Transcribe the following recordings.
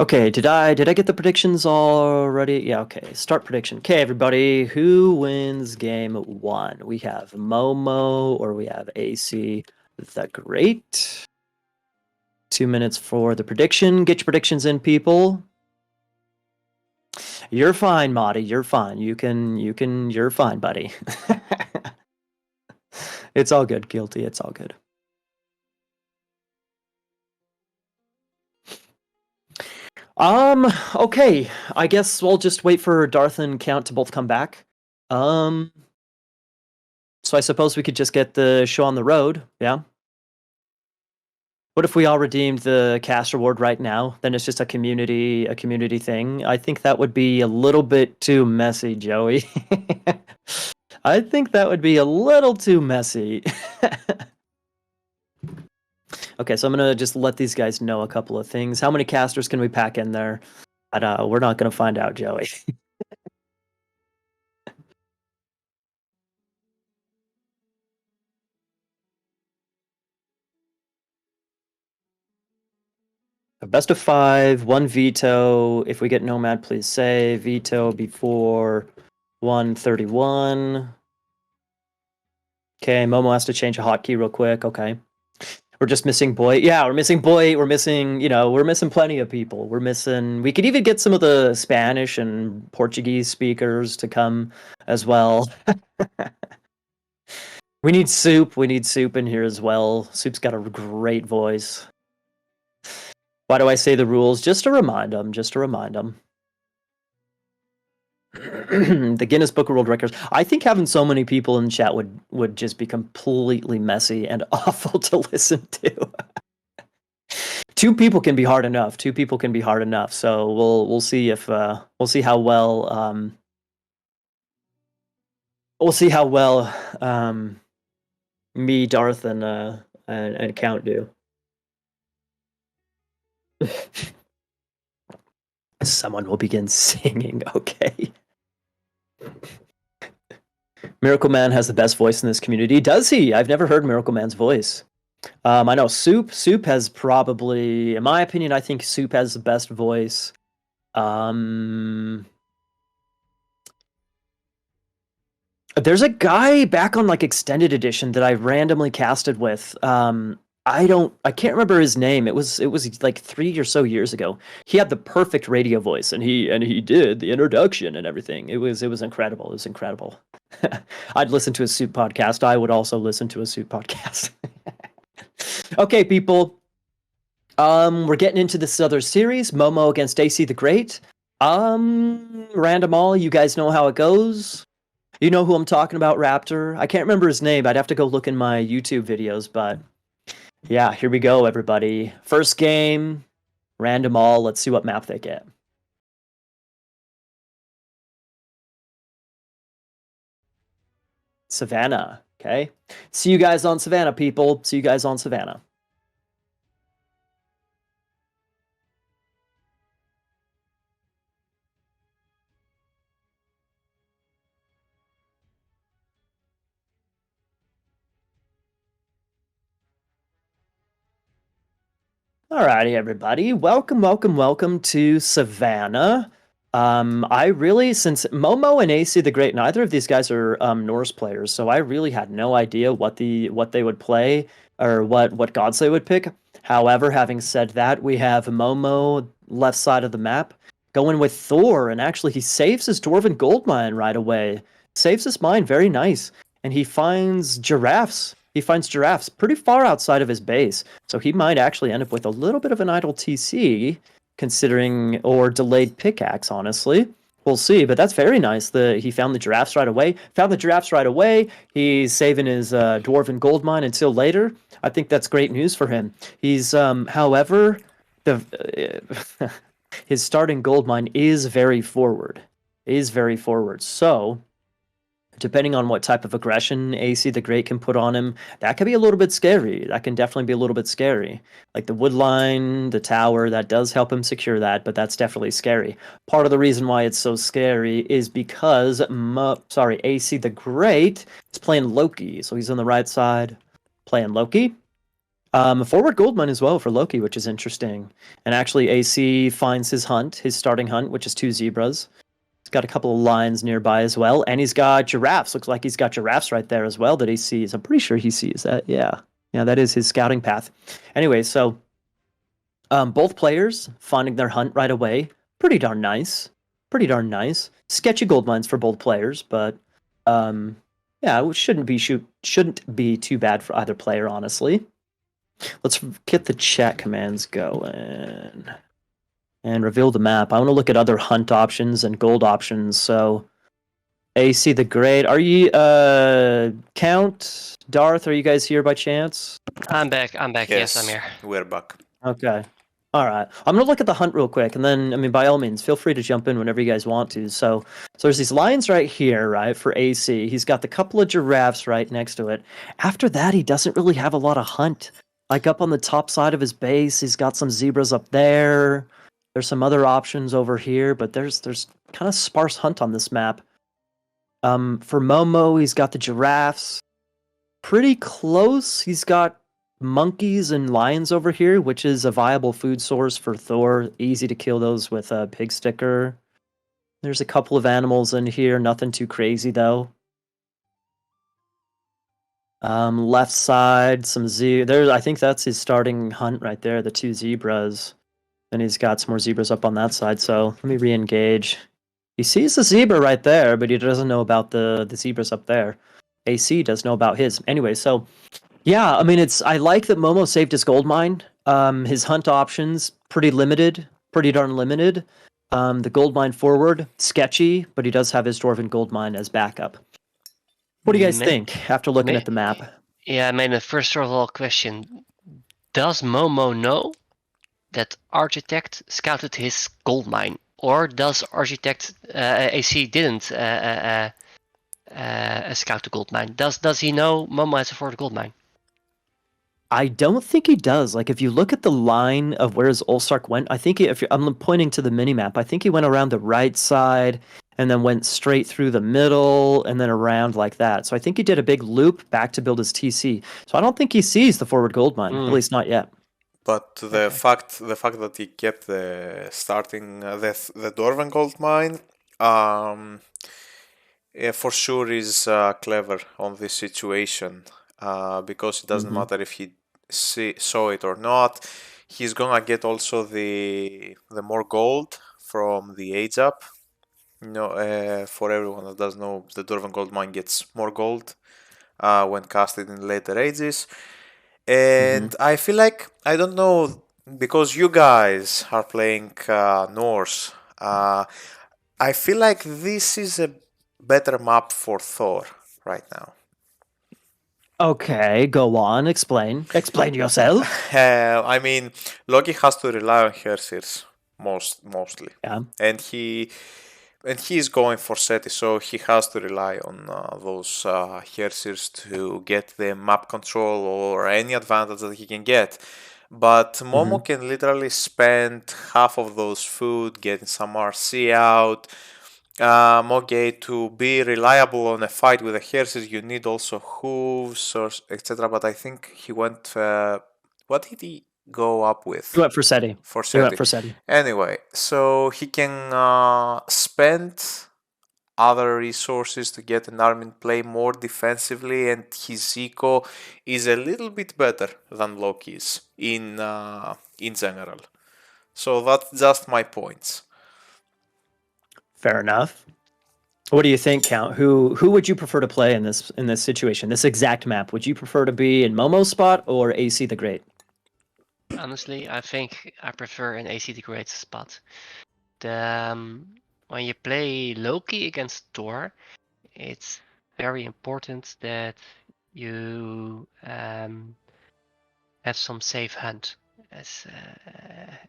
Okay, did I get the predictions already? Yeah, okay. Start prediction. Okay, everybody, who wins game one? We have Momo or we have AC the Great. 2 minutes for the prediction. Get your predictions in, people. You're fine, Marty. You're fine. You're fine, buddy. It's all good, Guilty. It's all good. Okay. I guess we'll just wait for Darth and Count to both come back. Um, so I suppose we could just get the show on the road, yeah? What if we all redeemed the cast reward right now? Then it's just a community thing. I think that would be a little bit too messy, Joey. I think that would be a little too messy. Okay, so I'm gonna just let these guys know a couple of things. How many casters can we pack in there? But we're not gonna find out, Joey. A best of 5, 1 veto. If we get Nomad, please say veto before 131. Okay, Momo has to change a hotkey real quick. Okay. We're just missing Boy. Yeah, we're missing Boy. We're missing, we're missing plenty of people. We could even get some of the Spanish and Portuguese speakers to come as well. We need Soup. We need Soup in here as well. Soup's got a great voice. Why do I say the rules? Just to remind them. The Guinness Book of World Records. I think having so many people in chat would just be completely messy and awful to listen to. Two people can be hard enough. So we'll see if we'll see how well me, Darth, and Count do. Someone will begin singing. Okay. Miracle Man has the best voice in this community. Does he? I've never heard Miracle Man's voice. I know Soup. Soup has probably, in my opinion, I think Soup has the best voice. There's a guy back on like Extended Edition that I randomly casted with. I can't remember his name. It was like 3 or so years ago. He had the perfect radio voice, and he did the introduction and everything. It was incredible. It was incredible. I'd listen to a Soup podcast. I would also listen to a Soup podcast. Okay, people. We're getting into this other series, Momo against AC the Great. Random all, you guys know how it goes. You know who I'm talking about, Raptor. I can't remember his name. I'd have to go look in my YouTube videos, but yeah, here we go, everybody. First game, random all. Let's see what map they get. Savannah, okay? See you guys on Savannah, people. See you guys on Savannah. Alrighty, everybody. Welcome to Savannah. I really, since Momo and AC the Great, neither of these guys are Norse players, so I really had no idea what they would play or what gods they would pick. However, having said that, we have Momo left side of the map going with Thor, and actually he saves his Dwarven gold mine right away. Saves his mine, very nice, and he finds giraffes. He finds giraffes pretty far outside of his base, so he might actually end up with a little bit of an idle TC, considering, or delayed pickaxe, honestly. We'll see, but that's very nice. He found the giraffes right away. He's saving his Dwarven gold mine until later. I think that's great news for him. He's, however, his starting gold mine is very forward. So depending on what type of aggression AC the Great can put on him, that could be a little bit scary. That can definitely be a little bit scary. Like the wood line, the tower, that does help him secure that, but that's definitely scary. Part of the reason why it's so scary is because, AC the Great is playing Loki. So he's on the right side playing Loki. Forward gold mine as well for Loki, which is interesting. And actually, AC finds his hunt, his starting hunt, which is 2 zebras. He's got a couple of lions nearby as well, and he's got giraffes. Looks like he's got giraffes right there as well that he sees. I'm pretty sure he sees that. Yeah, that is his scouting path. Anyway, so both players finding their hunt right away. Pretty darn nice. Pretty darn nice. Sketchy gold mines for both players, but yeah, it shouldn't be too bad for either player, honestly. Let's get the chat commands going and reveal the map. I want to look at other hunt options and gold options. So, AC the Great, are you Count, Darth? Are you guys here by chance? I'm back. Yes, I'm here. We're back. Okay. All right. I'm gonna look at the hunt real quick, and then I mean, by all means, feel free to jump in whenever you guys want to. So there's these lions right here, right, for AC. He's got the couple of giraffes right next to it. After that, he doesn't really have a lot of hunt. Like up on the top side of his base, he's got some zebras up there. There's some other options over here, but there's kind of sparse hunt on this map. For Momo, he's got the giraffes. Pretty close. He's got monkeys and lions over here, which is a viable food source for Thor. Easy to kill those with a pig sticker. There's a couple of animals in here, nothing too crazy though. Left side, some there. I think that's his starting hunt right there, the 2 zebras. Then he's got some more zebras up on that side. So let me re-engage. He sees the zebra right there, but he doesn't know about the zebras up there. AC does know about his. Anyway, so yeah, I mean, I like that Momo saved his gold mine. His hunt options pretty limited, pretty darn limited. The gold mine forward sketchy, but he does have his dwarven gold mine as backup. What do you guys think after looking at the map? Yeah, I mean, the first of all question: does Momo know that Architect scouted his gold mine, or does Architect AC didn't scout the gold mine? Does he know Momo has a forward gold mine? I don't think he does. Like, if you look at the line of where his Ulsark went, I think I'm pointing to the minimap. I think he went around the right side and then went straight through the middle and then around like that. So I think he did a big loop back to build his TC. So I don't think he sees the forward gold mine, at least not yet. But the fact that he kept the starting the Dwarven gold mine, for sure is clever on this situation, because it doesn't matter if he saw it or not. He's gonna get also the more gold from the age up. For everyone that doesn't know, the Dwarven gold mine gets more gold when casted in later ages. And I feel like, I don't know, because you guys are playing Norse, I feel like this is a better map for Thor right now. Okay, go on. Explain. Explain yourself. I mean, Loki has to rely on Hersirs mostly. Yeah. And he's going for Seti, so he has to rely on those Hersirs to get the map control or any advantage that he can get. But Momo can literally spend half of those food getting some RC out. Okay, to be reliable on a fight with the Hersirs, you need also hooves or etc. But I think he went. What did he go up with? He went for Seti. He went for Seti. Anyway, so he can spend other resources to get an army in play more defensively, and his eco is a little bit better than Loki's in general. So that's just my points. Fair enough. What do you think, Count? Who would you prefer to play in this situation, this exact map? Would you prefer to be in Momo's spot or AC the Great? Honestly, I think I prefer an AC the Great spot. When you play Loki against Thor, it's very important that you have some safe hunt as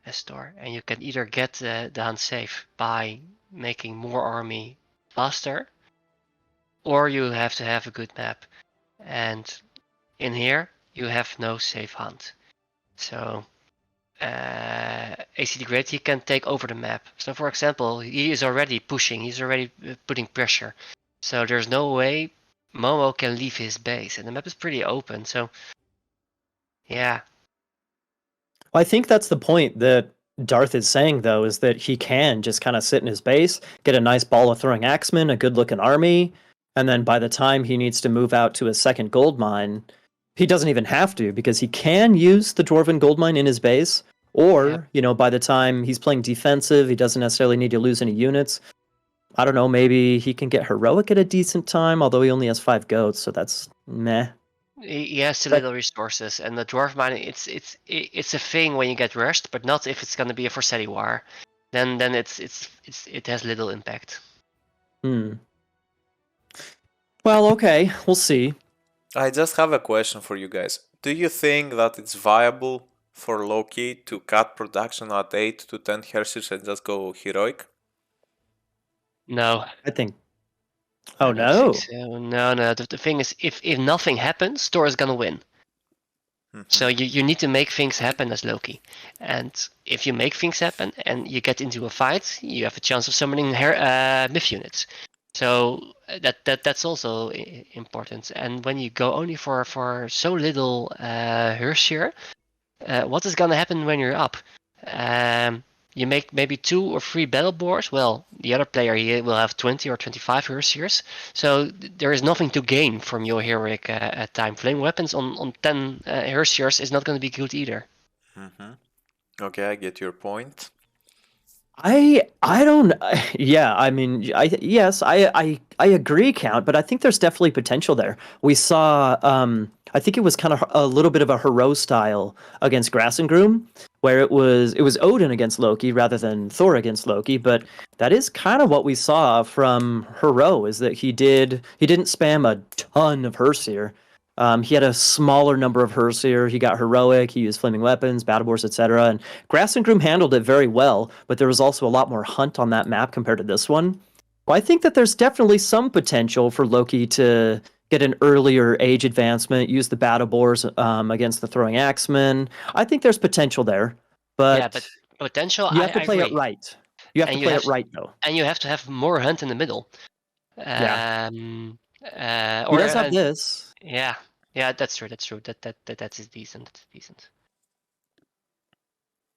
Thor, and you can either get the hunt safe by making more army faster, or you have to have a good map. And in here, you have no safe hunt. So AC the Great, he can take over the map. So for example, he is already pushing, he's already putting pressure. So there's no way Momo can leave his base, and the map is pretty open. So yeah, I think that's the point that Darth is saying, though, is that he can just kind of sit in his base, get a nice ball of throwing axemen, a good looking army, and then by the time he needs to move out to a second gold mine, he doesn't even have to because he can use the dwarven gold mine in his base. Yep. Or, by the time he's playing defensive, he doesn't necessarily need to lose any units. I don't know, maybe he can get heroic at a decent time, although he only has 5 goats, so that's meh. He has too But little resources, and the dwarf mine it's a thing when you get rushed, but not if it's gonna be a Forseti war. Then it has little impact. Well, okay, we'll see. I just have a question for you guys. Do you think that it's viable for Loki to cut production at 8 to 10 hertz and just go heroic? No, I think. I Oh don't think no. so. No. The thing is, if nothing happens, Thor is gonna win. So you need to make things happen as Loki, and if you make things happen and you get into a fight, you have a chance of summoning myth units. So that's also important. And when you go only for so little Hershir, what is gonna happen when you're up? You make maybe 2 or 3 battle boards. Well, the other player he will have 20 or 25 Hersiers. So there is nothing to gain from your heroic time. Flame weapons on 10 Hersiers is not going to be good either. Okay, I get your point. I don't. Yeah, I mean, I agree, Count, but I think there's definitely potential there. We saw, I think it was kind of a little bit of a hero style against Grassengroom, where it was Odin against Loki rather than Thor against Loki. But that is kind of what we saw from Hero, is that he didn't spam a ton of Herseer. He had a smaller number of Herseer. He got heroic. He used flaming weapons, battle boards, etc. And Grassengroom handled it very well, but there was also a lot more hunt on that map compared to this one. Well, I think that there's definitely some potential for Loki to get an earlier age advancement, use the battle boars against the throwing axemen. I think there's potential there, Yeah, but but potential, you have to I play it agree. right. You have to And play it right, though. you have to have more hunt in the middle. Yeah, he Or does have this. yeah, that's true. That's true. That is decent. That's decent.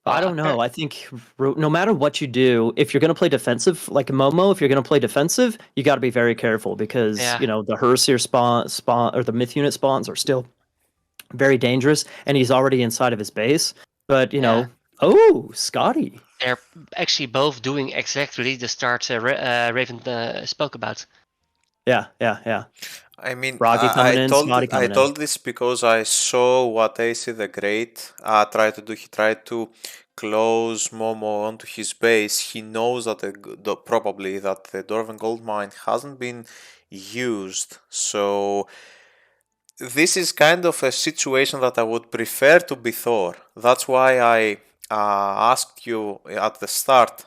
I don't know. I think no matter what you do, if you're going to play defensive, like Momo, if you're going to play defensive, you got to be very careful because Yeah. the Herseer spawn or the myth unit spawns are still very dangerous, and he's already inside of his base. But Yeah. oh, Scotty. They're actually both doing exactly the start Raven spoke about. Yeah, yeah, yeah. I mean, Froggy coming in, Scotty I coming in. told this because I saw what AC the Great tried to do. He tried to close Momo onto his base. He knows that probably that the Dwarven Gold Mine hasn't been used, so this is kind of a situation that I would prefer to be Thor. That's why I asked you at the start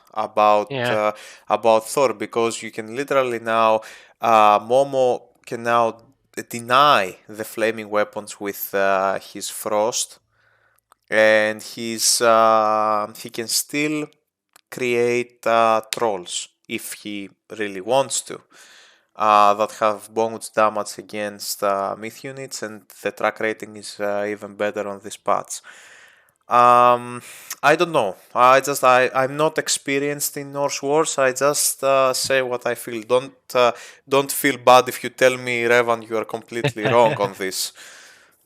Yeah. about Thor, because you can literally now Momo can now deny the flaming weapons with his frost, and he can still create trolls if he really wants to, that have bonus damage against myth units, and the track rating is even better on these paths. I don't know. I'm not experienced in Norse wars. I just say what I feel. Don't feel bad if you tell me, Revan, you are completely wrong on this.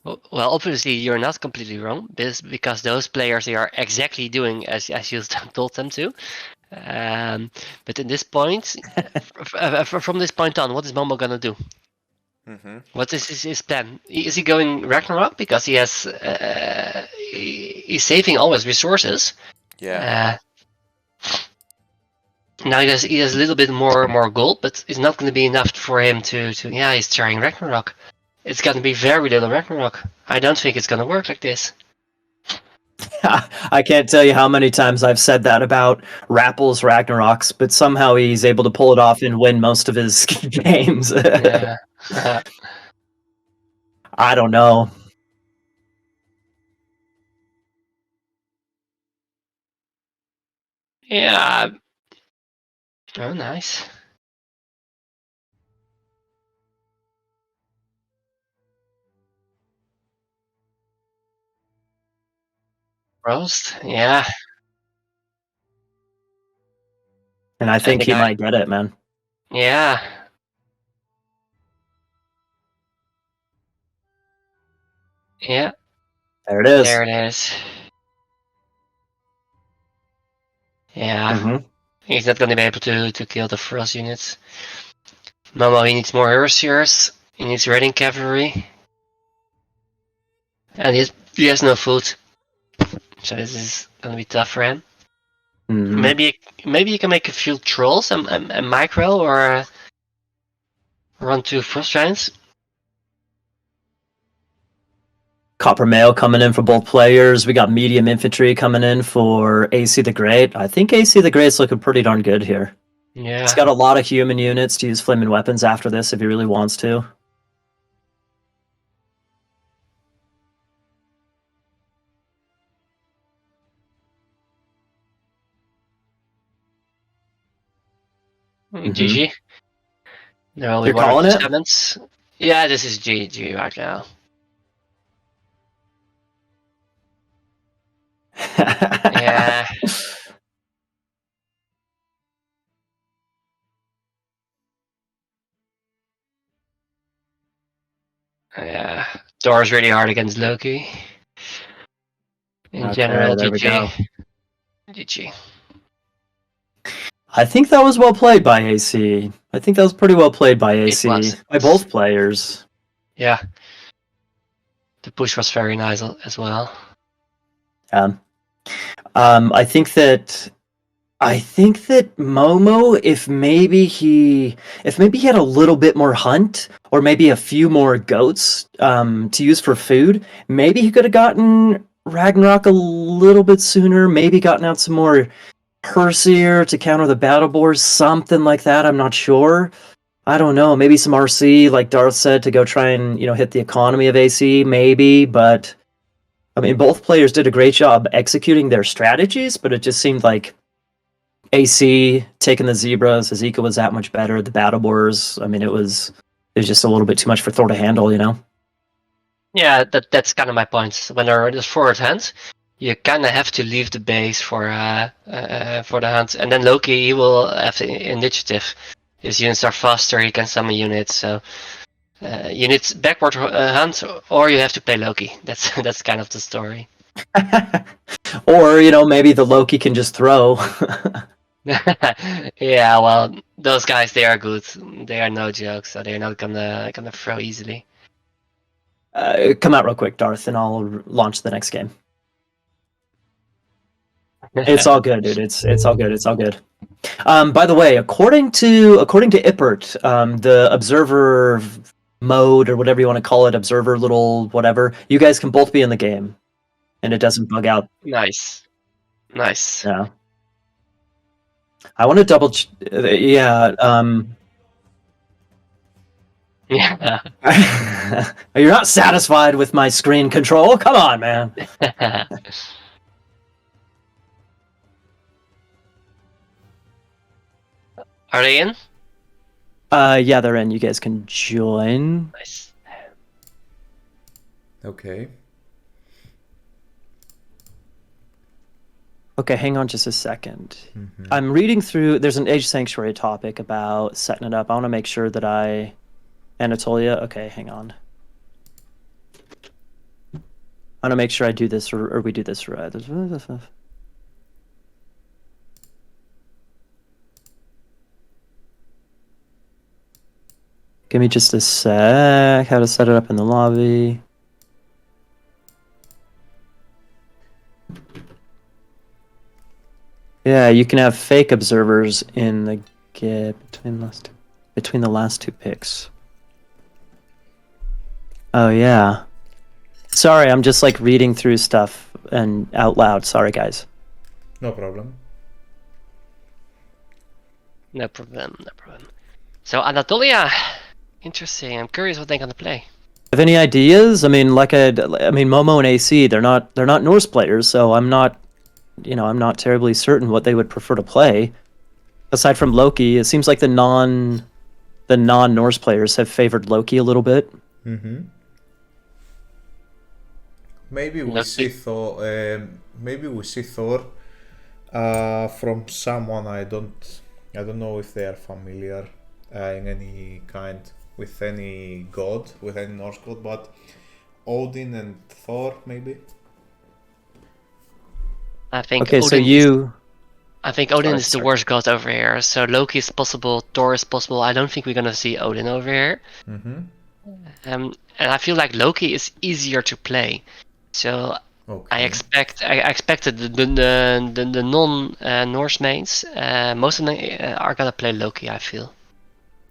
Well, obviously you're not completely wrong, because those players they are exactly doing as you told them to. But in this point, from this point on, what is Momo gonna do? What is his plan? Is he going Ragnarok because he has he's saving all his resources? Yeah. Now he has a little bit more gold, but it's not going to be enough for him to yeah, he's trying Ragnarok. It's going to be very little Ragnarok. I don't think it's going to work like this. I can't tell you how many times I've said that about Rappel's Ragnaroks, but somehow he's able to pull it off and win most of his games. Yeah. I don't know. Yeah. Oh, nice. Roast, yeah. And I think the he guy- might get it, man. Yeah. Yeah, There it is. there it is. Yeah, Mhm. he's not gonna be able to kill the frost units. Momo, he needs more Hersiers. He needs raiding cavalry. And he has no food. So this is gonna be tough for him. Mhm. Maybe you can make a few trolls and micro or run 2 frost giants. Copper mail coming in for both players. We got medium infantry coming in for AC the Great. I think AC the Great's looking pretty darn good here. Yeah. He's got a lot of human units to use flaming weapons after this if he really wants to. GG. There are only You're 1 or calling 2 it? summons. Yeah, this is GG right now. Yeah. Yeah. Thor's really hard against Loki. In general, there we go. GG. GG. I think that was well played by AC. I think that was pretty well played by AC. was. By both players. Yeah. The push was very nice as well. I think that Momo, if maybe he had a little bit more hunt, or maybe a few more goats to use for food, maybe he could have gotten Ragnarok a little bit sooner. Maybe gotten out some more Hersier to counter the battle boars, something like that. I'm not sure. I don't know. Maybe some RC, like Darth said, to go try and hit the economy of AC. Maybe, but I mean, both players did a great job executing their strategies, but it just seemed like AC taking the zebras, Ezekiel was that much better. The battle boars, I mean, it was just a little bit too much for Thor to handle, Yeah, that's kind of my point. When there's forward hand, you kind of have to leave the base for the hunt, and then Loki, he will have the initiative. His units are faster. He can summon units. So you need backward hunt, or you have to play Loki. That's kind of the story. Or maybe the Loki can just throw. Yeah, well, those guys, they are good. They are no joke, so they're not gonna throw easily. Come out real quick, Darth, and I'll launch the next game. It's all good, dude. It's all good. It's all good. By the way, according to Ippert, the observer mode, or whatever you want to call it, observer little whatever, you guys can both be in the game, and it doesn't bug out. Nice. Yeah. I want to double. Yeah. Yeah. You're not satisfied with my screen control? Come on, man. Are they in? Yeah, they're in. You guys can join. Nice. Okay. Okay, hang on just a second. Mm-hmm. I'm reading through. There's an Age Sanctuary topic about setting it up. I want to make sure that Anatolia. Okay, hang on. I want to make sure I do this or we do this right. Give me just a sec. How to set it up in the lobby. Yeah, you can have fake observers in the gap between the last two picks. Oh yeah. Sorry, I'm just like reading through stuff and out loud. Sorry, guys. No problem. No problem. So Anatolia, interesting. I'm curious what they're gonna play. Have any ideas? I mean, Momo and AC, they're not Norse players, so I'm not terribly certain what they would prefer to play. Aside from Loki, it seems like the non-Norse players have favored Loki a little bit. Mm-hmm. maybe we Loki. see Thor. Maybe we see Thor from someone I don't know if they are familiar in any kind with any god, with any Norse god, but Odin and Thor maybe. I think Okay, Odin so you. I think Odin Sorry, is the sorry. worst god over here. So Loki is possible, Thor is possible. I don't think we're gonna see Odin over here. Mm-hmm. And I feel like Loki is easier to play. So Okay. I expected the non Norse mains. Most of them are gonna play Loki. I feel.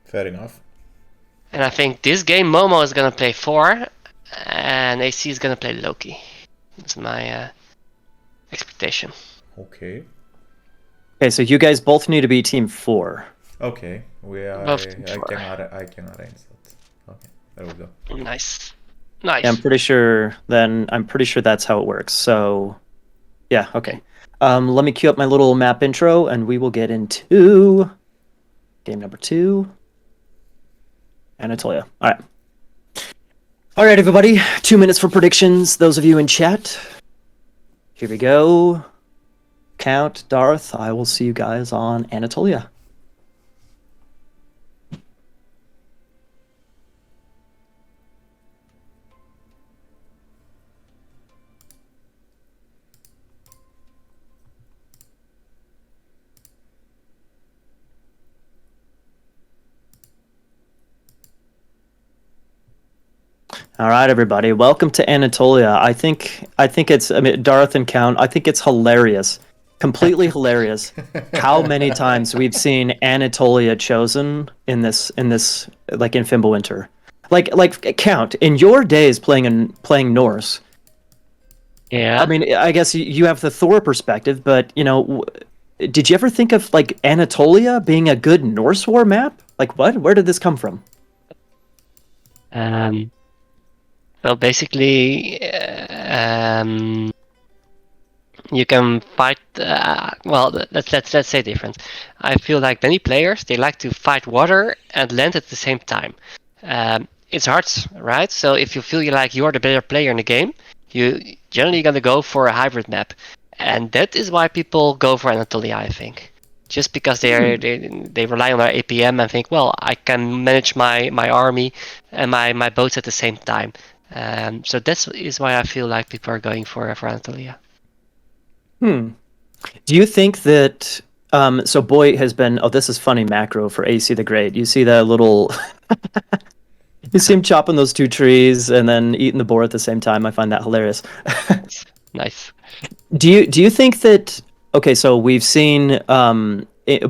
Fair enough. And I think this game Momo is gonna play Thor, and AC is gonna play Loki. That's my expectation. Okay. Okay, so you guys both need to be team 4. Okay. Both I Thor. can arrange that. Okay. There we go. Nice. Nice. Yeah, I'm pretty sure that's how it works. So, yeah, okay. Let me cue up my little map intro, and we will get into game number 2. Anatolia. All right. All right, everybody. 2 minutes for predictions. Those of you in chat. Here we go. Count, Darth. I will see you guys on Anatolia. All right, everybody. Welcome to Anatolia. I think it's Darth and Count. I think it's hilarious. Completely hilarious how many times we've seen Anatolia chosen in this like in Fimbulwinter. Like Count, in your days playing Norse. Yeah. I mean, I guess you have the Thor perspective, but did you ever think of like Anatolia being a good Norse war map? Like what? Where did this come from? Well, basically, you can fight. Well, let's say different. I feel like many players they like to fight water and land at the same time. It's hard, right? So if you feel like you're the better player in the game, you generally gonna go for a hybrid map, and that is why people go for Anatolia. I think. Just because they rely on their APM and think, well, I can manage my army and my boats at the same time. So that is why I feel like people are going for Anatolia. Do you think that so Boy has been this is funny macro for AC the Great. You see that little you see him chopping those 2 trees and then eating the boar at the same time. I find that hilarious. Nice. Do you think that okay, so we've seen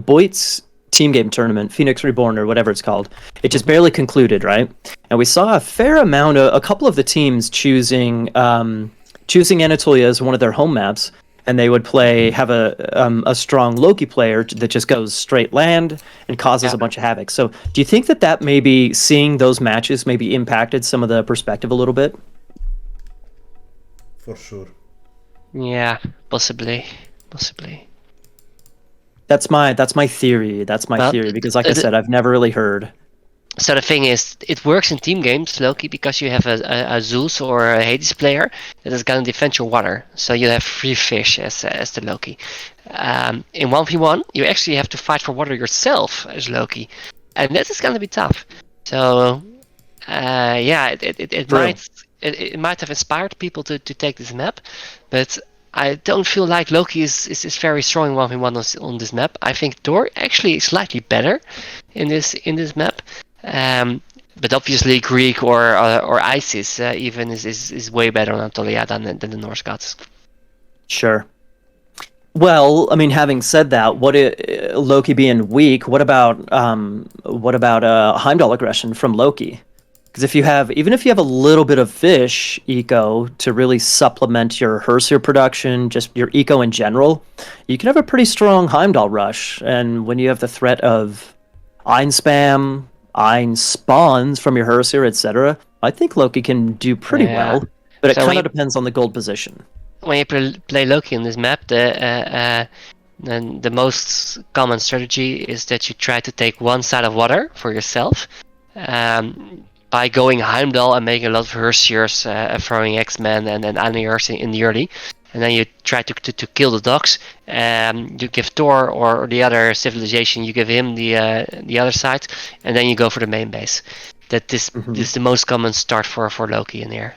Boyd's team game tournament, Phoenix Reborn or whatever it's called. It just barely concluded, right? And we saw a fair amount of a couple of the teams choosing Anatolia as one of their home maps, and they would have a strong Loki player that just goes straight land and causes a bunch of havoc. So, do you think that maybe seeing those matches maybe impacted some of the perspective a little bit? For sure. Yeah, possibly. That's my theory. That's my theory because, like I said, I've never really heard. So the thing is, it works in team games, Loki, because you have a Zeus or a Hades player that is gonna defend your water. So you have 3 fish as the Loki. In 1v1, you actually have to fight for water yourself as Loki, and that is gonna be tough. So yeah, it might have inspired people to take this map, but I don't feel like Loki is very strong in 1v1 on this map. I think Thor actually is slightly better in this map. But obviously Greek or Isis even is way better on Anatolia than the Norse gods. Sure. Well, I mean, having said that, Loki being weak? What about Heimdall aggression from Loki? Because even if you have a little bit of fish eco to really supplement your Herseer production, just your eco in general, you can have a pretty strong Heimdall rush. And when you have the threat of Ein spam, Ein spawns from your Herseer, etc., I think Loki can do pretty well. But it kind of depends on the gold position. When you play Loki on this map, the most common strategy is that you try to take one side of water for yourself. by going Heimdall and making a lot of Hersiers, throwing X-Men and Anniers in the early. And then you try to kill the dogs. You give Thor or the other civilization, you give him the other side, and then you go for the main base. This is the most common start for Loki in here.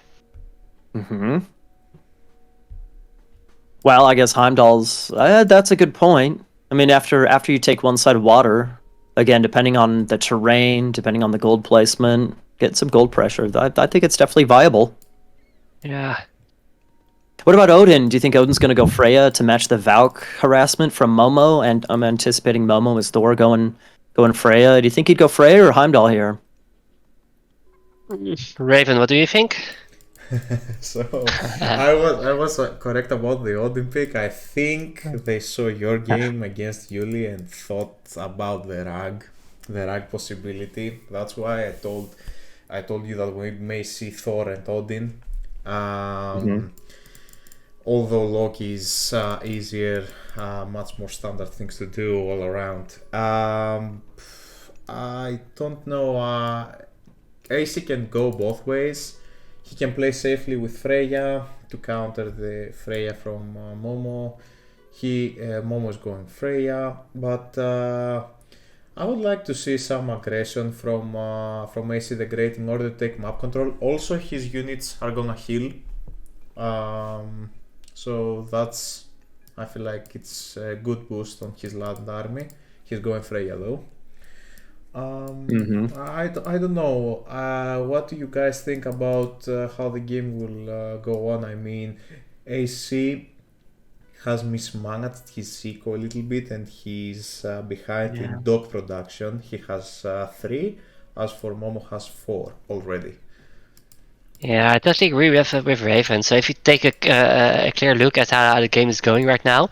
Well, I guess Heimdall's. That's a good point. I mean, after you take one side of water, again, depending on the terrain, depending on the gold placement, get some gold pressure. I think it's definitely viable. Yeah. What about Odin? Do you think Odin's going to go Freya to match the Valk harassment from Momo? And I'm anticipating Momo as Thor going Freya. Do you think he'd go Freya or Heimdall here? Raven, what do you think? So I was correct about the Odin pick. I think they saw your game against Yuli and thought about the rag possibility. That's why I told you that we may see Thor and Odin. Although Loki is easier, much more standard things to do all around. I don't know. AC can go both ways. He can play safely with Freya to counter the Freya from Momo. Momo is going Freya, but I would like to see some aggression from AC the Great in order to take map control. Also, his units are gonna heal, so I feel like it's a good boost on his land army. He's going Freya though. I don't know. What do you guys think about how the game will go on? I mean, AC has mismanaged his eco a little bit and he's behind in dog production. He has 3, as for Momo has 4 already. Yeah, I totally agree with Raven. So if you take a clear look at how the game is going right now,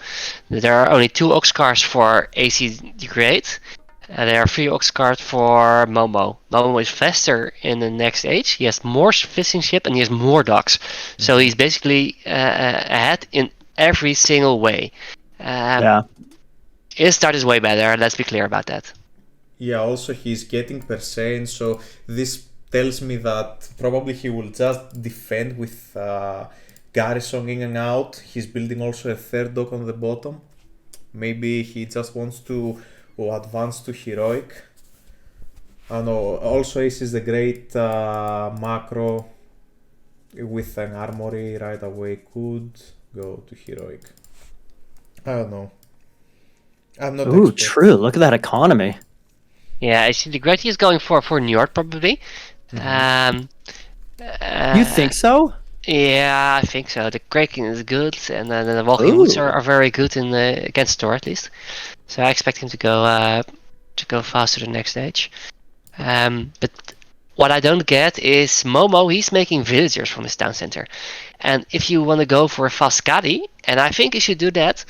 there are only 2 Ox cards for AC the Great. There are 3 Ox cards for Momo. Momo is faster in the next age. He has more fishing ship and he has more docks. So he's basically ahead in every single way. His start is way better. Let's be clear about that. Yeah, also he's getting Persein, so this tells me that probably he will just defend with Garrison in and out. He's building also a 3rd dock on the bottom. Maybe he just wants to advance to Heroic. I know, also Ace is the Great macro with an armory right away could go to Heroic. I don't know. I'm not Ooh, true. Look at that economy. Yeah, I see the Great is going for Njord probably. You think so? Yeah, I think so. The Kraken is good, and the Walking Woods are very good in against Thor at least. So I expect him to go faster the next stage. But what I don't get is Momo. He's making villagers from his town center, and if you want to go for a fast Skadi, and I think you should do that,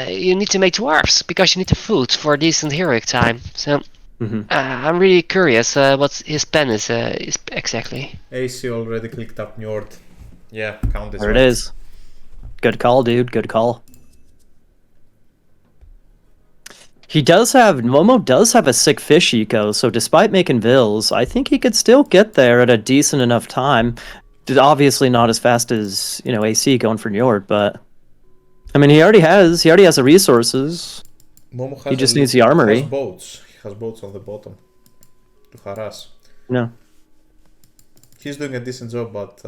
you need to make dwarves because you need the food for a decent heroic time. So I'm really curious what his plan is exactly. AC already clicked up Njord. Yeah, count this. There it is. Good call, dude. Good call. Momo does have a sick fish eco, so despite making vills, I think he could still get there at a decent enough time. Obviously not as fast as, AC going for Njord, but I mean he already has the resources. Momo has he just needs the armory. He has boats on the bottom to harass. No. He's doing a decent job, but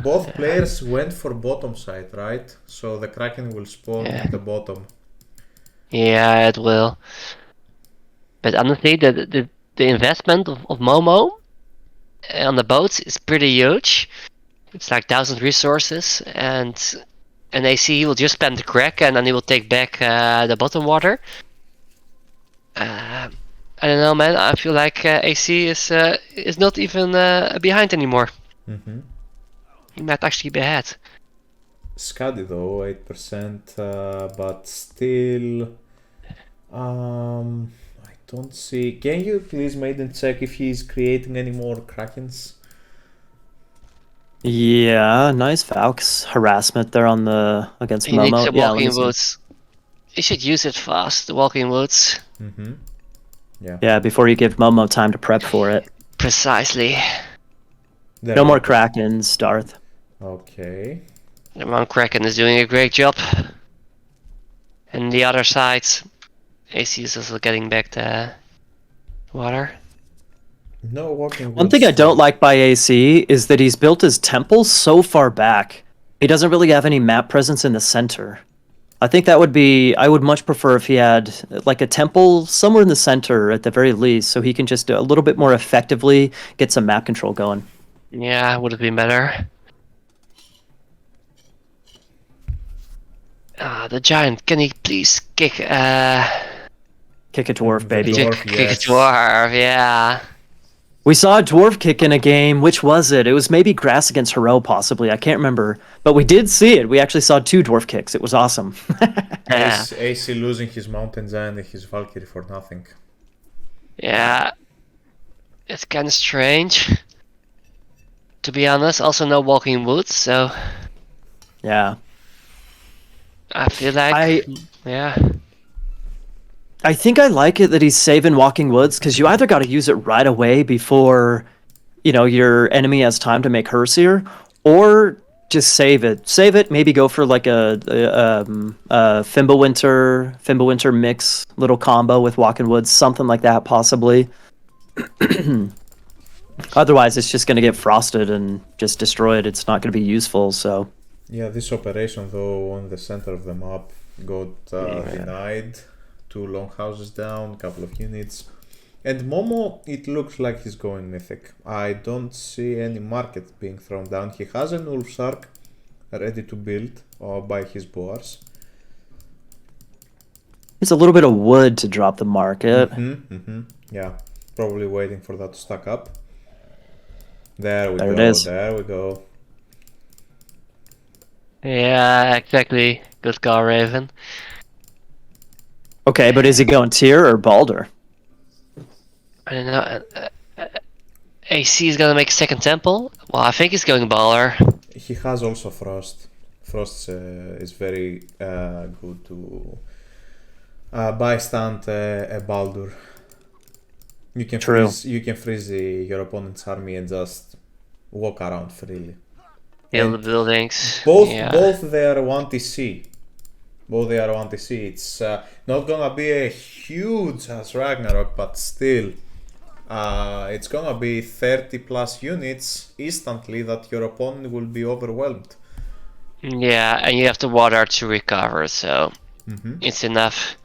both players went for bottom side, right? So the Kraken will spawn at the bottom. Yeah, it will. But honestly, the investment of Momo on the boats is pretty huge. It's like 1,000 resources, and AC will just spam the Kraken and then he will take back the bottom water. I don't know, man. I feel like AC is not even behind anymore. He might actually be ahead. Skadi though, 8%, but still, I don't see. Can you please, Maiden, check if he's creating any more Krakens? Yeah, nice Valks harassment there on against Momo. He needs the Walking Woods. He should use it fast, the Walking Woods. Yeah, before you give Momo time to prep for it. Precisely. There No we more go. Krakens, Darth. Okay. The Mount Kraken is doing a great job. And the other side, AC is also getting back the water. No walking One woods thing I don't still. like by AC is that he's built his temple so far back. He doesn't really have any map presence in the center. I think that would be, I would much prefer if he had like a temple somewhere in the center at the very least, so he can just a little bit more effectively get some map control going. Yeah, would have been better. The giant, can he please kick Kick a dwarf, The baby. dwarf, kick a yes. dwarf, yeah. We saw a dwarf kick in a game. Which was it? It was maybe Grass against Hero, possibly. I can't remember. But we did see it. We actually saw 2 dwarf kicks. It was awesome. Yeah. AC losing his mountain giant and his Valkyrie for nothing. Yeah. It's kind of strange. To be honest, also no walking woods, so Yeah. I feel like yeah. I think I like it that he's saving Walking Woods, because you either got to use it right away before, your enemy has time to make Herseer, or just save it. Save it, maybe go for like a Fimbulwinter mix, little combo with Walking Woods, something like that, possibly. Otherwise, it's just going to get frosted and just destroyed. It's not going to be useful, so... Yeah, this operation though on the center of the map got denied. 2 longhouses down, couple of units. And Momo, it looks like he's going mythic. I don't see any market being thrown down. He has an Wolf Shark ready to build by his boars. It's a little bit of wood to drop the market. Yeah, probably waiting for that to stack up. There we There it go, is. there we go. Yeah, exactly. Good call, Raven. Okay, but is he going Tyr or Balder? I don't know. AC is gonna make second temple. Well, I think he's going baller. He has also Frost. Frost is very good to bystand a Baldur. You can True. freeze your opponent's army and just walk around freely. Build the buildings. Both they are 1TC. Both they are 1TC. It's not gonna be a huge as Ragnarok, but still, it's gonna be 30 plus units instantly that your opponent will be overwhelmed. Yeah, and you have the water to recover, so it's enough.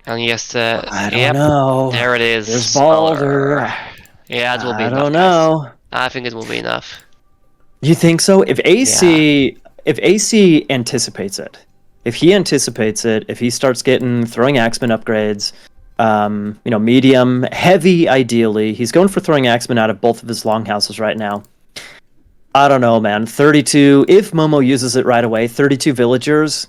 And yes, I don't know. there it is. There's Balder. Yeah, it will be I enough. don't know. Guys. I think it will be enough. You think so? If AC anticipates it, if he starts getting throwing axemen upgrades, medium, heavy ideally, he's going for throwing axemen out of both of his longhouses right now. I don't know, man. 32, if Momo uses it right away, 32 villagers,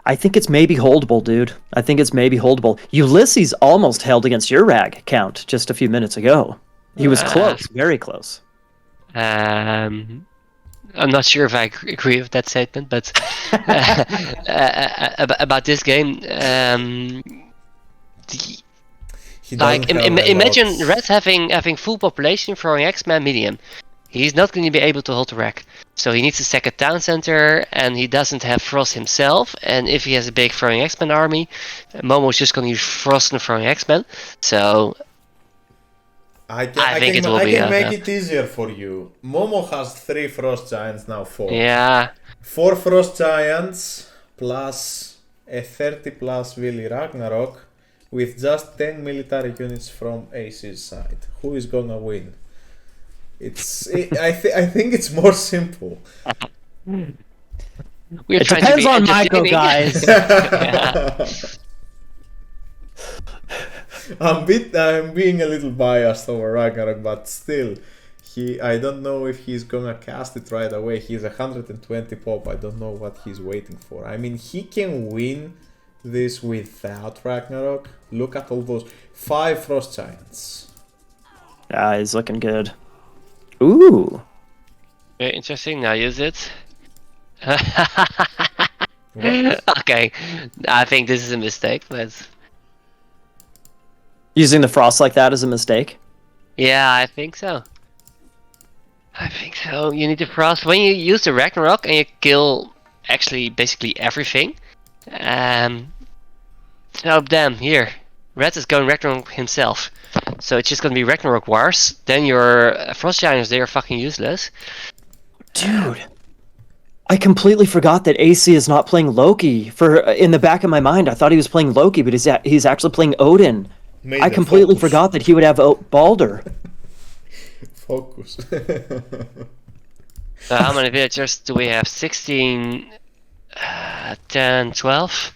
I think it's maybe holdable, dude. I think it's maybe holdable. Ulysses almost held against your rag count just a few minutes ago. He was close, very close. I'm not sure if I agree with that statement, but about this game, imagine Red having full population throwing X-Men medium. He's not going to be able to hold the rack. So he needs a second town center, and he doesn't have Frost himself. And if he has a big throwing X-Men army, Momo's just going to use Frost and throwing X-Men. So I think it will I be can make it easier for you. Momo has 3 Frost Giants now, 4. Yeah. 4 Frost Giants plus a 30 plus Willy Ragnarok with just 10 military units from AC's side. Who is gonna win? I think it's more simple. It depends on Michael, guys. I'm being a little biased over Ragnarok, but still, I don't know if he's gonna cast it right away. He's 120 pop. I don't know what he's waiting for. I mean, he can win this without Ragnarok. Look at all those 5 Frost Giants. Yeah, he's looking good. Ooh. Very interesting. Now use it. Okay, I think this is a mistake, but Using the frost like that is a mistake. yeah, I think so. I think so. You need to frost when you use the Ragnarok and you kill actually basically everything. So damn, here, Red is going Ragnarok himself. So it's just gonna be Ragnarok Wars. Then your Frost Giants, they are fucking useless. Dude, I completely forgot that AC is not playing Loki. In the back of my mind, I thought he was playing Loki, but he's actually playing Odin. I completely forgot that he would have Balder. Focus. So how many villagers do we have? 16, 10, 12?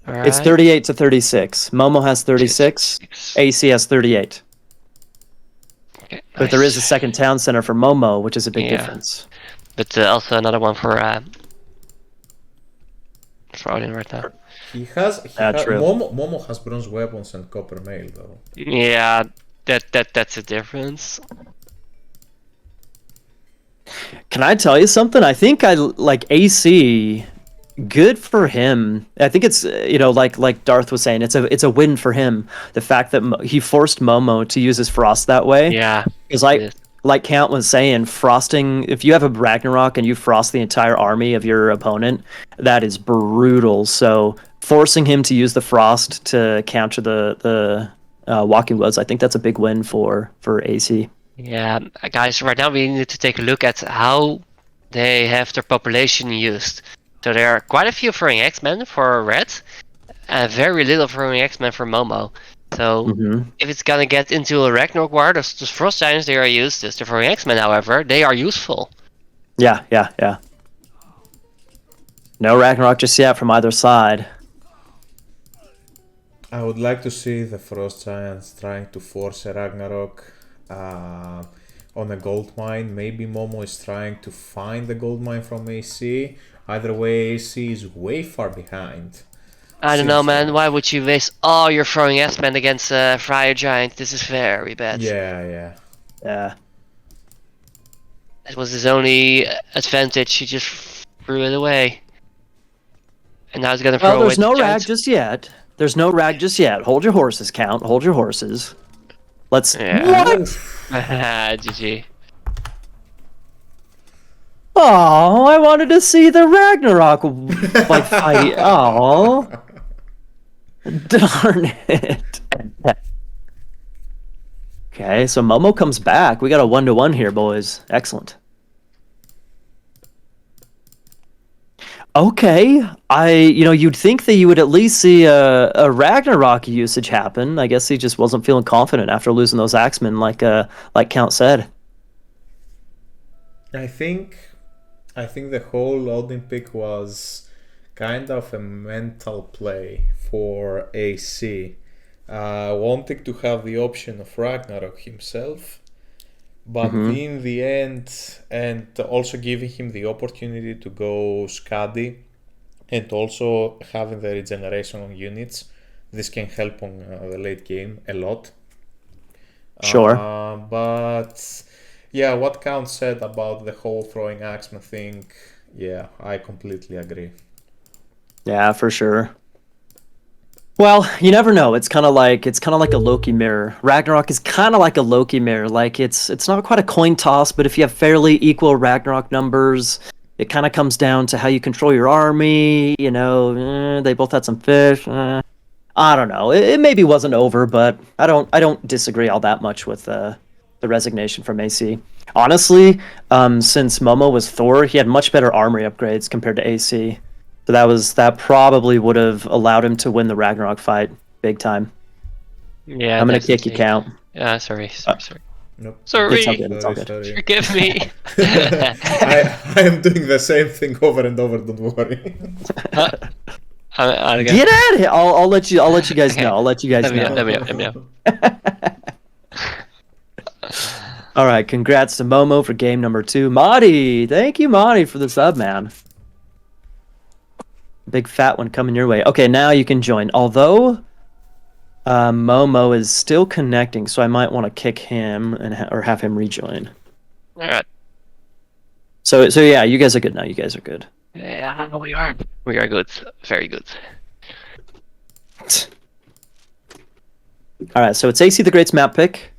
Right. It's 38 to 36. Momo has 36. AC has 38. Okay, But there is a second town center for Momo, which is a big difference. But also another one for Odin right now. He has true. Momo has bronze weapons and copper mail though. Yeah, that's a difference. Can I tell you something? I think I like AC. Good for him. I think it's like Darth was saying, it's a win for him. The fact that he forced Momo to use his frost that way. Yeah, because like Count was saying, frosting. If you have a Ragnarok and you frost the entire army of your opponent, that is brutal. So forcing him to use the frost to counter the Walking Woods, I think that's a big win for AC. Yeah, guys, right now we need to take a look at how they have their population used. So there are quite a few throwing X-Men for Red, and very little throwing X-Men for Momo. So if it's gonna get into a Ragnarok War, those Frost Giants, they are used. The throwing X-Men, however, they are useful. Yeah. No Ragnarok just yet from either side. I would like to see the Frost Giants trying to force a Ragnarok on a gold mine. Maybe Momo is trying to find the gold mine from AC. Either way, AC is way far behind. I don't know, man. Why would you waste all your throwing X-Men against Fire Giant? This is very bad. Yeah. That was his only advantage. He just threw it away. And now he's gonna throw away there's no the rag giants. just yet. There's no rag just yet. Hold your horses, Count. Hold your horses. Let's. Yeah. What? GG. Oh, I wanted to see the Ragnarok fight. Oh, darn it. Okay, so Momo comes back. We got a 1-to-1 here, boys. Excellent. Okay, you'd think that you would at least see a Ragnarok usage happen. I guess he just wasn't feeling confident after losing those Axemen, like Count said. I think the whole Odin pick was kind of a mental play for AC, wanting to have the option of Ragnarok himself, but in the end, and also giving him the opportunity to go Skadi, and also having the regeneration on units. This can help on the late game a lot. Sure. But yeah, what Count said about the whole throwing Axeman thing, yeah, I completely agree. Yeah, for sure. Well, you never know. It's kind of like a Loki mirror. Ragnarok is kind of like a Loki mirror. Like it's not quite a coin toss, but if you have fairly equal Ragnarok numbers, it kind of comes down to how you control your army. They both had some fish. I don't know. It maybe wasn't over, but I don't disagree all that much with the resignation from AC. Honestly, since Momo was Thor, he had much better armory upgrades compared to AC. So that probably would have allowed him to win the Ragnarok fight big time. Yeah, I'm gonna kick you, Count. Yeah, sorry. Nope. Sorry. It's all good. Sorry. Forgive me. I am doing the same thing over and over. Don't worry. Get out of here! I'll let you guys Okay. know. I'll let you guys know. Let me know. All right, congrats to Momo for game number 2. Marty, thank you, Marty, for the sub, man. Big fat one coming your way. Okay, now you can join. Although Momo is still connecting, so I might want to kick him or have him rejoin. All right. So yeah, you guys are good now. You guys are good. Yeah, we are. We are good. Very good. All right, so it's AC the Great's map pick.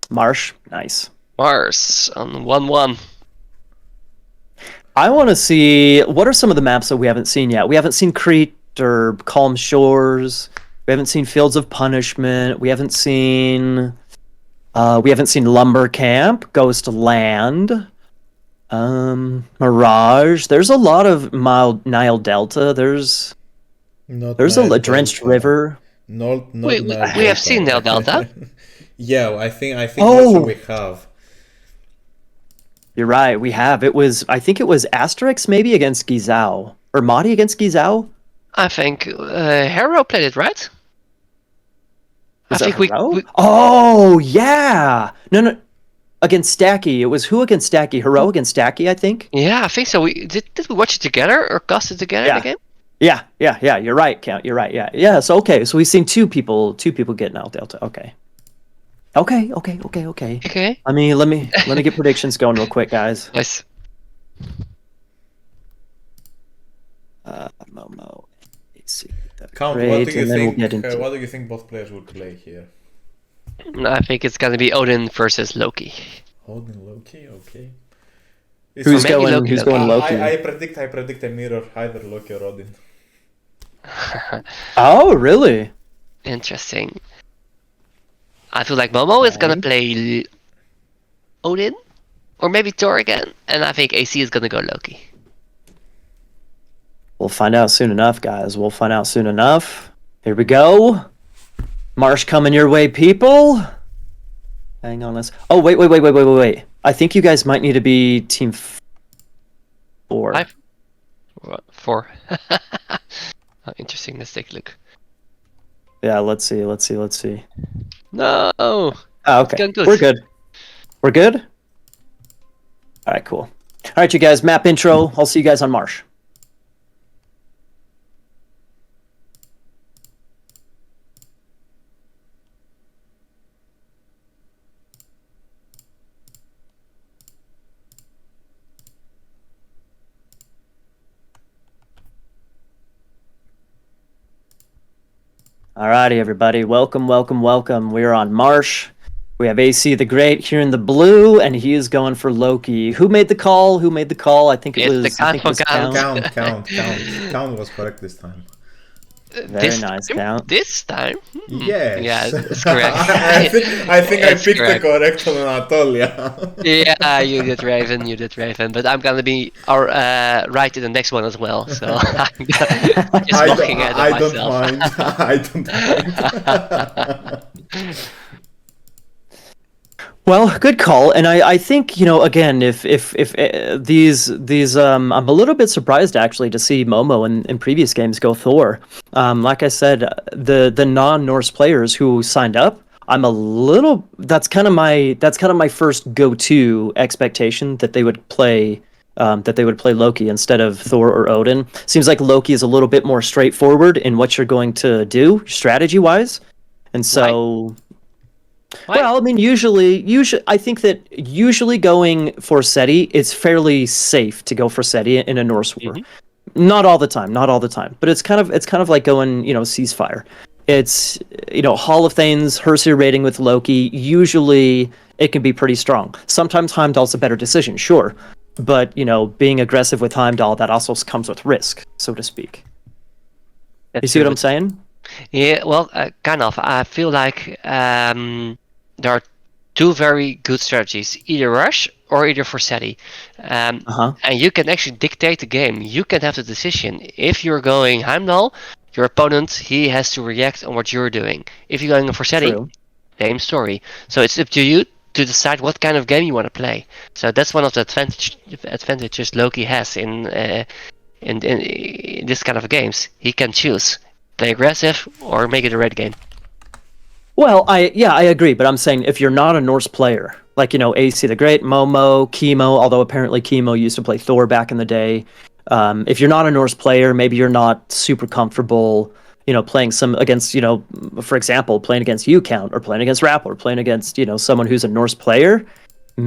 Marsh, nice. Mars on 1-1. I want to see what are some of the maps that we haven't seen yet. We haven't seen Crete or Calm Shores. We haven't seen Fields of Punishment. We haven't seen Lumber Camp, Ghost Land, Mirage. There's a lot of Nile Delta. There's a Drenched River. We have seen Nile Delta. Yeah, I think also we have. You're right, we have. I think it was Asterix maybe against Gizao. Or Mahdi against Gizao? I think Hero played it, right? Was I it think Hero? Oh, yeah! No. Against Stacky. It was who against Stacky? Hero against Stacky, I think? Yeah, I think so. Did we watch it together or cast it together again? Yeah. You're right, Count. You're right. Yeah. So okay. So we've seen two people get Nile Delta. Okay. Okay. Okay. Let me get predictions going real quick, guys. Nice. Momo, AC, Count. great, What do you think? We'll get into... What do you think both players would play here? I think it's gonna be Odin versus Loki. Odin, Loki, okay. Who's going Loki? I predict a mirror, either Loki or Odin. Oh, really? Interesting. I feel like Momo is gonna play Odin, or maybe Thor again, and I think AC is gonna go Loki. We'll find out soon enough, guys. We'll find out soon enough. Here we go. Marsh coming your way, people. Hang on, let's... Oh, wait. I think you guys might need to be team 4. 5? 4. Oh, interesting. Let's take a look. Yeah, let's see. No. Oh, okay. Good. We're good? All right, cool. All right, you guys, map intro. I'll see you guys on Marsh. Alrighty, everybody. Welcome. We're on Marsh. We have AC the Great here in the blue, and he is going for Loki. Who made the call? I think it was Count. Count was correct this time. Very nice, Count. This time? Yes. Yeah, that's correct. I think I picked the correct one, Anatolia. Yeah, you did Raven, but I'm gonna be right in the next one as well, so I'm just looking at it myself. I don't mind. Well, good call, and I think again if these I'm a little bit surprised actually to see Momo in previous games go Thor. Like I said, the non-Norse players who signed up, that's kind of my first go-to expectation that they would play Loki instead of Thor or Odin. Seems like Loki is a little bit more straightforward in what you're going to do strategy-wise, and so. Why? Well, I mean, usually, I think that usually going for SETI, it's fairly safe to go for SETI in a Norse war. Mm-hmm. Not all the time, but it's kind of like going, ceasefire. It's, Hall of Thanes, Hersier rating with Loki. Usually, it can be pretty strong. Sometimes Heimdall's a better decision, sure, but being aggressive with Heimdall, that also comes with risk, so to speak. You see what I'm saying? Yeah, well, kind of. I feel like there are two very good strategies: either rush or either for SETI. And you can actually dictate the game. You can have the decision. If you're going Heimdall, your opponent, he has to react on what you're doing. If you're going for SETI, same story. So it's up to you to decide what kind of game you want to play. So that's one of the advantages Loki has in this kind of games. He can choose. Play aggressive or make it a red game. Well, I agree, but I'm saying if you're not a Norse player, like AC the Great, Momo, Chemo, although apparently Chemo used to play Thor back in the day. If you're not a Norse player, maybe you're not super comfortable, playing some against, for example, playing against you, Count, or playing against Rappel, or playing against, someone who's a Norse player.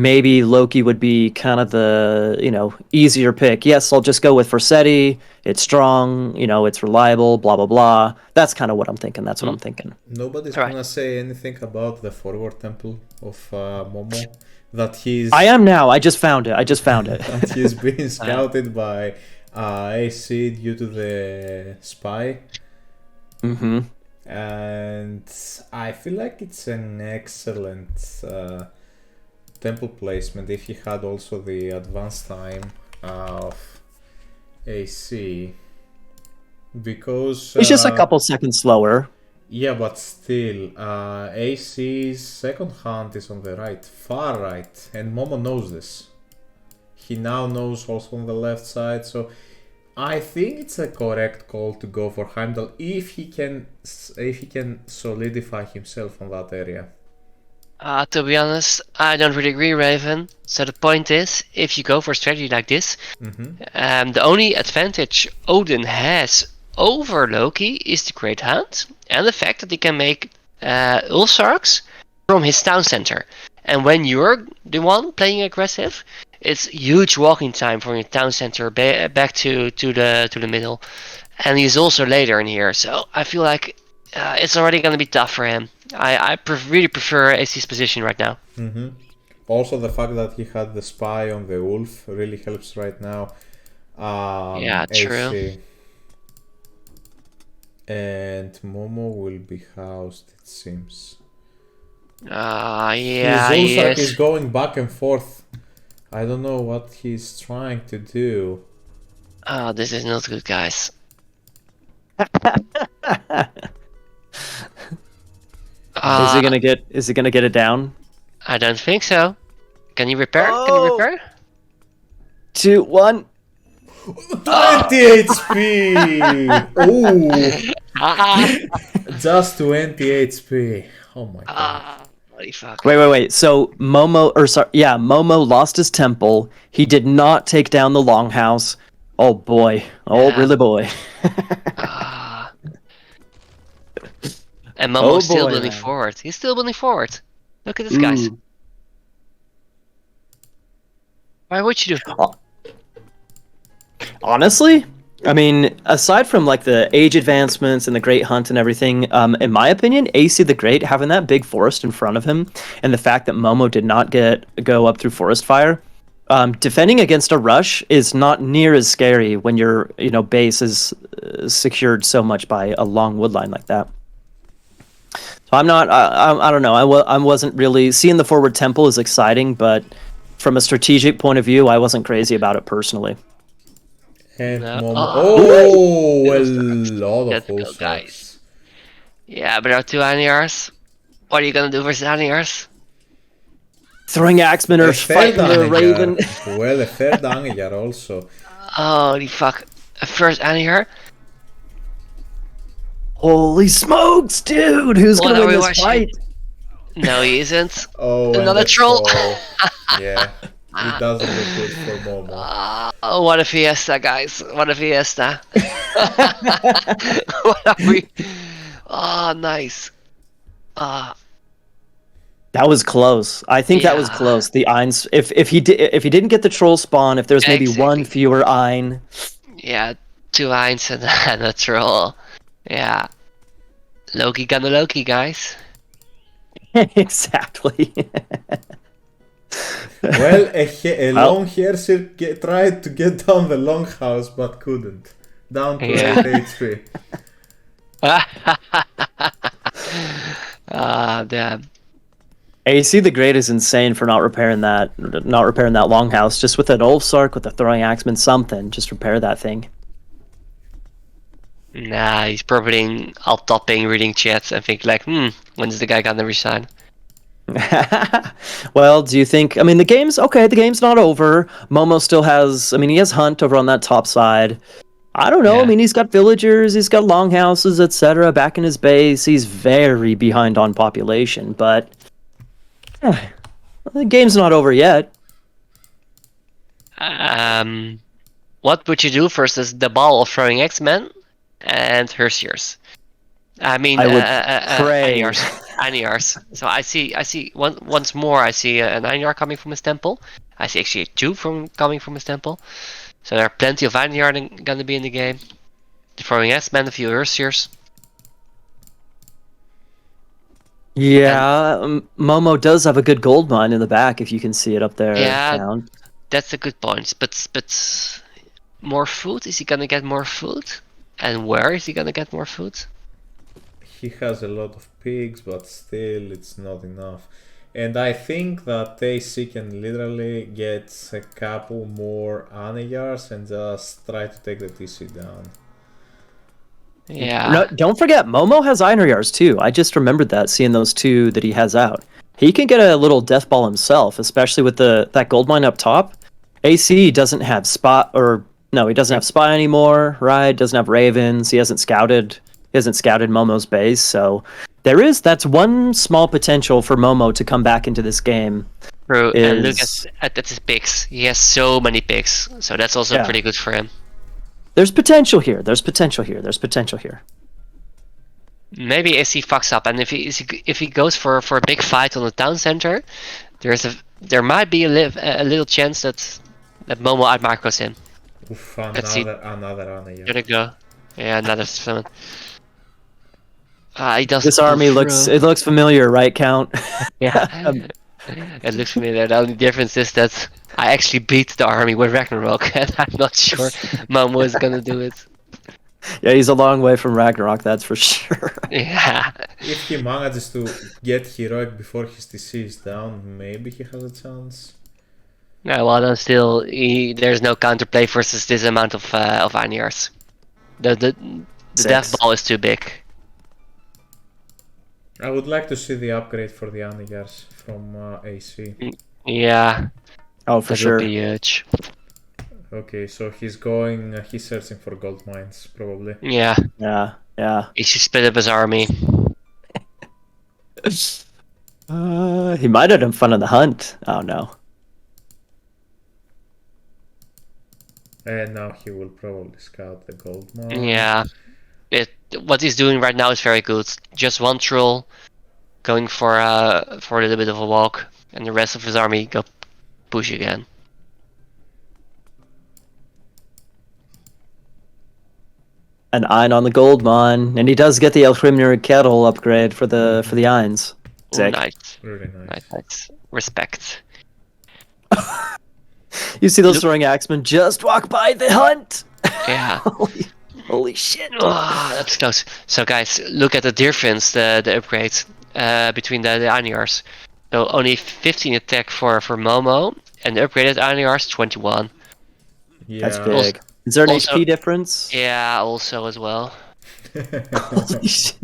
maybe Loki would be kind of the, easier pick. Yes, I'll just go with Forseti. It's strong, it's reliable, blah, blah, blah. That's kind of what I'm thinking. That's what I'm thinking. Nobody's Right. gonna say anything about the forward temple of Momo. That he's I am now. I just found it. that he's being scouted by AC due to the spy. Mm-hmm. And I feel like it's an excellent temple placement if he had also the advance time of AC. Because It's just a couple seconds slower. yeah, but still, AC's second hunt is on the right, far right, and Momo knows this. He now knows also on the left side, so I think it's a correct call to go for Heimdall if he can solidify himself on that area. To be honest, I don't really agree, Raven. So the point is, if you go for a strategy like this, the only advantage Odin has over Loki is the Great Hunt and the fact that he can make Ulfsarks from his town center. And when you're the one playing aggressive, it's huge walking time from your town center back to the middle. And he's also later in here, so I feel like it's already going to be tough for him. I really prefer AC's position right now. Also, the fact that he had the spy on the wolf really helps right now. Yeah, true. AC. And Momo will be housed, it seems. Yeah, His he Ulfsark is. is going back and forth. I don't know what he's trying to do. Oh, this is not good, guys. Is he gonna get it down? I don't think so. Can you repair? Can you Oh! repair? 2, 1. 20 HP! Ooh! Just 20 HP. Oh my god. Holy fuck. Wait. So Momo lost his temple. He did not take down the longhouse. Oh boy. Oh Yeah. really boy. And Momo's still boy, building man. forward. He's still building forward. Look at this, guys. Ooh. Why would you do? Honestly, I mean, aside from like the age advancements and the Great Hunt and everything, in my opinion, AC the Great having that big forest in front of him, and the fact that Momo did not go up through forest fire, defending against a rush is not near as scary when your base is secured so much by a long wood line like that. So I'm not. I don't know. I wasn't really seeing the forward temple is exciting, but from a strategic point of view, I wasn't crazy about it personally. And No. Momo. Oh. Oh, a lot of Let's go, Ulfsarks. guys. Yeah, but our two Aniars. What are you gonna do versus Aniars? Throwing axemen or A third fighting the raven. Angyar. Well, a third Angyar also. Holy fuck. First Aniar. Holy smokes, dude! Who's What gonna are win we this watching? fight? No, he isn't. Oh, and Another the troll. Yeah, it doesn't look good for Momo. Oh, what a fiesta, guys. What a fiesta. What are we? Oh, nice. That was close. I think that was Yeah. close. The Eins, if he didn't get the troll spawn, if there's maybe one Exactly. fewer Ein. Yeah, 2 Eins and a troll. Yeah. Loki gonna Loki, guys. Exactly. Well, a long hair tried to get down the longhouse but couldn't. Down to Yeah. 8 HP. Ah, damn. AC the Great is insane for not repairing that longhouse. Just with an Ulfsark, with a throwing axeman, something. Just repair that thing. Nah, he's probably alt topping, reading chats, and think like, when's the guy gonna resign? Well, do you think? I mean, the game's okay. The game's not over. Momo still has. I mean, he has Hunt over on that top side. I don't know. Yeah. I mean, he's got villagers, he's got longhouses, etc. Back in his base. He's very behind on population, but the game's not over yet. What would you do versus the ball of throwing X-Men and Hersiers? I mean, I would pray. Aniars. Anyars. So I see once more. I see an Anyar coming from his temple. I see actually two coming from his temple. So there are plenty of Anyar gonna be in the game. Throwing S-Man, a few Ursiers. Yeah, Momo does have a good gold mine in the back, if you can see it up there. Yeah. Count. That's a good point. But more food? Is he gonna get more food? And where is he gonna get more food? He has a lot of pigs, but still it's not enough. And I think that AC can literally get a couple more Anayars and just try to take the TC down. Yeah. No, don't forget, Momo has Einarjars too. I just remembered that, seeing those two that he has out. He can get a little death ball himself, especially with that gold mine up top. AC doesn't have he doesn't have spy anymore, right? Doesn't have ravens. He hasn't scouted Momo's base, so that's one small potential for Momo to come back into this game. True. And look at his picks. He has so many picks, so that's also pretty good for him. There's potential here. There's potential here. Maybe AC fucks up, and if he goes for a big fight on the town center, there might be a little chance that Momo outmicros him. Oof, another Anayar. Gonna go. Yeah, another summon. He doesn't. This army looks familiar, right, Count? Yeah. It looks familiar. The only difference is that I actually beat the army with Ragnarok, and I'm not sure Momo is gonna do it. Yeah, he's a long way from Ragnarok, that's for sure. Yeah. If he manages to get heroic before his TC is down, maybe he has a chance. Yeah, well, then still, there's no counterplay versus this amount of Anyars. The death ball is too big. I would like to see the upgrade for the Anayars from AC. Yeah. Oh, for sure. Would be huge. Okay, so he's searching for gold mines, probably. Yeah. Yeah. He should split up his army. He might have done fun on the hunt. Oh, no. And now he will probably scout the gold mine. Yeah. What he's doing right now is very good. Just one troll, going for a little bit of a walk, and the rest of his army go push again. An Ein on the gold mine, and he does get the Elchrimnir Kettle upgrade for the Eins. Sick. Nice. Really Nice. Respect. You see those throwing axemen just walk by the hunt. Yeah. Holy shit. Oh, that's close. So guys, look at the difference, the upgrade between the Anyars. So only 15 attack for Momo, and the upgraded Anyars 21. Yeah. That's big. Is there an HP difference? Yeah, also as well. Holy shit.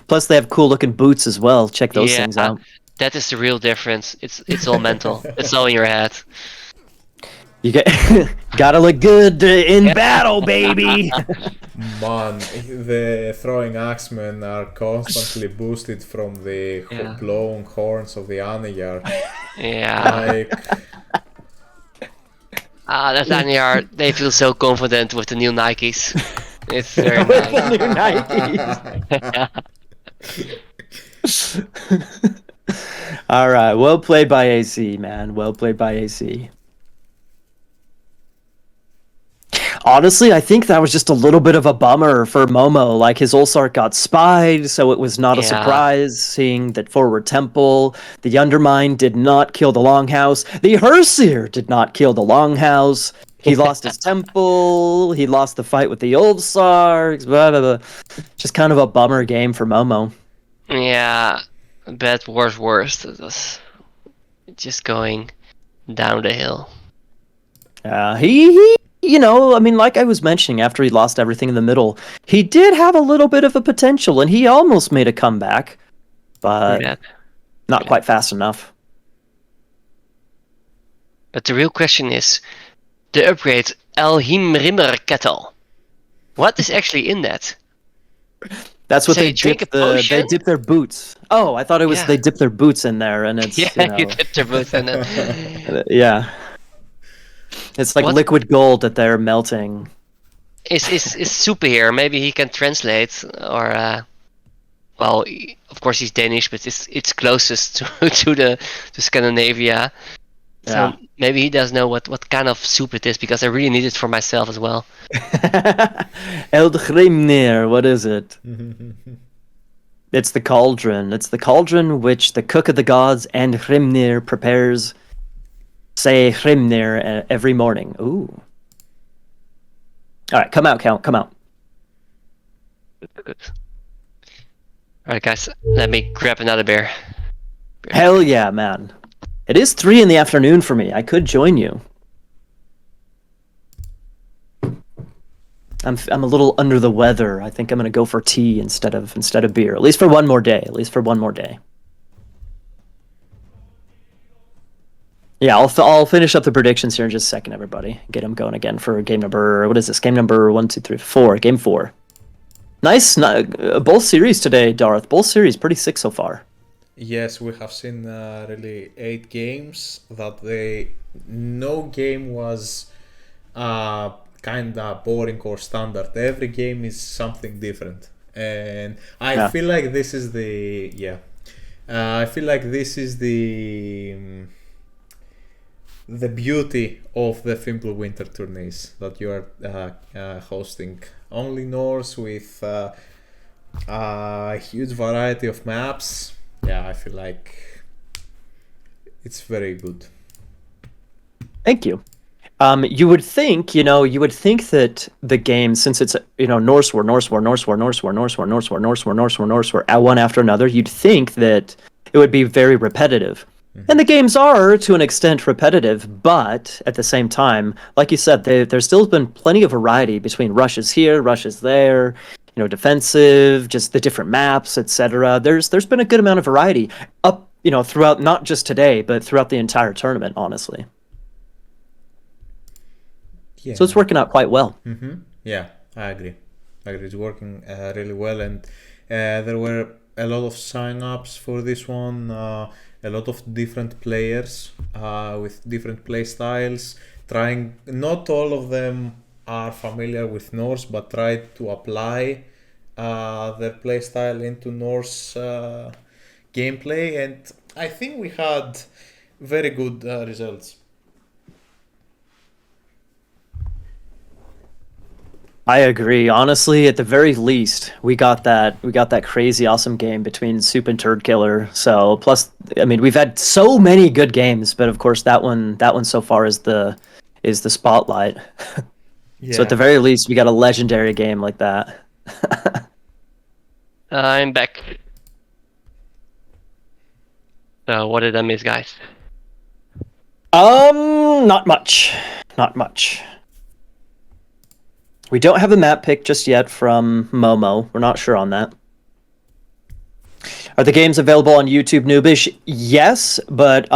Plus they have cool looking boots as well. Check those things out. That is the real difference. It's all mental. It's all in your head. You gotta look good in battle, baby. Man, the throwing axemen are constantly boosted from the blowing horns of the Anayar. Yeah. That Anyar, they feel so confident with the new Nikes. It's very With nice. the new Nikes. All right, well played by AC, man. Well played by AC. Honestly, I think that was just a little bit of a bummer for Momo. Like, his Ulsark got spied, so it was not a surprise seeing that forward temple. The Undermine did not kill the Longhouse. The Herseer did not kill the Longhouse. He lost his temple. He lost the fight with the Ulsarks. Blah, blah, blah. Just kind of a bummer game for Momo. Yeah, bad worst. It was just going down the hill. He you know, I mean, like I was mentioning, after he lost everything in the middle, he did have a little bit of a potential, and he almost made a comeback, but not quite fast enough. But the real question is, the upgrade Elhimrimmer Kettle. What is actually in that? That's what they drink dip they dip their boots. Oh, I thought it was they dip their boots in there, and it's you dip their boots in it. Yeah. It's like liquid gold that they're melting. Is super here? Maybe he can translate, or well, of course he's Danish, but it's closest to Scandinavia. So Yeah. maybe he does know what kind of soup it is, because I really need it for myself as well. Eldhrimnir, what is it? It's the cauldron. It's the cauldron which the cook of the gods and Hrimnir prepares, say Hrimnir, every morning. Ooh. All right, come out, Count. Come out. Good. All right, guys, let me grab another beer. Hell yeah, man. It is 3 in the afternoon for me. I could join you. I'm a little under the weather. I think I'm gonna go for tea instead of beer. At least for one more day. At least for one more day. Yeah, I'll finish up the predictions here in just a second, everybody. Get them going again for game number. What is this? Game number 1, 2, 3, 4. Game 4. Nice. Both series today, Darth. Both series pretty sick so far. Yes, we have seen really 8 games that no game was kind of boring or standard. Every game is something different, and I feel like this is the beauty of the Fimbulwinter tourneys that you are hosting. Only Norse with a huge variety of maps. Yeah, I feel like it's very good. Thank you. You would think that the game, since it's norse-war, one after another, you'd think that it would be very repetitive. And the games are, to an extent, repetitive, but at the same time, like you said, there's still been plenty of variety between rushes here, rushes there, defensive, just the different maps, etc. There's been a good amount of variety up, throughout, not just today, but throughout the entire tournament, honestly. Yeah. So it's working out quite well. Yeah, I agree. It's working really well, and there were a lot of sign-ups for this one. A lot of different players with different play styles. Not all of them are familiar with Norse, but try to apply their play style into Norse gameplay, and I think we had very good results. I agree. Honestly, at the very least, we got that crazy awesome game between Soup and Turd Killer. So plus, I mean, we've had so many good games, but of course that one so far is the spotlight. Yeah. So at the very least, we got a legendary game like that. I'm back. So what did I miss, guys? Not much. Not much. We don't have a map pick just yet from Momo. We're not sure on that. Are the games available on YouTube, Noobish? Yes, but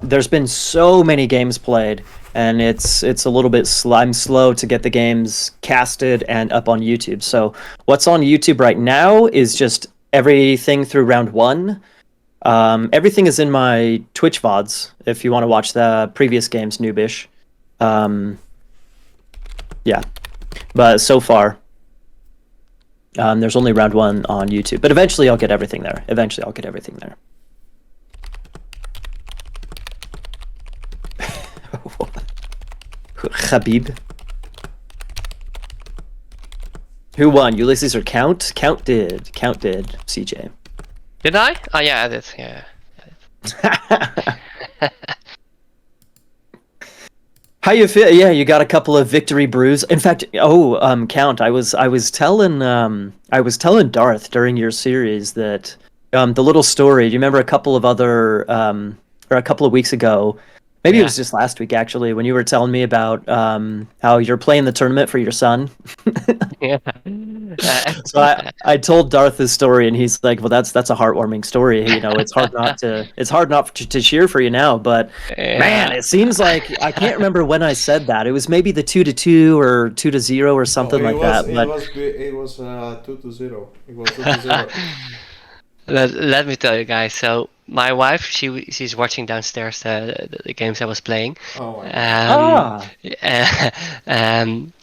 there's been so many games played, and it's a little bit I'm slow to get the games casted and up on YouTube. So what's on YouTube right now is just everything through round 1. Everything is in my Twitch VODs if you want to watch the previous games, Noobish. Yeah. But so far, there's only round 1 on YouTube. But eventually I'll get everything there. Khabib. Who won? Ulysses or Count? Count did, CJ. Did I? Oh yeah, I did. Yeah. How you feel? Yeah, you got a couple of victory brews. In fact, Count, I was telling Darth during your series that the little story. Do you remember a couple of weeks ago? Maybe it was just last week actually, when you were telling me about how you're playing the tournament for your son. Yeah. So I told Darth this story, and he's like, "Well, that's a heartwarming story. It's hard not to cheer for you now." But man, it seems like I can't remember when I said that. It was maybe the 2-2 or 2-0 or something like that. But it was 2-0. It was 2-0. Let me tell you guys. So my wife, she's watching downstairs the games I was playing. Oh my God. And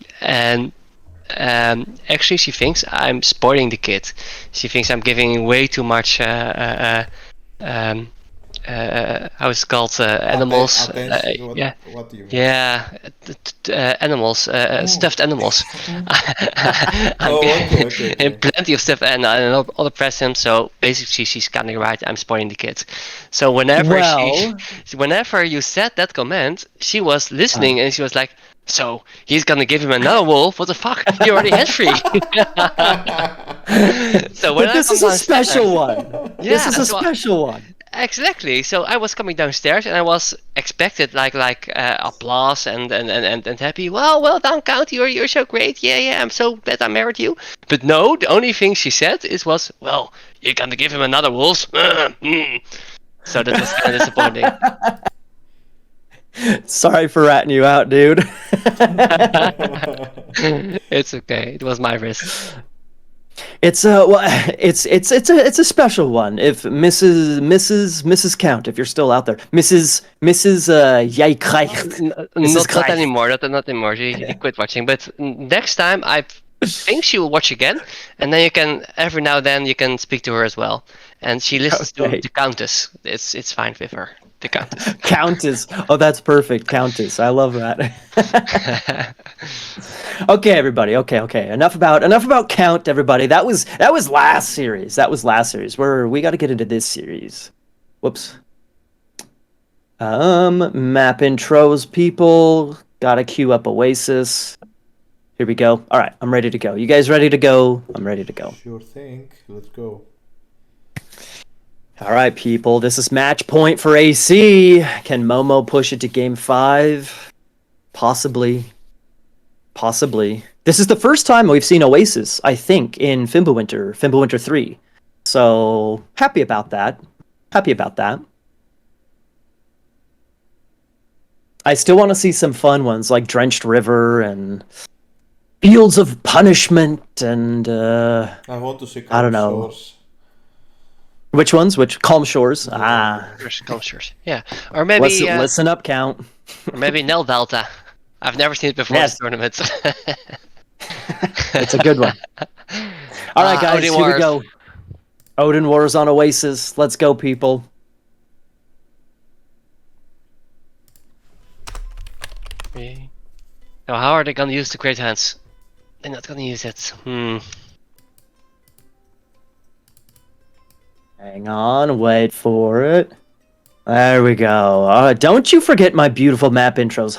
Actually, she thinks I'm spoiling the kid. She thinks I'm giving way too much. How is it called? Animals. Yeah. What do you mean? Yeah, animals, stuffed animals. I'm Okay. plenty of stuff, and I'll press him. So basically, she's kind of right. I'm spoiling the kid. So whenever Well, whenever you said that comment, she was listening, and she was like, "So he's gonna give him another wolf? What the fuck? He already had 3." So when but I this come is a downstairs, special one. yeah, This is a so special one. exactly. So I was coming downstairs and I was expected like applause and happy. Well done, Count. You're so great. Yeah. I'm so glad I married you. But no, the only thing she said was, well, you're gonna give him another wolf. So that was kind of disappointing. Sorry for ratting you out, dude. It's okay. It was my risk. It's a special one. If Mrs. Count, if you're still out there, Mrs. Jijkrijgt. Not anymore. Not anymore. She quit watching. But next time, I think she will watch again, and then you can every now and then you can speak to her as well. And she listens to the Countess. It's fine with her. The Countess. Countess. Oh, that's perfect. Countess. I love that. Okay, everybody. Okay. Enough about Count, everybody. That was last series. We got to get into this series. Whoops. Map intros, people. Gotta queue up Oasis. Here we go. All right, I'm ready to go. You guys ready to go? I'm ready to go. Sure thing. Let's go. All right, people. This is match point for AC. Can Momo push it to game 5? Possibly. This is the first time we've seen Oasis, I think, in Fimbulwinter 3. So, happy about that. I still want to see some fun ones like Drenched River and Fields of Punishment and I want to see I don't know. Shores. Which ones? Calm Shores? Calm Shores. Yeah, or maybe listen up, Count. Or maybe Nel Delta. I've never seen it before in tournaments. It's a good one. All right, guys, here we go. Odin Wars on Oasis. Let's go, people. Okay. Now, how are they gonna use the Great Hands? They're not gonna use it. Hang on, wait for it. There we go. Don't you forget my beautiful map intros,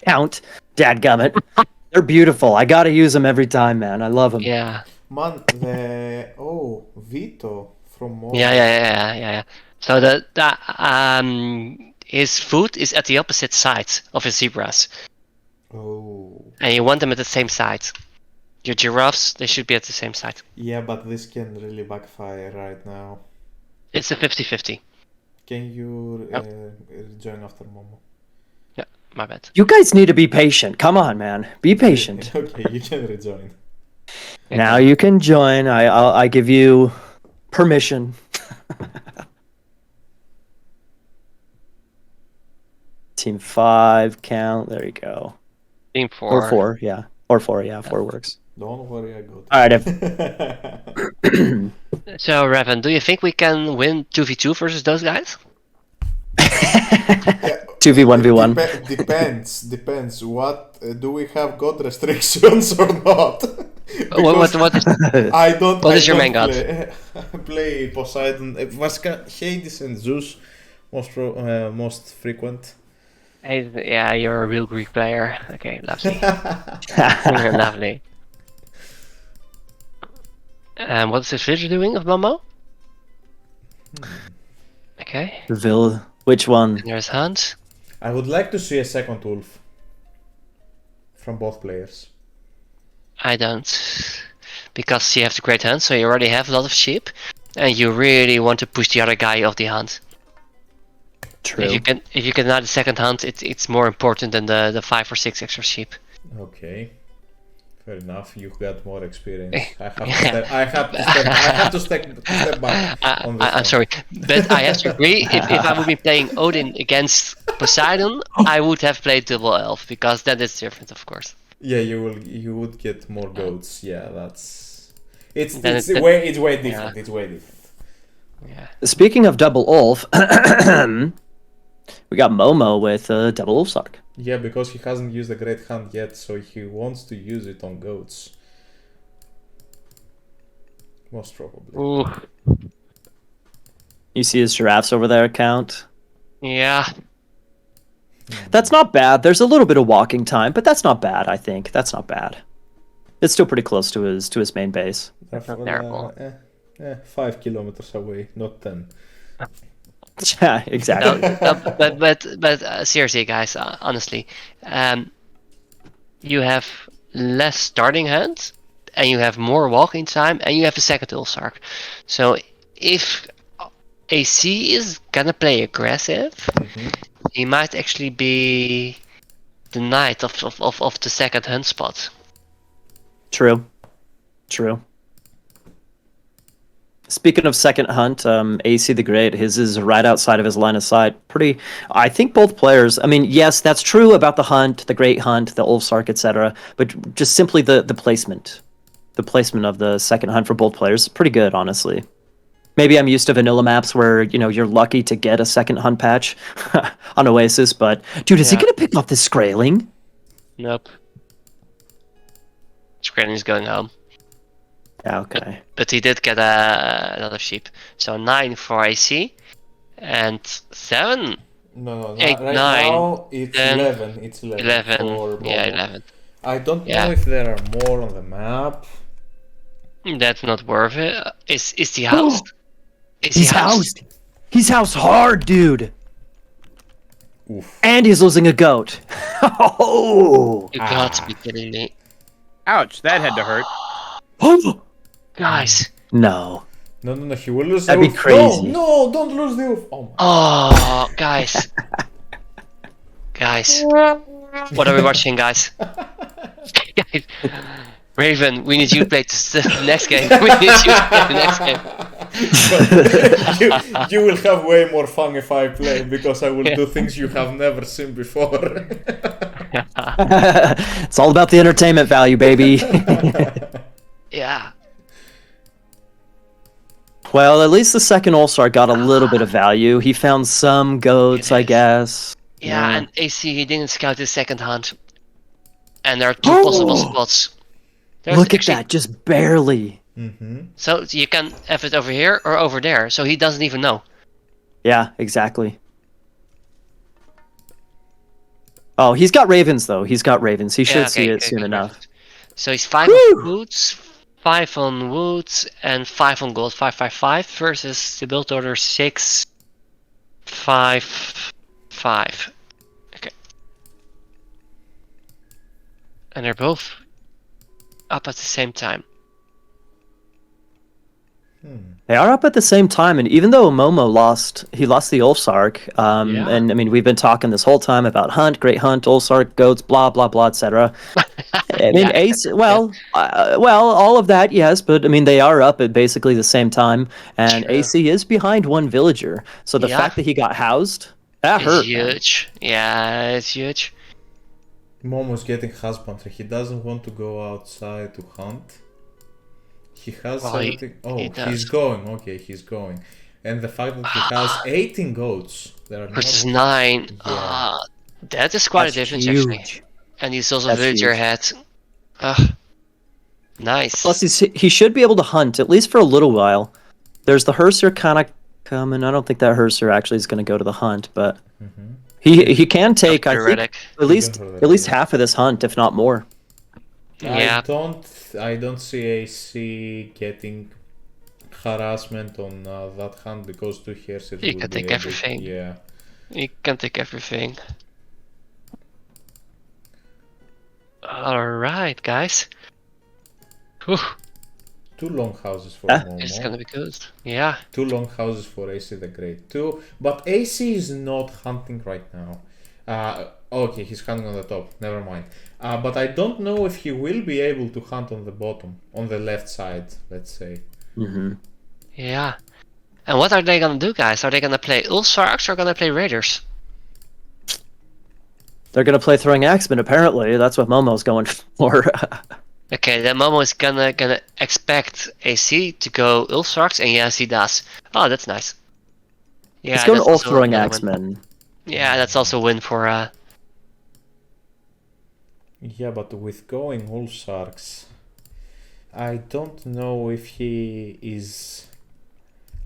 Count. Dadgummit. They're beautiful. I gotta use them every time, man. I love them. Yeah. Man, Vito from Momo. Yeah. So his foot is at the opposite side of his zebras. Oh. And you want them at the same side. Your giraffes, they should be at the same side. Yeah, but this can really backfire right now. It's a 50-50. Can you join after Momo? Yeah, my bad. You guys need to be patient. Come on, man. Be patient. Okay, you can rejoin. Now you can join. I give you permission. Team 5 count. There you go. Team 4. Or 4, yeah. Or 4, yeah. 4 works. Don't worry, I got it. All right. So, Revan, do you think we can win 2v2 versus those guys? 2v1v1. Depends. What do we have god restrictions or not? What is? What is your main god? Play Poseidon, Vasca, Hades, and Zeus. Most frequent. Yeah, you're a real Greek player. Okay, lovely. Lovely. What is this villager doing of Momo? Okay. Which one? And there's Hans. I would like to see a second wolf from both players. I don't, because you have the Great Hunt, so you already have a lot of sheep, and you really want to push the other guy off the hunt. True. If you can add a second hunt, it's more important than the 5 or 6 extra sheep. Okay, fair enough. You got more experience. I have to step back. I'm sorry, but I have to agree. If I would be playing Odin against Poseidon, I would have played double elf, because that is different, of course. Yeah, you would get more goats. Yeah, that's it's Then it's it- way different. yeah. It's way different. Yeah. Speaking of double Ulf, we got Momo with double Ulfsark. Yeah, because he hasn't used the Great Hunt yet, so he wants to use it on goats. Most probably. Ooh. You see his giraffes over there, Count? Yeah. That's not bad. There's a little bit of walking time, but that's not bad, I think. That's not bad. It's still pretty close to his main base. That's not terrible. 5 kilometers away, not 10. Yeah, exactly. But seriously, guys, honestly, you have less starting hands, and you have more walking time, and you have a second Ulfsark. So if AC is gonna play aggressive, he might actually be the knight of the second hunt spot. True. Speaking of second hunt, AC the Great, his is right outside of his line of sight. I think both players, I mean, yes, that's true about the hunt, the Great Hunt, the Ulfsark, etc. But just simply the placement. The placement of the second hunt for both players is pretty good, honestly. Maybe I'm used to vanilla maps where, you're lucky to get a second hunt patch on Oasis, but dude, is he Yeah. gonna pick up this Skraeling? Nope. Screening's going home. Okay. But he did get another sheep. So 9 for AC. And 7. No, 8, right 9, now it's 10, 11. It's 11. 11. For Yeah, Momo. 11. I don't Yeah. know if there are more on the map. That's not worth it. Is he housed? Is he He's housed. He's housed hard, dude. Oof. And he's losing a goat. Oh. You got to be kidding me. Ouch, that had to hurt. Guys. No. No, he will lose That'd the be wolf. crazy. No, don't lose the wolf. Oh my. Oh, guys. Guys. What are we watching, guys? Guys. Raven, we need you to play the next game. We need you to play the next game. you will have way more fun if I play, because I will do things you have never seen before. It's all about the entertainment value, baby. Yeah. Well, at least the second All-Star got a little bit of value. He found some goats, I guess. Yeah, and AC, he didn't scout his second hunt. And there are 2 possible spots. There's Look at actually- that, just barely. So you can have it over here or over there, so he doesn't even know. Yeah, exactly. Oh, he's got ravens, though. He's got ravens. He should see it soon enough. So he's 5 Woo! on woods, 5 on woods, and 5 on gold. 5 versus the build order 6, 5, 5. Okay. And they're both up at the same time. They are up at the same time, and even though Momo lost the Ulfsark, and I mean, we've been talking this whole time about Hunt, Great Hunt, Ulfsark, goats, blah, blah, blah, etc. I mean, Ace, well, all of that, yes, but I mean, they are up at basically the same time, and True. AC is behind 1 villager, so the fact that he got housed, that hurt. It's huge. Yeah, it's huge. Momo's getting husbandry. He doesn't want to go outside to hunt. He has Well, he- everything. Oh, he does. he's going. Okay, he's going. And the fact that he has 18 goats. There are Versus not... 9. Yeah. That is quite That's a difference, huge. actually. And he's also That's villager huge. head. Nice. Plus, he should be able to hunt, at least for a little while. There's the Herser kind of coming. I don't think that Herser actually is going to go to the hunt, but he can take, I think, Theoretic. at least half of this hunt, if not more. Yeah. I don't see AC getting harassment on that hunt, because 2 Hersers He will can be take able- everything. Yeah. You can take everything. Alright, guys. Whew, 2 longhouses for it's Momo. gonna be good. Yeah. 2 longhouses for AC the Great. 2, but AC is not hunting right now. Okay, he's hunting on the top. Never mind. But I don't know if he will be able to hunt on the bottom, on the left side, let's say. Yeah. And what are they gonna do, guys? Are they gonna play Ulfsarks or gonna play Raiders? They're gonna play throwing axemen. Apparently, that's what Momo's going for. Okay, then Momo is gonna expect AC to go Ulfsarks, and yes, he does. Oh, that's nice. Yeah, He's going that's all also throwing another win. axemen. Yeah, that's also a win for. Yeah, but with going all sharks, I don't know if he is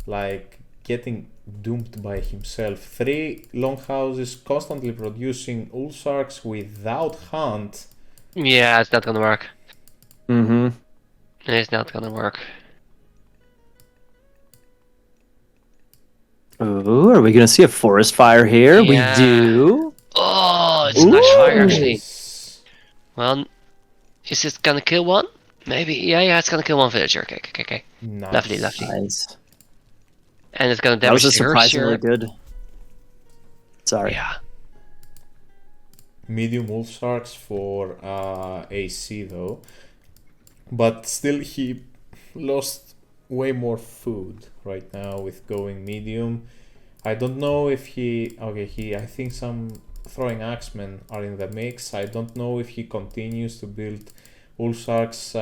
like getting doomed by himself. 3 longhouses constantly producing Ulsarks without hunt. Yeah, it's not gonna work. Mm-hmm. It's not gonna work. Ooh, are we gonna see a forest fire here? Yeah. We do. Oh, it's a nice fire actually. Nice. Well, is it gonna kill one? Maybe. Yeah, it's gonna kill one villager. Okay. Nice. Lovely. Nice. And it's gonna That was damage a the surprisingly Hershey. good. Sorry. Yeah. Medium Ulsarks for AC though. But still he lost way more food right now with going medium. I don't know if he... Okay, I think some throwing axemen are in the mix. I don't know if he continues to build Ulsarks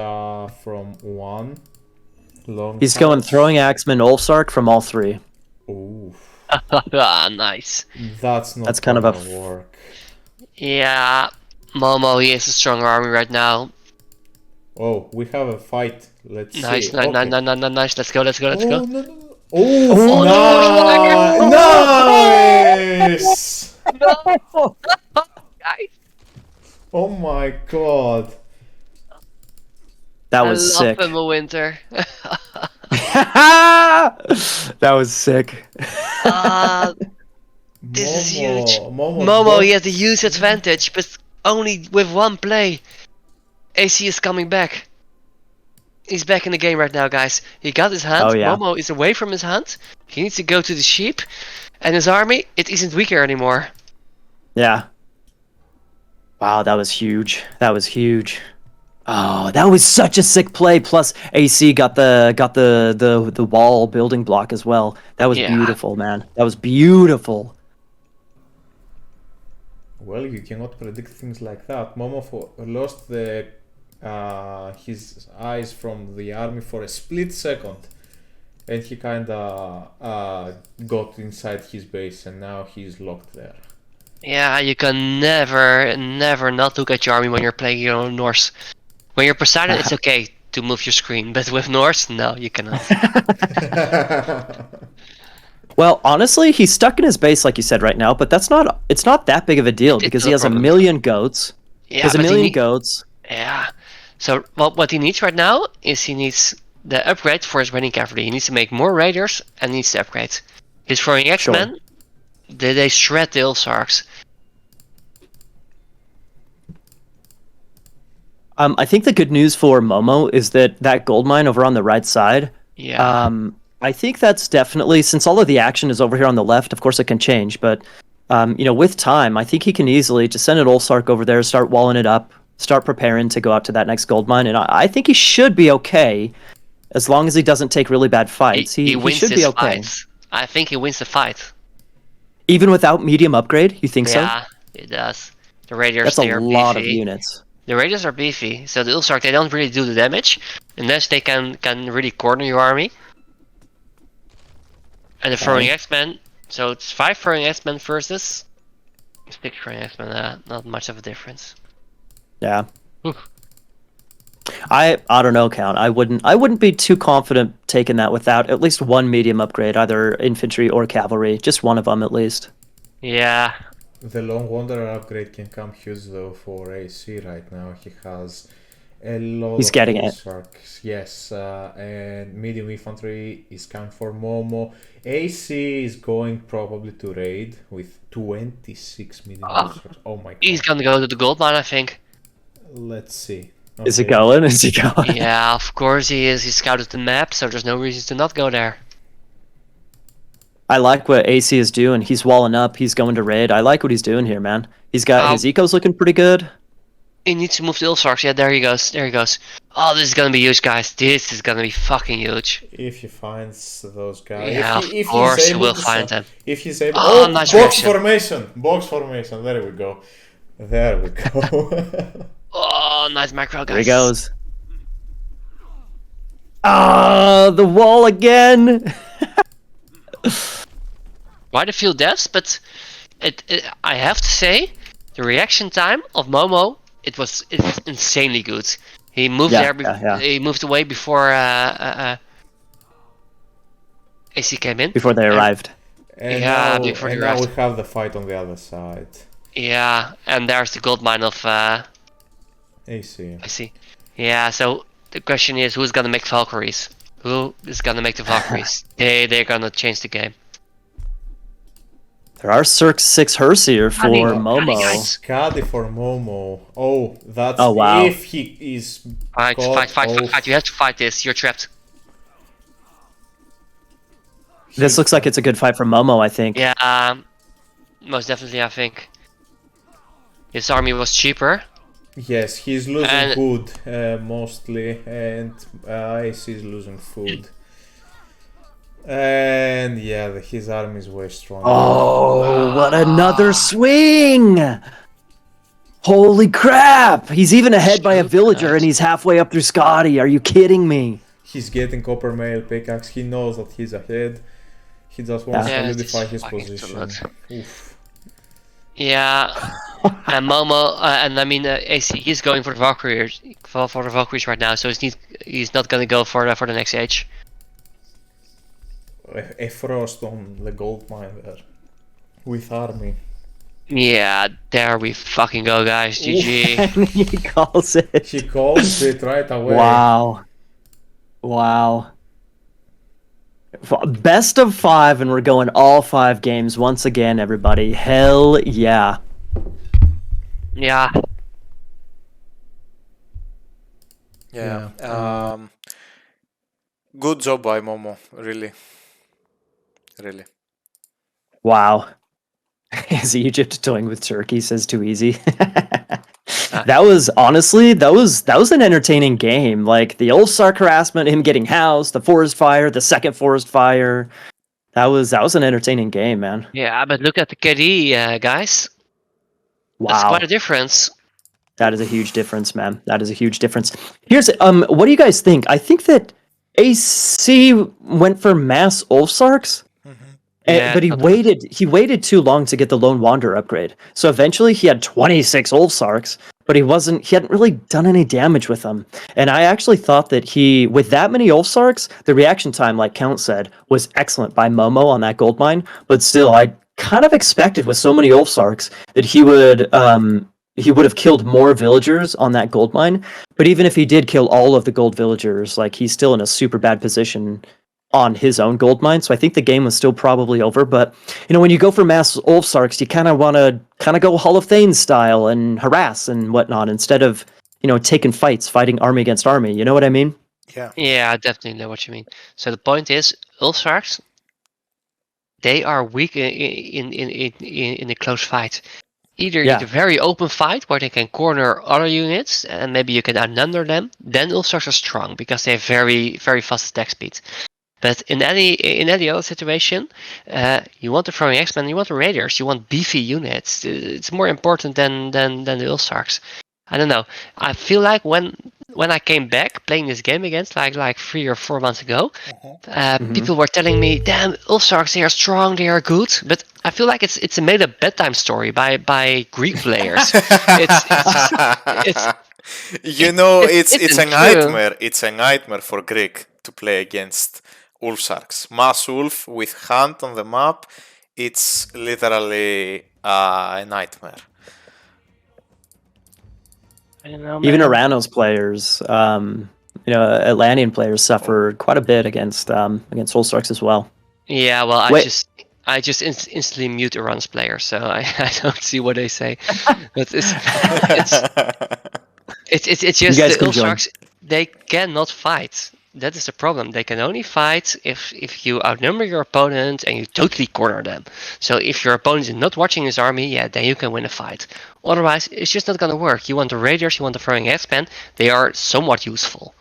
from 1 long He's going house. throwing axemen, Ulfsark from all 3. Ooh, Nice. that's not That's kind of a gonna work. Yeah. Momo, he has a stronger army right now. Oh, we have a fight. Let's Nice, see. nice. Let's go. Oh, no. Oh, Oh, nice! Guys, Oh Oh my god. That was sick. I love Fimbulwinter. That was sick. This is huge. Momo, Momo, he has a huge advantage, but only with 1 play. AC is coming back. He's back in the game right now, guys. He got his hand. Oh, yeah. Momo is away from his hand. He needs to go to the sheep. And his army, it isn't weaker anymore. Yeah. Wow, that was huge. That was huge. Oh, that was such a sick play. Plus, AC got the wall building block as well. That was Yeah. beautiful, man. That was beautiful. Well, you cannot predict things like that. Momo lost his eyes from the army for a split second. And he kinda got inside his base and now he's locked there. Yeah, you can never not look at your army when you're playing your own Norse. When you're Poseidon, it's okay to move your screen, but with Norse, no, you cannot. Well, honestly, he's stuck in his base, like you said, right now. But it's not that big of a deal because It's he no has problem. a million goats. Yeah, He has a but million goats. Yeah. So what he needs right now is he needs the upgrade for his raiding cavalry. He needs to make more raiders and needs to upgrade. His throwing X-Men, they shred the Ulfsarks. I think the good news for Momo is that gold mine over on the right side. Yeah. I think that's definitely, since all of the action is over here on the left, of course it can change, but with time, I think he can easily just send an Ulfsark over there, start walling it up, start preparing to go out to that next gold mine, and I think he should be okay as long as he doesn't take really bad fights. He wins should his be okay. fights. I think he wins the fight. Even without medium upgrade, you think so? Yeah, it does. The raiders, That's they a are lot of beefy. units. The raiders are beefy, so the Ulfsark, they don't really do the damage unless they can really corner your army. And the throwing X-Men, so it's 5 throwing X-Men versus 6 throwing X-Men. Not much of a difference. Yeah. Oof. I don't know, Count. I wouldn't be too confident taking that without at least one medium upgrade, either infantry or cavalry, just one of them at least. Yeah. The Long Wanderer upgrade can come huge though for AC right now. He has a lot He's of getting it. Ulfsarks. Yes, and medium infantry is coming for Momo. AC is going probably to raid with 26 medium Ulfsarks. Oh my god. He's gonna go to the gold mine, I think. Let's see. Is he Okay. going? Is he going? Yeah, of course he is. He scouted the map, so there's no reason to not go there. I like what AC is doing. He's walling up. He's going to raid. I like what he's doing here, man. He's got his eco's looking pretty good. He needs to move the Ulfsarks. Yeah, there he goes. There he goes. Oh, this is gonna be huge, guys. This is gonna be fucking huge. If he finds those guys. Yeah, if of course he will to find them. If he's able... Oh, Oh, nice box reaction. formation! Box formation, there we go. There we go. Oh, nice macro, guys. Here he goes. Ah, the wall again. Quite a few deaths, but I have to say, the reaction time of Momo, it's insanely good. He moved He moved away before AC came in. Before they arrived. And Yeah, now, before and they now we arrived. have the fight on the other side. Yeah, and there's the gold mine of AC. I see. Yeah, so the question is, who's gonna make Valkyries? Who is gonna make the Valkyries? They're gonna change the game. There are 6 Hearse here for Momo. guys. Scuddy for Momo. Oh, that's wow. if he is. Fight! You have to fight this. You're trapped. This looks like it's a good fight for Momo, I think. Yeah, most definitely, I think. His army was cheaper. Yes, he's losing food mostly, and AC is losing food. And yeah, his army is way stronger. Oh, what another swing! Holy crap! He's even ahead by a villager and he's halfway up through Scotty. Are you kidding me? He's getting copper mail pickaxe. He knows that he's ahead. He just wants to solidify his position. Oof. Yeah, and Momo, and I mean AC, he's going for the Valkyries, for the Valkyries right now. So he's not gonna go for the next age. A frost on the gold mine there, with army. Yeah, there we fucking go, guys. GG. And he calls it. He calls it right away. Wow. Wow. Best of 5, and we're going all 5 games once again, everybody. Hell yeah. Yeah. Yeah. Good job by Momo, really. Really. Wow. Is Egypt toying with Turkey? Says too easy. That was honestly, that was an entertaining game. Like the Ulfsark harassment, him getting housed, the forest fire, the second forest fire. That was an entertaining game, man. Yeah, but look at the KD, guys. Wow. That's quite a difference. That is a huge difference, man. That is a huge difference. Here's what do you guys think? I think that AC went for mass Ulfsarks. Yeah, But he waited too long to get the Lone Wanderer upgrade. So eventually he had 26 Ulfsarks, but he hadn't really done any damage with them. And I actually thought that with that many Ulfsarks, the reaction time, like Count said, was excellent by Momo on that gold mine. But still, I kind of expected with so many Ulfsarks that he would have killed more villagers on that gold mine. But even if he did kill all of the gold villagers, like he's still in a super bad position on his own gold mine, so I think the game was still probably over. But when you go for mass Ulfsarks, you kind of want to go Hall of Thane style and harass and whatnot instead of taking fighting army against army. You know what I mean? Yeah, I definitely know what you mean. So the point is, Ulfsarks, they are weak in a close fight. Either you need a very open fight where they can corner other units and maybe you can outnumber them. Then Ulfsarks are strong because they have very very fast attack speed. But in any other situation, you want the throwing X-Men, you want the Raiders, you want beefy units. It's more important than the Ulfsarks. I don't know. I feel like when I came back playing this game again, like 3 or 4 months ago, people were telling me, "Damn, Ulfsarks, they are strong, they are good." But I feel like it's a made-up bedtime story by Greek players. It's a nightmare. It's a nightmare for Greek to play against Ulfsarks. Mass Ulf with Hunt on the map, it's literally a nightmare. I don't know, Even Aranos players, Atlantean players suffered quite a bit against Ulfsarks as well. Yeah, well, I just instantly mute Iran's players, so I don't see what they say. But it's just the Ulfsarks, they cannot fight. That is the problem. They can only fight if you outnumber your opponent and you totally corner them. So if your opponent is not watching his army, then you can win a fight. Otherwise, it's just not going to work. You want the Raiders, you want the throwing X-Men. They are somewhat useful.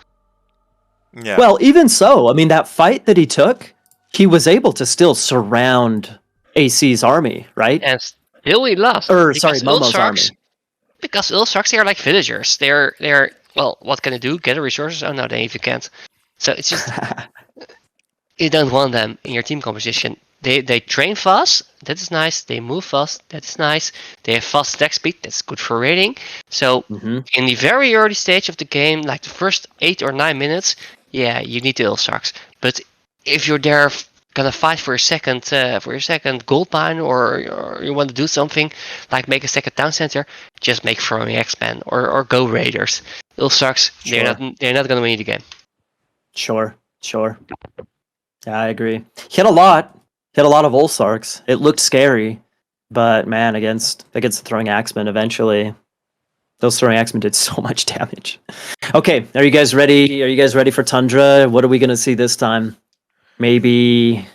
Yeah. Well, even so, I mean, that fight that he took, he was able to still surround AC's army, right? And still he lost. Momo's army. Because Ulsarks, they are like villagers. They're well, what can they do? Gather resources? Oh no, they even can't. So it's just you don't want them in your team composition. They train fast, that is nice. They move fast, that is nice. They have fast attack speed, that's good for raiding. So in the very early stage of the game, like the first 8 or 9 minutes, yeah, you need the Ulsarks. But if you're there gonna fight for your second gold mine, or you want to do something like make a second town center, just make throwing X-Men or go raiders. Ulsarks, they're not gonna win you the game. Sure. Yeah, I agree. Hit a lot of Ulsarks. It looked scary, but man, against the throwing axemen, eventually, those throwing axemen did so much damage. Okay, are you guys ready? Are you guys ready for Tundra? What are we gonna see this time? Maybe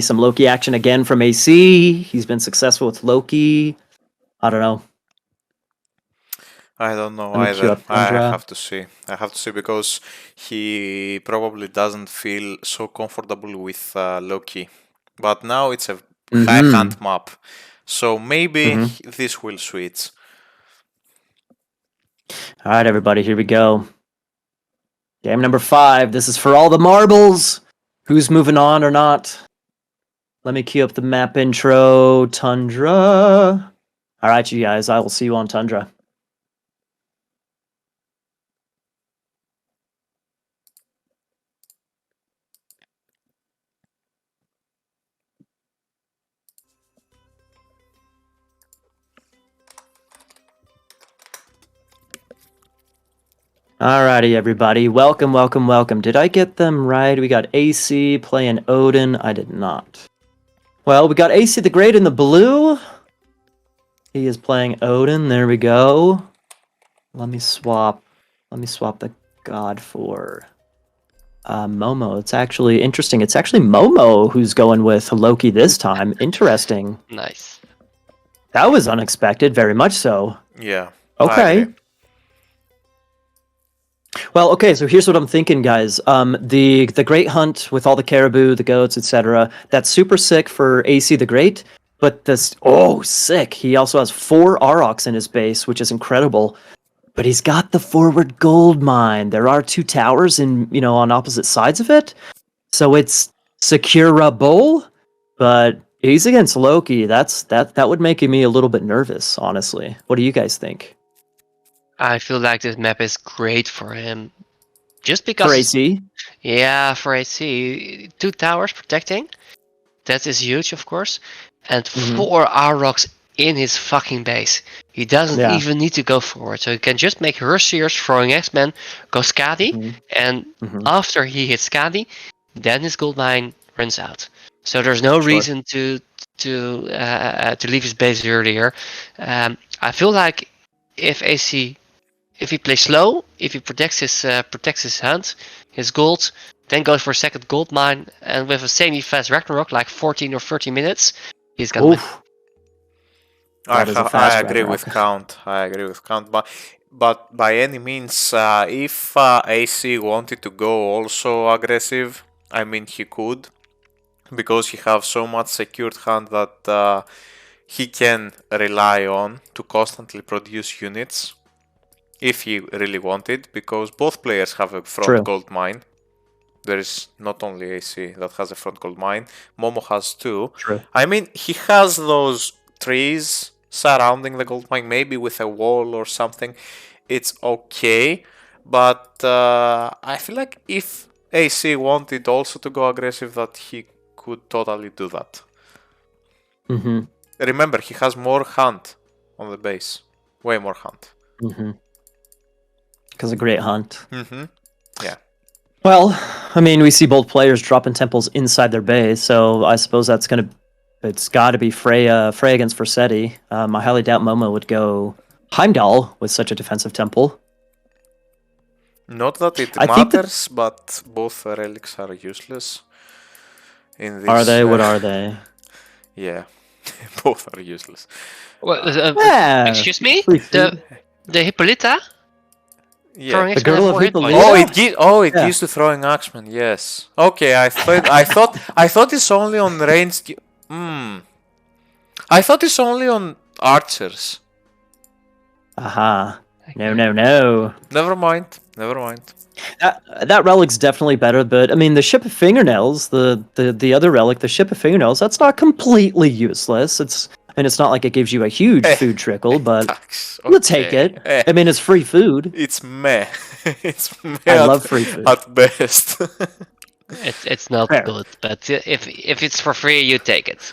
some Loki action again from AC. He's been successful with Loki. I don't know. I don't know Let me queue either. up I Tundra. have to see. I have to see because he probably doesn't feel so comfortable with Loki. But now it's a high hand map, so maybe this will switch. All right, everybody, here we go. Game number 5. This is for all the marbles. Who's moving on or not? Let me queue up the map intro. Tundra. All right, you guys. I will see you on Tundra. Alrighty, everybody. Welcome. Did I get them right? We got AC playing Odin. I did not. Well, we got AcTheGreat in the blue. He is playing Odin. There we go. Let me swap the god for Momo. It's actually interesting. It's actually Momo who's going with Loki this time. Interesting. Nice. That was unexpected, very much so. Yeah. Okay. Well, okay, so here's what I'm thinking, guys. The Great Hunt with all the caribou, the goats, etc. That's super sick for AcTheGreat. But sick. He also has 4 Aurochs in his base, which is incredible. But he's got the forward gold mine. There are 2 towers on opposite sides of it. So it's securable, but he's against Loki. That would make me a little bit nervous, honestly. What do you guys think? I feel like this map is great for him. Just because... For AC? Yeah, for AC. 2 towers protecting. That is huge, of course. And 4 Aurochs in his fucking base. He doesn't even need to go forward. So he can just make Herseers, throwing X-Men, go Skadi. And after he hits Skadi, then his gold mine runs out. So there's no reason to leave his base earlier. I feel like if he plays slow, if he protects his hunt, his gold, then goes for a second gold mine, and with a semi-fast Ragnarok, like 14 or 30 minutes, he's gonna win. I agree with Count. But by any means, if AC wanted to go also aggressive, I mean he could, because he have so much secured hand that he can rely on to constantly produce units. If he really wanted, because both players have a front gold mine. There is not only AC that has a front gold mine. Momo has 2. True. I mean, he has those trees surrounding the gold mine, maybe with a wall or something. It's okay, but I feel like if AC wanted also to go aggressive, that he could totally do that. Remember, he has more hunt on the base. Way more hunt. Because of Great Hunt. Yeah. Well, I mean, we see both players dropping temples inside their base, so I suppose it's got to be Frey against Versetti. I highly doubt Momo would go Heimdall with such a defensive temple. Not that it matters, but both relics are useless. In this, are they? What are they? Yeah, both are useless. Excuse me? The Hippolyta? Yeah, the girdle of Hippolyta. It gives to throwing axemen. Yes. Okay, I thought it's only on ranged. I thought it's only on archers. Aha. No, no, no. Never mind. Never mind. That relic's definitely better, but I mean, the Ship of Fingernails, the other relic, the Ship of Fingernails, that's not completely useless. It's not like it gives you a huge food trickle, but Tax. we'll take it. I mean, it's free food. It's meh. It's meh I love free food. at best. It's not Fair. good, but if it's for free, you take it.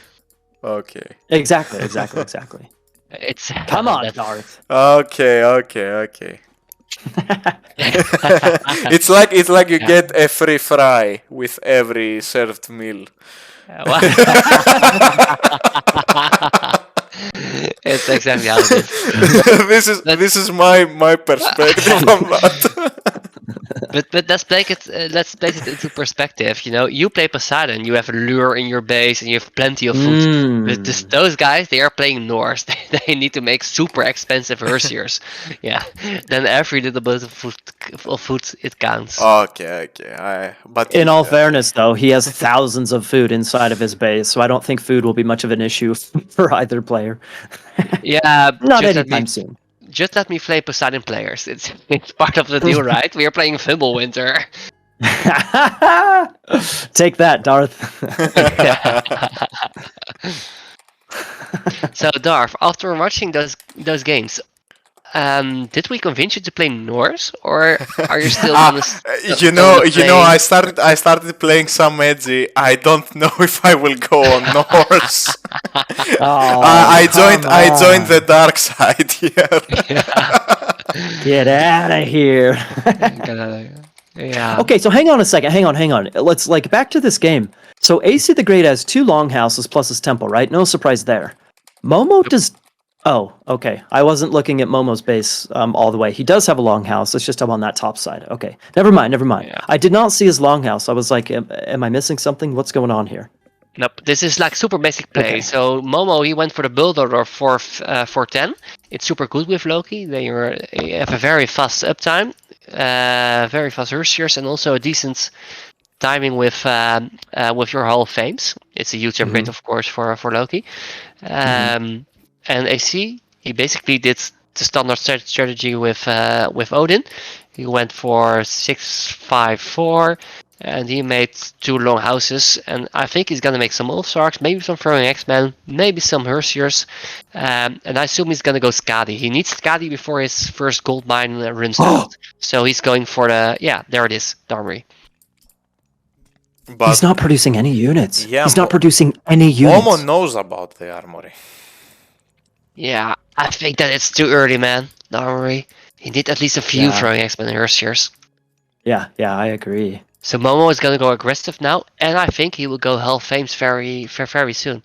Okay. Exactly. It's Come on, that's- Darth. Okay. It's like you get a free fry with every served meal. It's exactly how it is. This is my perspective on that. But let's place it into perspective. You know, you play Poseidon, you have a lure in your base, and you have plenty of food. But those guys, they are playing Norse. They need to make super expensive Hersiers. Yeah, then every little bit of food it counts. Okay. But In all fairness, though, he has thousands of food inside of his base, so I don't think food will be much of an issue for either player. Yeah, Not anytime soon. Just let me play Poseidon players. It's part of the deal, right? We are playing Fimbulwinter. Take that, Darth. So Darth, after watching those games, did we convince you to play Norse, or are you still on the? I started playing some edgy. I don't know if I will go on Norse. I joined the dark side here. Get out of here. Yeah. Okay, so hang on a second. Hang on. Let's back to this game. So AC the Great has 2 longhouses plus his temple, right? No surprise there. Momo does. Oh, okay. I wasn't looking at Momo's base all the way. He does have a longhouse. It's just up on that top side. Okay. Never mind. Yeah. I did not see his longhouse. I was like, am I missing something? What's going on here? Nope. This is like super basic play. Okay. So Momo, he went for the builder for 10. It's super good with Loki. They have a very fast uptime, very fast Hersiers, and also a decent timing with your Hall of Fames. It's a huge upgrade, of course, for Loki. And AC, he basically did the standard strategy with Odin. He went for 6-5-4, and he made 2 long houses. And I think he's gonna make some Ulfsarks, maybe some Throwing X-Men, maybe some Hersiers. And I assume he's gonna go Skadi. He needs Skadi before his first gold mine runs out. So he's going for the there it is, the armory. But He's not producing any units. Yeah, He's not producing any units. Momo knows about the armory. Yeah, I think that it's too early, man. The armory. He need at least a few Throwing X-Men and Hersiers. Yeah, I agree. So Momo is gonna go aggressive now, and I think he will go Hall of Fames very soon.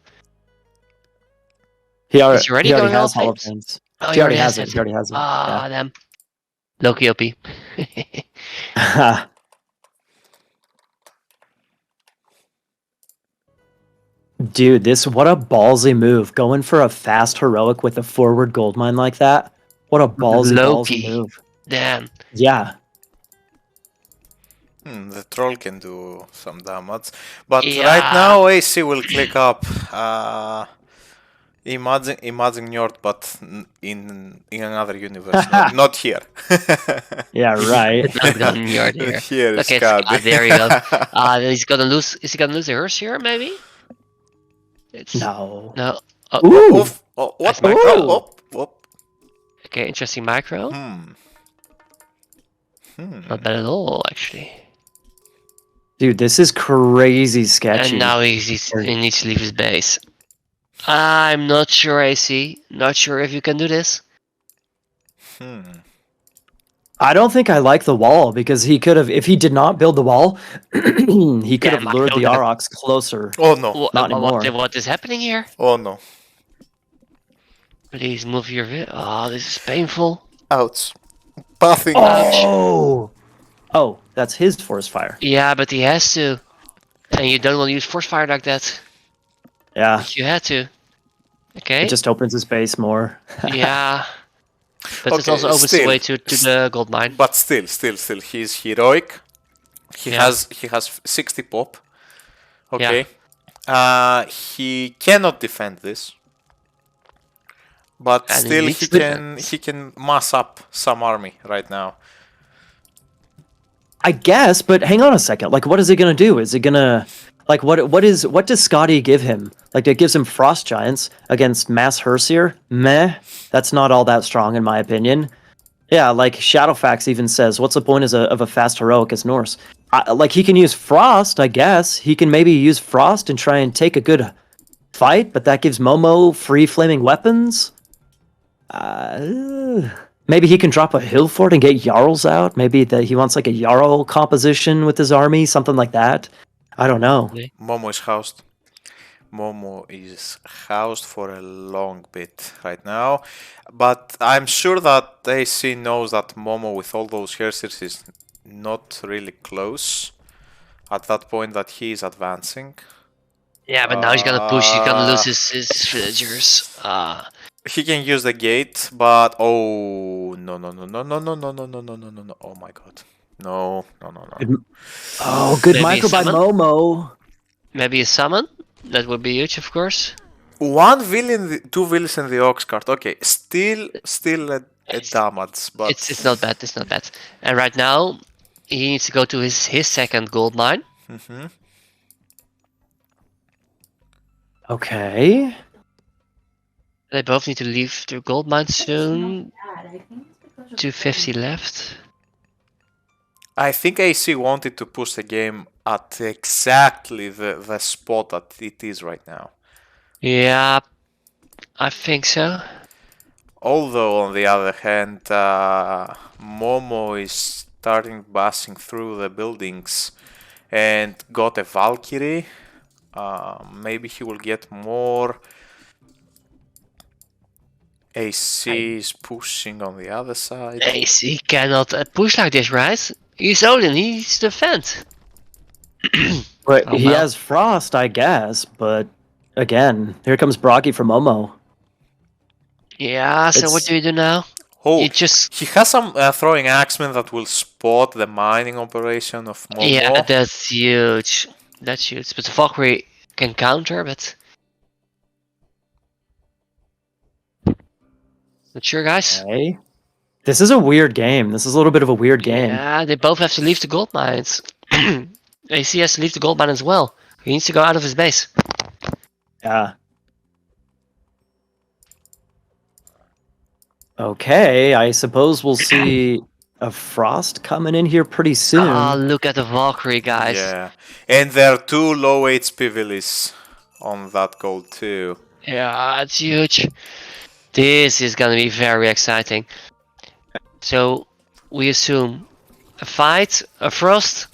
He Is already, he already he already going has Hall Hall of of Fames. Oh, He already has it. Ah, Yeah. damn. Loki OP. Dude, what a ballsy move. Going for a fast heroic with a forward gold mine like that. What a ballsy Loki. move. Damn. Yeah. The troll can do some damage. But Yeah. right now AC will click up. Imagine Njord, but in another universe, not here. Yeah, right. Not done yard here. Here is Okay, Skadi. there he goes. He's gonna lose. Is he gonna lose a Hersier, maybe? It's No. no. Ooh. Oof. Oh, what? Nice micro. Oh. Okay, interesting micro. Not bad at all, actually. Dude, this is crazy sketchy. And now he needs to leave his base. I'm not sure, AC. Not sure if you can do this. I don't think I like the wall because he could have, if he did not build the wall, he could have I lured know the that. Aurochs closer. Oh no. Not anymore. What is happening here? Oh no. Please move your Oh, this is painful. Ouch. Pathing. Oh, that's his forest fire. Yeah, but he has to. And you don't want to use force fire like that. Yeah. But you had to. Okay. It just opens his base more. Yeah. But it Okay, also opens the still. way to the gold mine. But still, he's heroic. He has 60 pop. Okay. He cannot defend this. But And still, needs he defense. can mass up some army right now. I guess, but hang on a second. Like, what is he gonna do? Is he gonna like what does Scotty give him? Like, it gives him frost giants against mass Herseer. Meh. That's not all that strong in my opinion. Yeah, like Shadowfax even says, what's the point of a fast heroic as Norse? Like, he can use frost, I guess. He can maybe use frost and try and take a good fight, but that gives Momo free flaming weapons. Maybe he can drop a hill fort and get Jarls out. Maybe that he wants like a Jarl composition with his army, something like that. I don't know. Momo is housed. Momo is housed for a long bit right now, but I'm sure that AC knows that Momo with all those Hersirs is not really close at that point that he is advancing. Yeah, but now he's gonna push. He's gonna lose his villagers. He can use the gate, but oh no. Oh my god. No. Oh, good Maybe micro by summon? Momo. Maybe a summon. That would be huge, of course. One villain, two villains in the Ox card. Okay, still a damage, but It's not bad. It's not bad. And right now, he needs to go to his second gold mine. Okay. They both need to leave their gold mine soon. 250 left. I think AC wanted to push the game at exactly the spot that it is right now. Yeah, I think so. Although, on the other hand, Momo is starting bashing through the buildings and got a Valkyrie. Maybe he will get more. AC is pushing on the other side. AC cannot push like this, right? He's Odin, he's defend. But Oh, he well. has frost, I guess. But again, here comes Brocky from Momo. Yeah, so what It's- do you do now? Oh, You just... he has some throwing axemen that will spot the mining operation of Momo. Yeah, that's huge. That's huge. But the Valkyrie can counter, but... Not sure, guys. Okay. This is a weird game. This is a little bit of a weird game. Yeah, they both have to leave the gold mines. AC has to leave the gold mine as well. He needs to go out of his base. Yeah. Okay, I suppose we'll see a frost coming in here pretty soon. Ah, look at the Valkyrie, guys. Yeah, and there are two low HP villies on that gold too. Yeah, it's huge. This is gonna be very exciting. So, we assume a fight, a frost.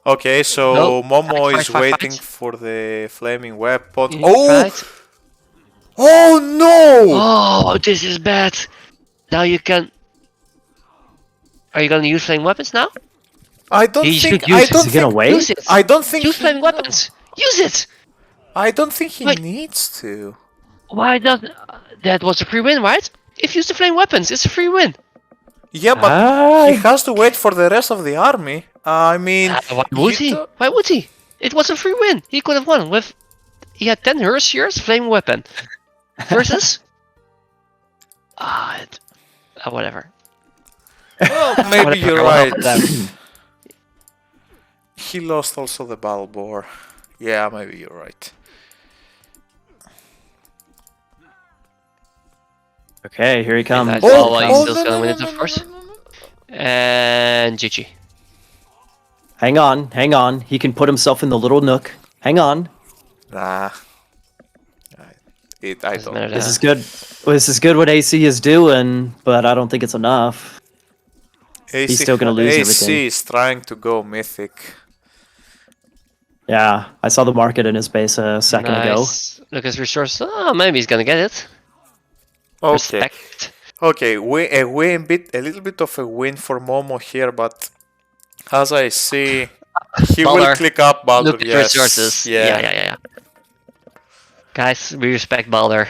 Okay, so No, Momo fight, is fight, waiting fight. for the flaming weapon. Mm, Oh! fight. Oh no! Oh, this is bad. Now you can... Are you gonna use flame weapons now? I don't He think. should use I it. don't Is he gonna think. wait? Use it. I don't think. Use flame weapons. Use it. I don't think he Wait. needs to. Why doesn't... That was a free win, right? If you use the flame weapons, it's a free win. Yeah, but Ah, he has to wait for the rest of the army. I mean, Why would he? do- Why would he? It was a free win. He could have won with... He had 10 Hersiers, flame weapon. Versus... whatever. well, maybe Whatever, you're well, right. that- He lost also the battle boar. Yeah, maybe you're right. okay, here he comes. that's Oh, all why oh, he's still gonna win it, of course. And GG. Hang on. He can put himself in the little nook. Hang on. Nah. I Doesn't don't. matter. This is good. This is good what AC is doing, but I don't think it's enough. AC, still gonna lose AC everything. is trying to go mythic. Yeah, I saw the market in his base a second ago. Nice. Look at his resources. Oh, maybe he's gonna get it. Okay. Respect. Okay, a little bit of a win for Momo here, but as I see, he will Baldur. click up Baldur. Look at Yes. resources. Yeah. Guys, we respect Baldur.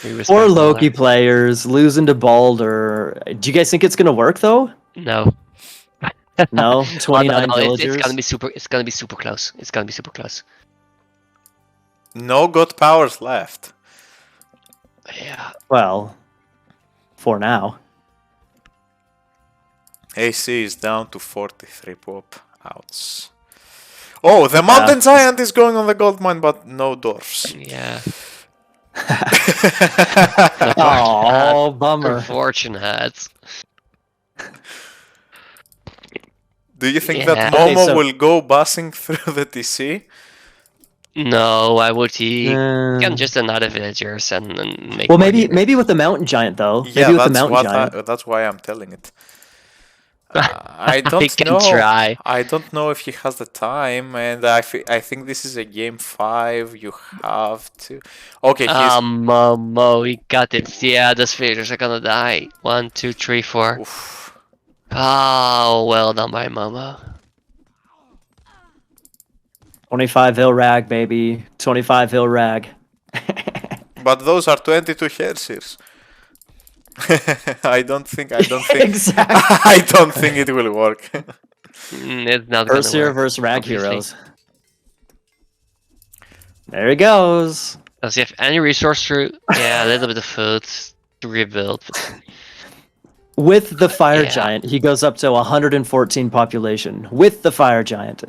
We respect Poor Loki Baldur. players losing to Baldur. Do you guys think it's gonna work though? No. No, 29 No, villagers. It's gonna be super close. It's gonna be super close. No god powers left. Yeah. Well, for now. AC is down to 43 pop. Ouch. Oh, the Yeah. Mountain Giant is going on the gold mine, but no dwarfs. Yeah. Oh, bummer. Unfortunate. Do you think Yeah. that Okay, Momo so- will go bussing through the TC? No, why would he? Can Uh, just another villagers and make. well, more maybe units. maybe with the mountain giant though. Yeah, Maybe with the that's mountain giant. that's why I'm telling it. I He don't can know. try. I don't know if he has the time, and I think this is a game 5. You have to. Okay, he's. Momo, he got it. Yeah, the villagers are gonna die. 1, 2, 3, 4. Oof. Oh, well done by Momo. 25 hill rag, baby. 25 hill rag. But those are 22 Hersirs. I don't think. Exactly. I don't think it will work. It's not gonna Berserker work. versus rag obviously. heroes. There he goes. Does he have any resource through? Yeah, a little bit of food to rebuild. But With the fire Yeah. giant, he goes up to 114 population. With the fire giant.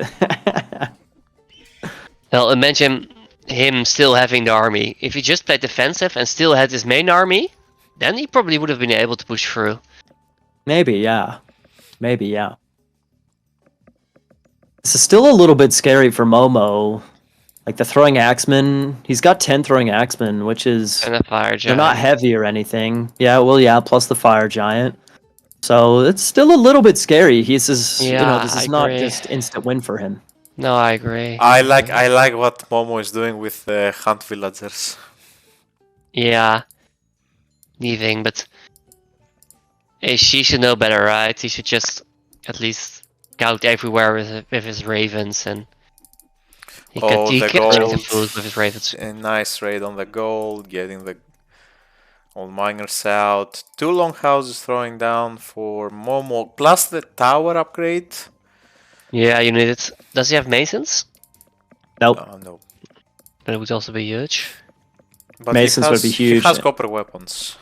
well, imagine him still having the army. If he just played defensive and still had his main army, then he probably would have been able to push through. Maybe, yeah. Maybe, yeah. This is still a little bit scary for Momo. Like the throwing axemen, he's got 10 throwing axemen, which is And a fire they're giant. not heavy or anything. Yeah, well, yeah, plus the fire giant. So it's still a little bit scary. He's just, Yeah, this I is not agree. just instant win for him. No, I agree. I like what Momo is doing with the hunt villagers. Yeah. Leaving, but hey, she should know better, right? He should just at least scout everywhere with his ravens, and he Oh, can the check the gold. food with his ravens. A nice raid on the gold, getting the old miners out. 2 long houses throwing down for Momo, plus the tower upgrade. Yeah, you need it. Does he have masons? Nope. No. That would also be huge. But Masons would be huge. He has copper weapons.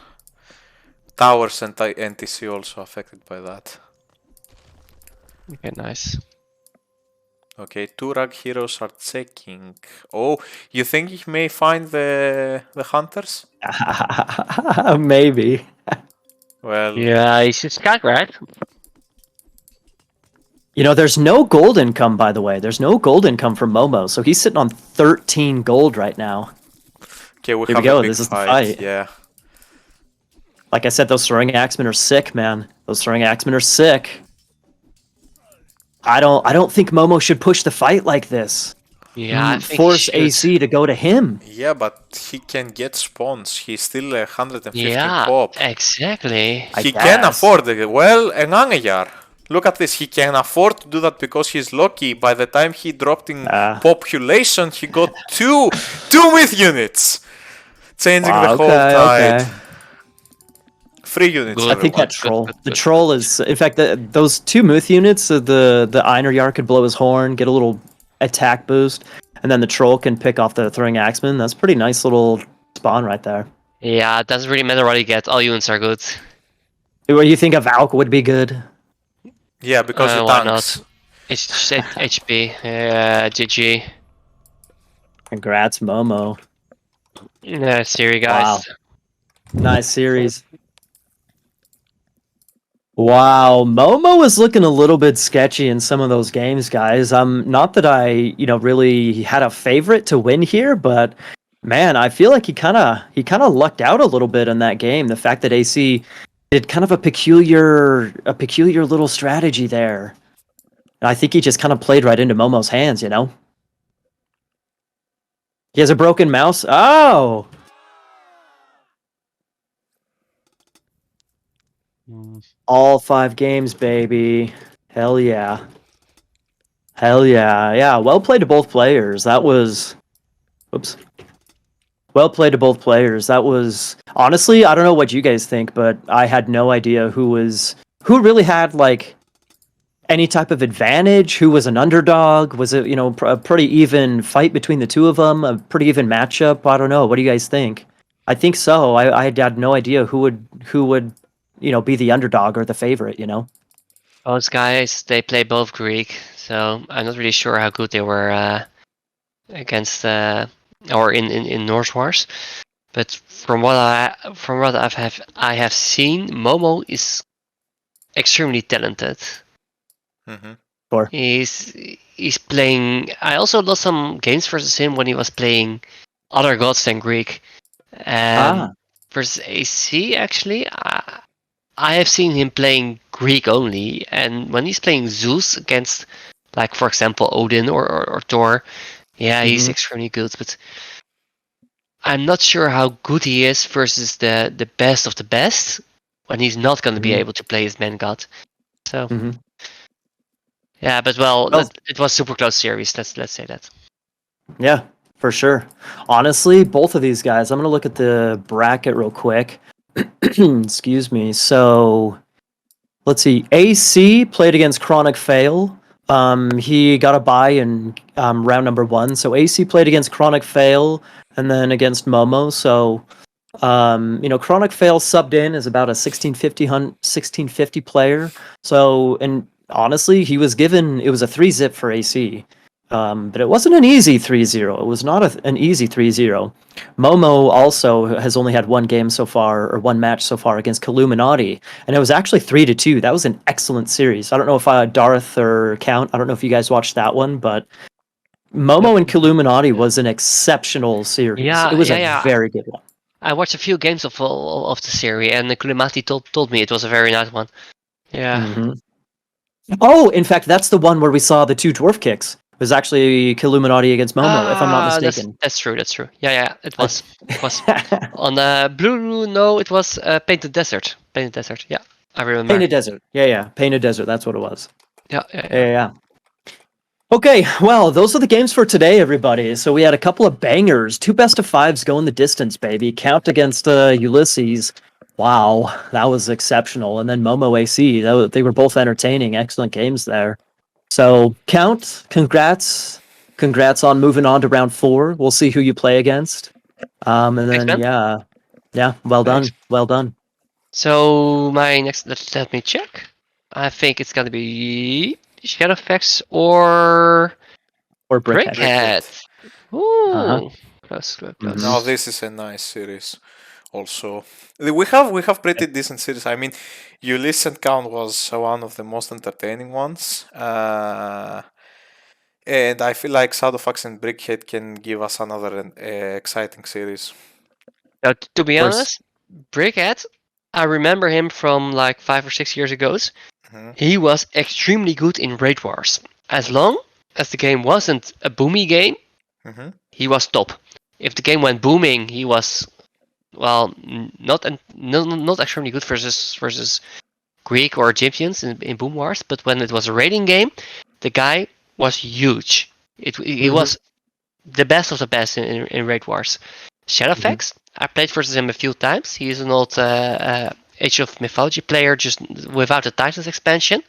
Towers and NTC also affected by that. Okay, nice. Okay, 2 rag heroes are checking. Oh, you think he may find the hunters? Maybe. Well, Yeah, he should scout, right? There's no gold income, by the way. There's no gold income from Momo, so he's sitting on 13 gold right now. okay, we Here have we go, a big this is the fight. fight. Yeah. Like I said, those throwing axemen are sick, man. Those throwing axemen are sick. I don't think Momo should push the fight like this. Yeah, I think Force he should. AC to go to him. Yeah, but he can get spawns. He's still 115 Yeah, pop. exactly. I He can guess. afford it. Well, an Angejar. Look at this. He can afford to do that because he's lucky. By the time he dropped in population, he got two myth units, changing the whole tide. Okay. 3 units. Good. I think that everyone. troll. The troll is, in fact, those 2 Muth units. The Einar could blow his horn, get a little attack boost, and then the troll can pick off the throwing axeman. That's a pretty nice little spawn right there. Yeah, it doesn't really matter what you get. All units are good. What do you think a Valk would be good? Yeah, because the Why tanks. not? It's just HP. Yeah, GG. Congrats, Momo. Yeah, Siri guys. Nice series. Wow, Momo is looking a little bit sketchy in some of those games, guys. Not that I, really had a favorite to win here, but man, I feel like he kind of lucked out a little bit in that game. The fact that AC did kind of a peculiar little strategy there. And I think he just kind of played right into Momo's hands, He has a broken mouse. Oh, all 5 games, baby. Hell yeah. Hell yeah. Yeah, well played to both players. That was... Whoops. Well played to both players. That was... Honestly, I don't know what you guys think, but I had no idea who really had, any type of advantage, who was an underdog. Was it, a pretty even fight between the two of them? A pretty even matchup? I don't know. What do you guys think? I think so. I had no idea who would be the underdog or the favorite. Those guys, they play both Greek, so I'm not really sure how good they were against or in Norse Wars. But from what I have seen, Momo is extremely talented. Mm-hmm. Sure. He's playing. I also lost some games versus him when he was playing other gods than Greek. Versus AC, actually, I have seen him playing Greek only, and when he's playing Zeus against, like for example, Odin or Thor, yeah, he's extremely good. But I'm not sure how good he is versus the best of the best when he's not going to be able to play his main god. So yeah, but it was super close series. Let's say that. Yeah, for sure. Honestly, both of these guys. I'm gonna look at the bracket real quick. Excuse me. So let's see. AC played against Chronic Fail. He got a bye in round number 1. So AC played against Chronic Fail and then against Momo. So Chronic Fail subbed in as about a 1650 player. So, and honestly, it was a 3-zip for AC. But it wasn't an easy 3-0. It was not an easy 3-0. Momo also has only had one game so far, or one match so far against Illuminati, and it was actually 3-2. That was an excellent series. I don't know if Darth or Count, I don't know if you guys watched that one, but Momo and Illuminati was an exceptional series. Yeah, it was yeah. a very good one. I watched a few games of the series, and Kulimati told me it was a very nice one. Yeah. Oh, in fact, that's the one where we saw the 2 dwarf kicks. It was actually Illuminati against Momo, if I'm not mistaken. That's true. Yeah, it was. It was on Blue. No, it was Painted Desert. Painted Desert. Yeah, I remember. Painted Desert. Yeah. Painted Desert. That's what it was. Yeah. Okay, well, those are the games for today, everybody. So we had a couple of bangers, 2 best of 5s going the distance, baby. Count against Ulysses. Wow, that was exceptional. And then Momo AC, they were both entertaining, excellent games there. So Count, congrats on moving on to round 4. We'll see who you play against. And then Thanks, yeah, well done. So my next, let me check. I think it's gonna be Shadowfax or Brickhead. Ooh, close. Now this is a nice series. Also, we have pretty decent series. I mean, Ulysses and Count was one of the most entertaining ones, and I feel like Shadowfax and Brickhead can give us another exciting series. Now, to be honest, Brickhead, I remember him from like 5 or 6 years ago. He was extremely good in Raid Wars. As long as the game wasn't a boomy game, he was top. If the game went booming, he was not extremely good versus Greek or Egyptians in Boom Wars. But when it was a raiding game, the guy was huge. He was the best of the best in Raid Wars. Shadowfax, I played versus him a few times. He is an old Age of Mythology player, just without the Titans expansion.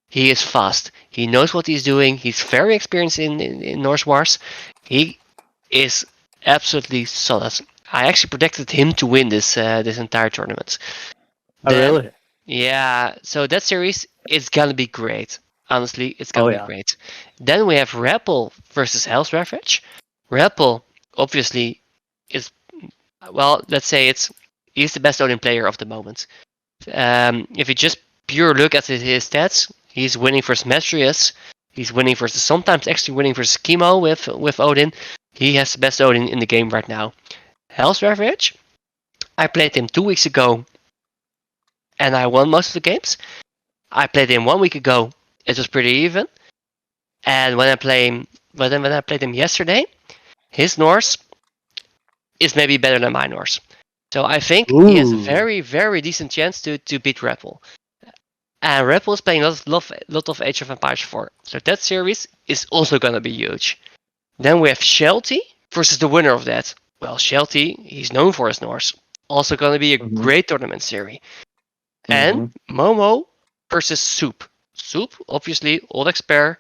He is fast. He knows what he's doing. He's very experienced in Norse Wars. He is absolutely solid. I actually predicted him to win this entire tournament. Really? Yeah. So that series is gonna be great. Honestly, it's gonna be great. Then we have Rappel versus Hell's Ravage. Rappel obviously is, let's say he's the best Odin player of the moment. If you just pure look at his stats, he's winning versus Metrius. He's winning versus, sometimes actually winning versus Chemo with Odin. He has the best Odin in the game right now. Hell's Ravage, I played him 2 weeks ago, and I won most of the games. I played him 1 week ago. It was pretty even. And when I played him yesterday, his Norse is maybe better than my Norse. So I think he has a very, very decent chance to beat Rappel. And Rappel is playing a lot of Age of Empires 4. So that series is also going to be huge. Then we have Shelty versus the winner of that. Well, Shelty, he's known for his Norse. Also going to be a great tournament series. And Momo versus Soup. Soup, obviously, old expert.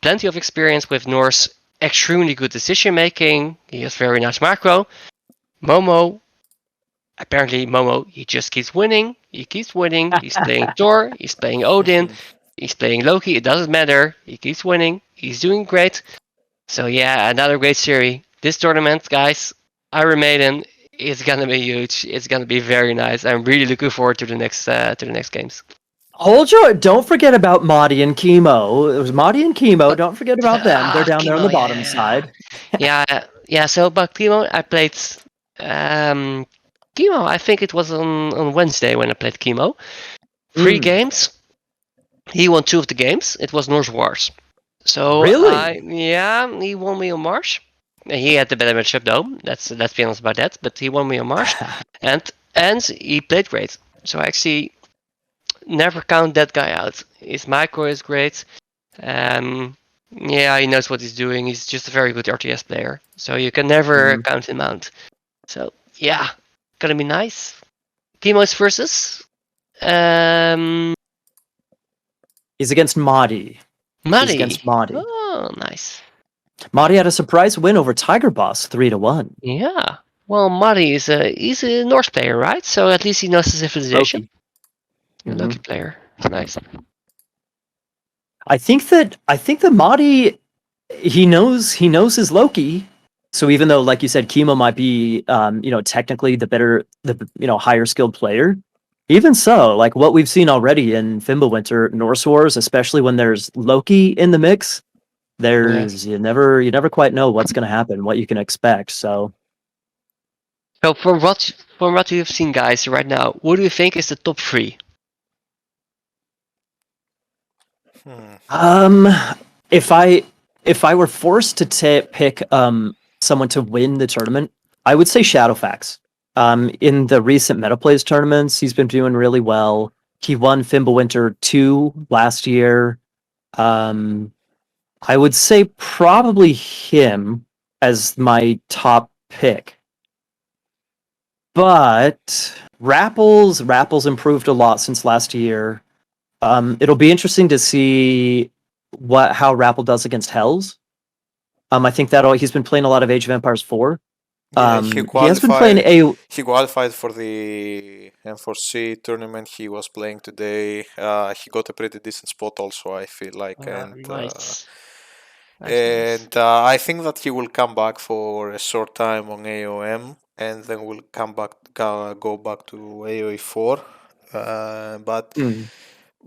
Plenty of experience with Norse. Extremely good decision making. He has very nice macro. Momo, apparently Momo, he just keeps winning. He keeps winning. He's playing Thor. He's playing Odin. He's playing Loki. It doesn't matter. He keeps winning. He's doing great. So yeah, another great series. This tournament, guys, Maiden, it's gonna be huge. It's gonna be very nice. I'm really looking forward to the next games. Don't forget about Mahdi and Chemo. It was Mahdi and Chemo. Don't forget about them. They're down there on the bottom side. Yeah. So about Chemo, I played Chemo. I think it was on Wednesday when I played Chemo. 3 games. He won 2 of the games. It was Norse Wars. So Really? he won me on Marsh. He had the better matchup though. Let's be honest about that. But he won me on Marsh, and he played great. So I actually never count that guy out. His micro is great. Yeah, he knows what he's doing. He's just a very good RTS player. So you can never count him out. So yeah, gonna be nice. Chemo's versus. He's against Mahdi. Mahdi. He's against Mahdi. Oh, nice. Mahdi had a surprise win over Tiger Boss, 3-1. Yeah. Well, Mahdi is he's a Norse player, right? So at least he knows the civilization. Loki player. Nice. I think that Mahdi, he knows his Loki. So even though, like you said, Chemo might be technically the higher skilled player, even so, like what we've seen already in Fimbulwinter Norse Wars, especially when there's Loki in the mix, you never quite know what's going to happen, what you can expect. So from what you've seen, guys, right now, what do you think is the top 3? If I were forced to pick someone to win the tournament, I would say Shadowfax. In the recent Metaplays tournaments, he's been doing really well. He won Fimbulwinter 2 last year. I would say probably him as my top pick. But Rapple's improved a lot since last year. It'll be interesting to see how Rapple does against Hells. I think he's been playing a lot of Age of Empires 4. He has been playing He qualified for the M4C tournament he was playing today. He got a pretty decent spot also, I feel like. Nice. I think that he will come back for a short time on AOM, and then will go back to AOE4.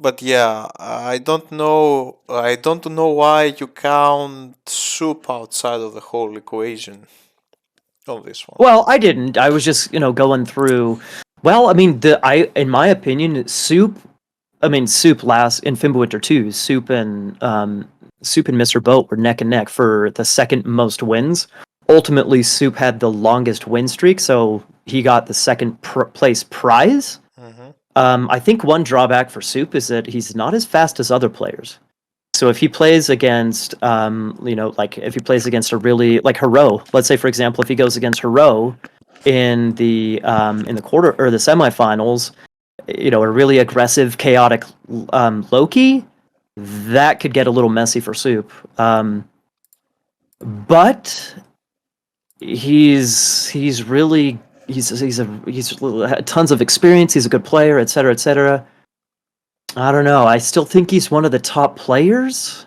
But yeah, I don't know why you count Soup outside of the whole equation on this one. Well, I didn't. I was just, going through. Well, I mean, in my opinion, Soup last in Fimbulwinter 2, Soup and Mr. Boat were neck and neck for the second most wins. Ultimately, Soup had the longest win streak, so he got the second place prize. I think one drawback for Soup is that he's not as fast as other players. So if he plays against, if he plays against a really like Hero, let's say for example, if he goes against Hero in the quarter or the semifinals, a really aggressive, chaotic Loki, that could get a little messy for Soup. But he's tons of experience. He's a good player, etc., etc. I don't know. I still think he's one of the top players,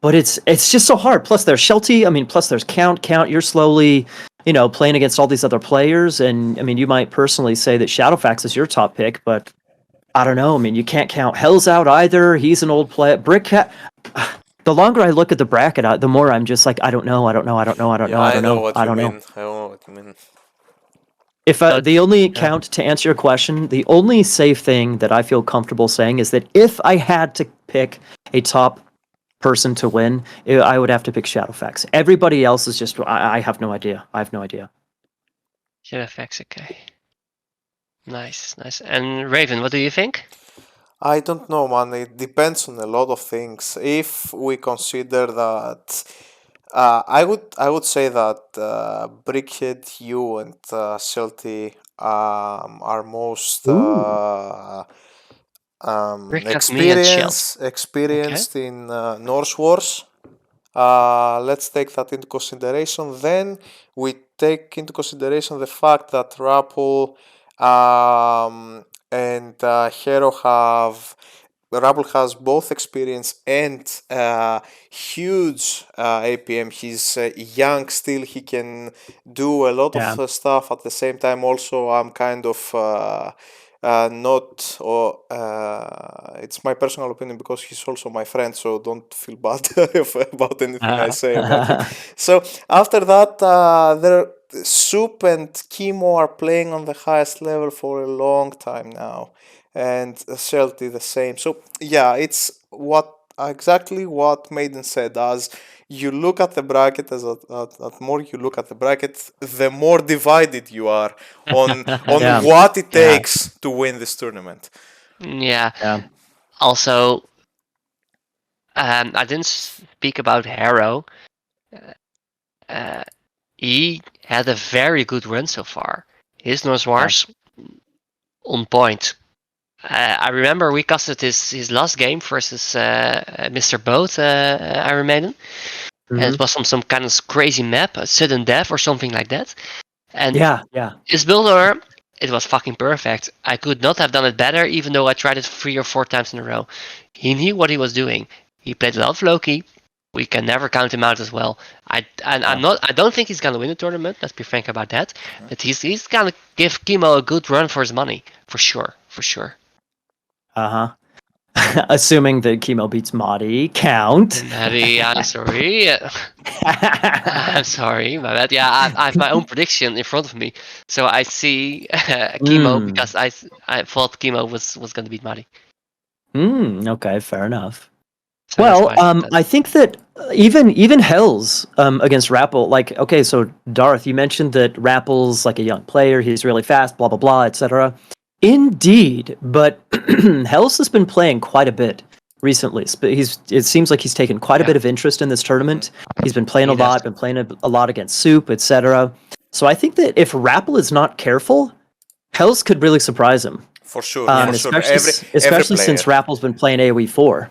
but it's just so hard. Plus there's Shelty. I mean, plus there's Count. You're slowly, playing against all these other players, and I mean, you might personally say that Shadowfax is your top pick, but I don't know. I mean, you can't count Hell's out either. He's an old player. Brickcat. The longer I look at the bracket, the more I'm just like, I don't know. I know what you mean. If the only count to answer your question, the only safe thing that I feel comfortable saying is that if I had to pick a top person to win, I would have to pick Shadowfax. Everybody else is just I have no idea. Shadowfax, okay. Nice. And Raven, what do you think? I don't know, man. It depends on a lot of things. If we consider that, I would say that Brickhead, you, and Shelty are most experienced in Norse Wars. Let's take that into consideration. Then we take into consideration the fact that Rappel and Hero have Rabel has both experience and huge APM. He's young still. He can do a lot of stuff at the same time. Also, I'm kind of not, or it's my personal opinion because he's also my friend, so don't feel bad about anything I say about him. So after that, there Soup and Chemo are playing on the highest level for a long time now, and Shelty the same. So yeah, it's exactly what Maiden said. As you look at the bracket, at more you look at the bracket, the more divided you are on what it takes to win this tournament. Yeah. Also, I didn't speak about Harrow. He had a very good run so far. His norse-wars on point. I remember we casted his last game versus Mr. Boat, Iron Maiden. It was some kind of crazy map, a sudden death or something like that. And his builder, it was fucking perfect. I could not have done it better, even though I tried it 3 or 4 times in a row. He knew what he was doing. He played a lot of Loki. We can never count him out as well. I don't think he's gonna win the tournament. Let's be frank about that. But he's gonna give Chemo a good run for his money, for sure. Assuming that Chemo beats Madi, Count. Maddie, I'm sorry. I'm sorry, my bad. Yeah, I have my own prediction in front of me, so I see Chemo because I thought Chemo was going to beat Madi. Okay, fair enough. So well, I think that even Hells against Rappel, like, okay, so Darth, you mentioned that Rappel's like a young player, he's really fast, blah blah blah, etc. Indeed, but Hells has been playing quite a bit recently. It seems like he's taken quite a bit of interest in this tournament. He's been playing a lot against Soup, etc. So I think that if Rappel is not careful, Hells could really surprise him. For sure, especially since Rappel's been playing AoE 4.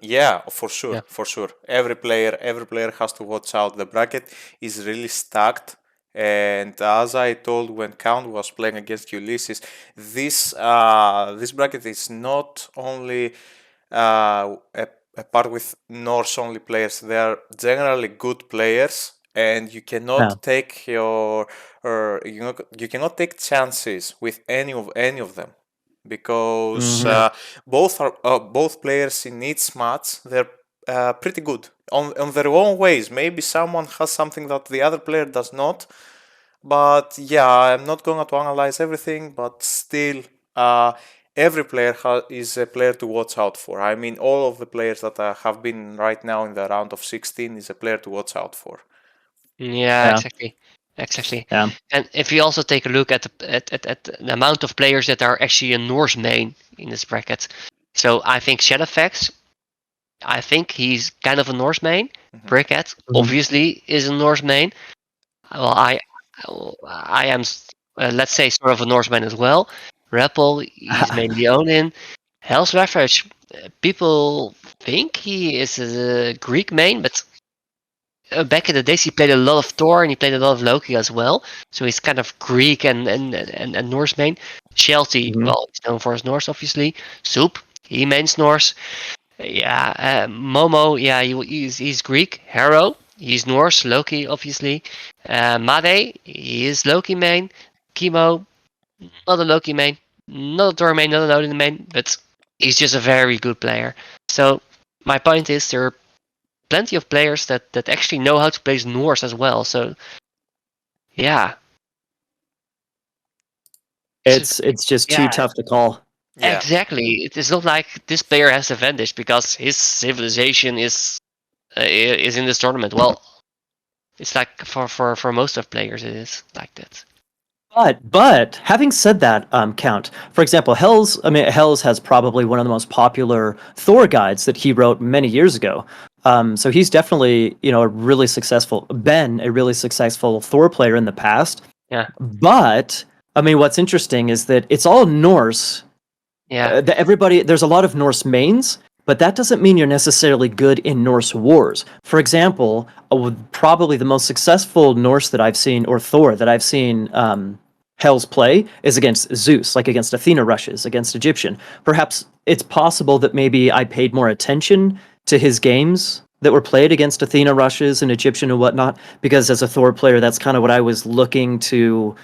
Yeah, for sure. Every player has to watch out. The bracket is really stacked. And as I told when Count was playing against Ulysses, this bracket is not only a part with Norse-only players. They are generally good players, and you cannot take you cannot take chances with any of them, because both players in each match, they're pretty good on their own ways. Maybe someone has something that the other player does not, but yeah, I'm not going to analyze everything, but still every player is a player to watch out for. I mean, all of the players that have been right now in the round of 16 is a player to watch out for. Yeah. Exactly. Yeah. And if you also take a look at the amount of players that are actually a Norse main in this bracket, so I think Shadowfax, I think he's kind of a Norse main. Brickhead obviously is a Norse main. Well, I am, let's say, sort of a Norse main as well. Rappel, he's mainly Onin. Hell's Ravage, people think he is a Greek main, but back in the days he played a lot of Thor and he played a lot of Loki as well. So he's kind of Greek and Norse main. Shelty, well, he's known for his Norse, obviously. Soup, he mains Norse. Yeah, Momo, yeah, he's Greek. Harrow, he's Norse. Loki, obviously. Made, he is Loki main. Chemo, not a Loki main. Not a Thor main, not an Odin main, but he's just a very good player. So my point is there are plenty of players that actually know how to play Norse as well. So yeah. It's just too tough to call. Yeah. Exactly. It is not like this player has advantage because his civilization is in this tournament. Well, it's like for most of players it is like that. But having said that, Count, for example, Hells has probably one of the most popular Thor guides that he wrote many years ago. So he's definitely, a really successful Thor player in the past. Yeah. But I mean, what's interesting is that it's all Norse. Yeah. There's a lot of Norse mains, but that doesn't mean you're necessarily good in Norse wars. For example, probably the most successful Norse that I've seen, or Thor that I've seen, Hell's play is against Zeus, like against Athena rushes, against Egyptian. Perhaps it's possible that maybe I paid more attention to his games that were played against Athena rushes and Egyptian and whatnot, because as a Thor player, that's kind of what I was looking to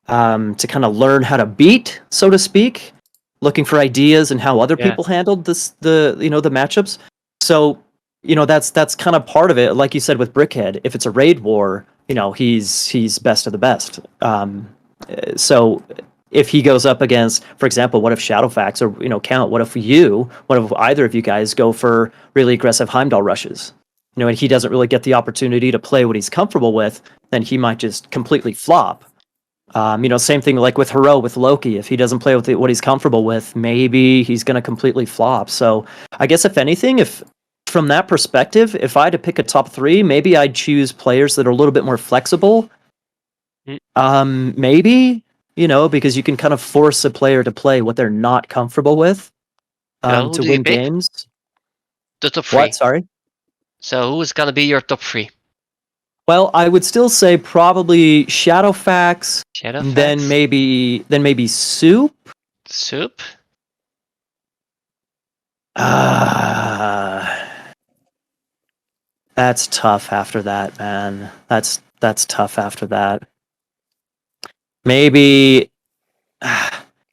kind of learn how to beat, so to speak, looking for ideas and how other Yeah. people handled the matchups. So that's kind of part of it. Like you said with Brickhead, if it's a raid war, he's best of the best. So if he goes up against, for example, what if Shadowfax or Count? What if either of you guys go for really aggressive Heimdall rushes? And he doesn't really get the opportunity to play what he's comfortable with, then he might just completely flop. Same thing like with Hero with Loki. If he doesn't play with what he's comfortable with, maybe he's going to completely flop. So I guess if anything, if from that perspective, if I had to pick a top 3, maybe I'd choose players that are a little bit more flexible. Maybe, because you can kind of force a player to play what they're not comfortable with Who to do you win pick? games. The top 3. What? Sorry? So who is gonna be your top 3? Well, I would still say probably Shadowfax, Shadowfax? then maybe Soup. Soup? That's tough after that, man. That's tough after that. Maybe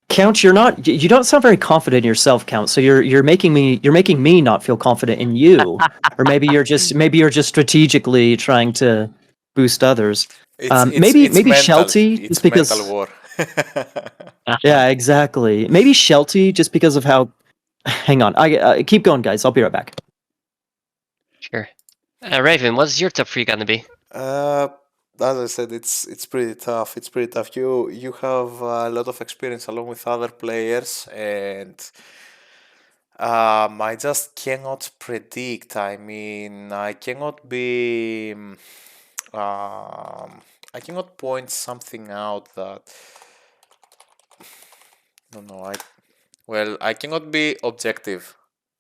Count, you don't sound very confident in yourself, Count. So you're making me not feel confident in you. Or maybe you're just strategically trying to boost others. Maybe mental. Shelty, It's just because mental war. yeah, exactly. Maybe Shelty, just because of how. Hang on, I keep going, guys. I'll be right back. Sure. Raven, what's your top 3 gonna be? As I said, it's pretty tough. It's pretty tough. You have a lot of experience along with other players, and I just cannot predict. I mean, I cannot be. I cannot point something out that. No, I cannot be objective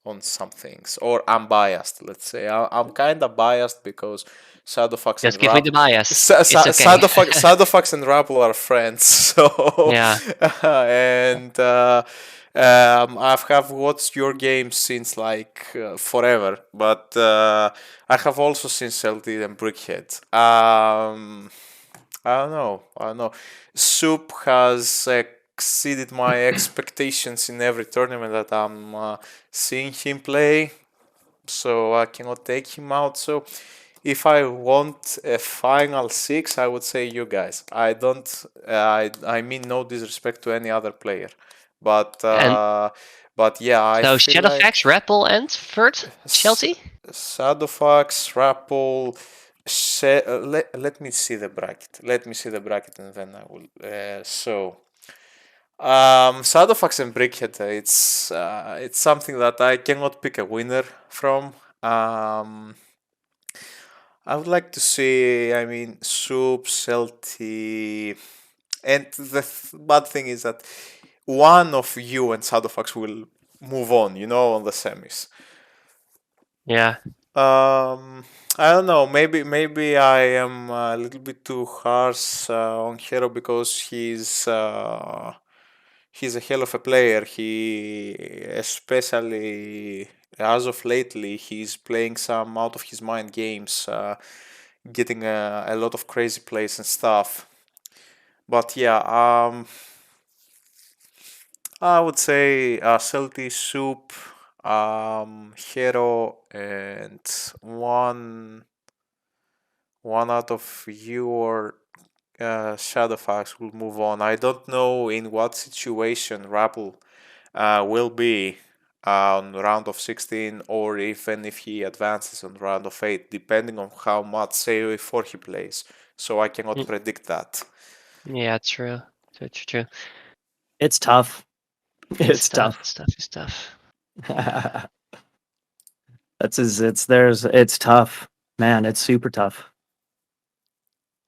on some things, or I'm biased. Let's say I'm kind of biased because Shadowfax Just and give me the bias. It's okay. Shadowfax and Rappel are friends. So Yeah. and I've watched your games since like forever, but I have also seen Celtic and Brickhead. I don't know. Soup has exceeded my expectations in every tournament that I'm seeing him play, so I cannot take him out. So if I want a final 6, I would say you guys. I don't. I mean no disrespect to any other player, but yeah, I So feel like Shadowfax, Rappel, and third? Chelsea? Shadowfax, Rappel. Let me see the bracket. And then I will. Shadowfax and Brickhead. It's something that I cannot pick a winner from. I would like to see. I mean, Soup, Celti, and the bad thing is that one of you and Shadowfax will move on. On the semis. Yeah. I don't know. Maybe I am a little bit too harsh on Hero because he's a hell of a player. He, especially as of lately, he's playing some out of his mind games, getting a lot of crazy plays and stuff. But yeah, I would say Celti, Soup, Hero, and one out of your Shadowfax will move on. I don't know in what situation Rappel will be on round of 16, or even if he advances on round of 8, depending on how much COE4 he plays. So I cannot predict that. Yeah, true. True. It's tough. It's tough. It's tough. It's tough, man. It's super tough.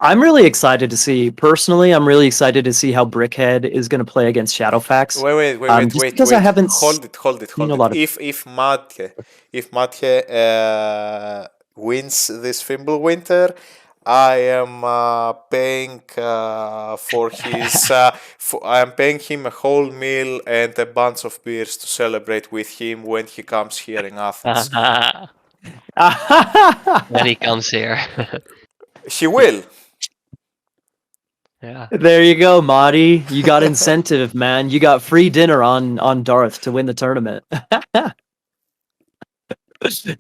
I'm really excited to see. Personally, I'm really excited to see how Brickhead is going to play against Shadowfax. Just because I haven't Hold it. seen a lot of. If Mathe wins this Fimbulwinter, I am paying for his. I am paying him a whole meal and a bunch of beers to celebrate with him when he comes here in Athens. When he comes here. He will. Yeah. There you go, Marty. You got incentive, man. You got free dinner on Darth to win the tournament.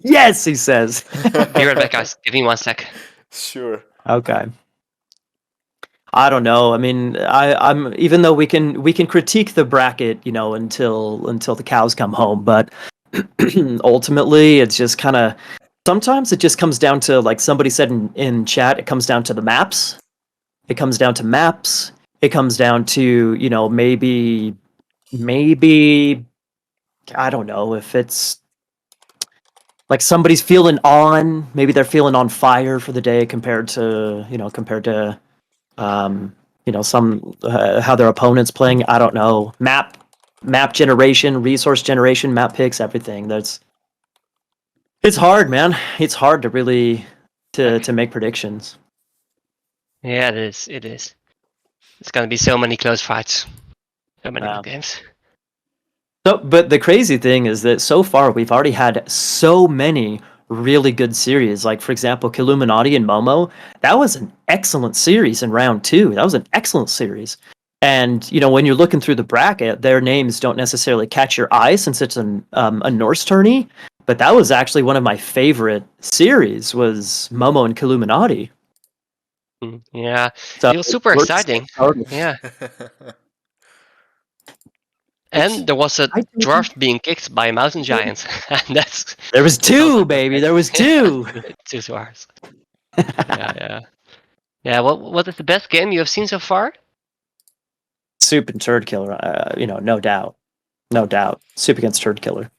Yes, he says. Be right back, guys. Give me 1 sec. Sure. Okay. I don't know. I mean, I'm even though we can critique the bracket, until the cows come home, but ultimately it's just kind of sometimes it just comes down to, like somebody said in chat, it comes down to the maps. It comes down to maps. It comes down to, maybe I don't know if it's like somebody's feeling maybe they're feeling on fire for the day compared to some how their opponent's playing. I don't know. Map generation, resource generation, map picks, everything. It's hard, man. It's hard to really to make predictions. Yeah, it is. It is. It's gonna be so many close fights. So many good games. So, but the crazy thing is that so far we've already had so many really good series. Like, for example, Killuminati and Momo. That was an excellent series in round 2. That was an excellent series. And, when you're looking through the bracket, their names don't necessarily catch your eye since it's a Norse tourney. But that was actually one of my favorite series was Momo and Killuminati. Yeah, So it was super exciting. Yeah. And there was a dwarf being kicked by a mountain giant. And there was 2, baby. There was 2. 2 dwarves. Yeah. Yeah. What is the best game you have seen so far? Soup and Turd Killer. No doubt. No doubt. Soup against Turd Killer.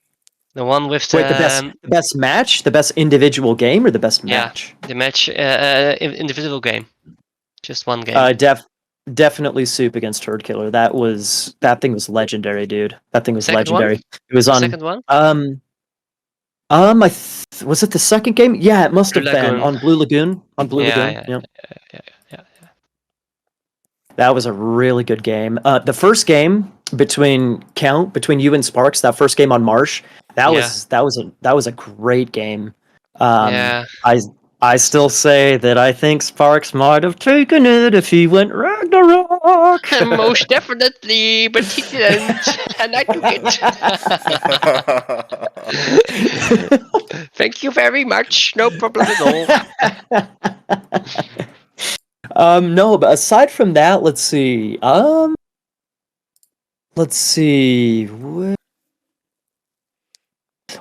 The one with Wait, the best match, the best individual game, or the best match? The match, individual game, just one game. Definitely Soup against Turd Killer. That thing was legendary, dude. That thing was legendary. It was the on second one. Was it the second game? Yeah, it must have been on Blue Lagoon. On Blue Lagoon. Yeah. That was a really good game. The first game between you and Sparks, that first game on Marsh, that was a great game. I still say that I think Sparks might have taken it if he went Ragnarok. Most definitely, but he didn't, and I took it. Thank you very much. No problem at all. No, but aside from that, let's see.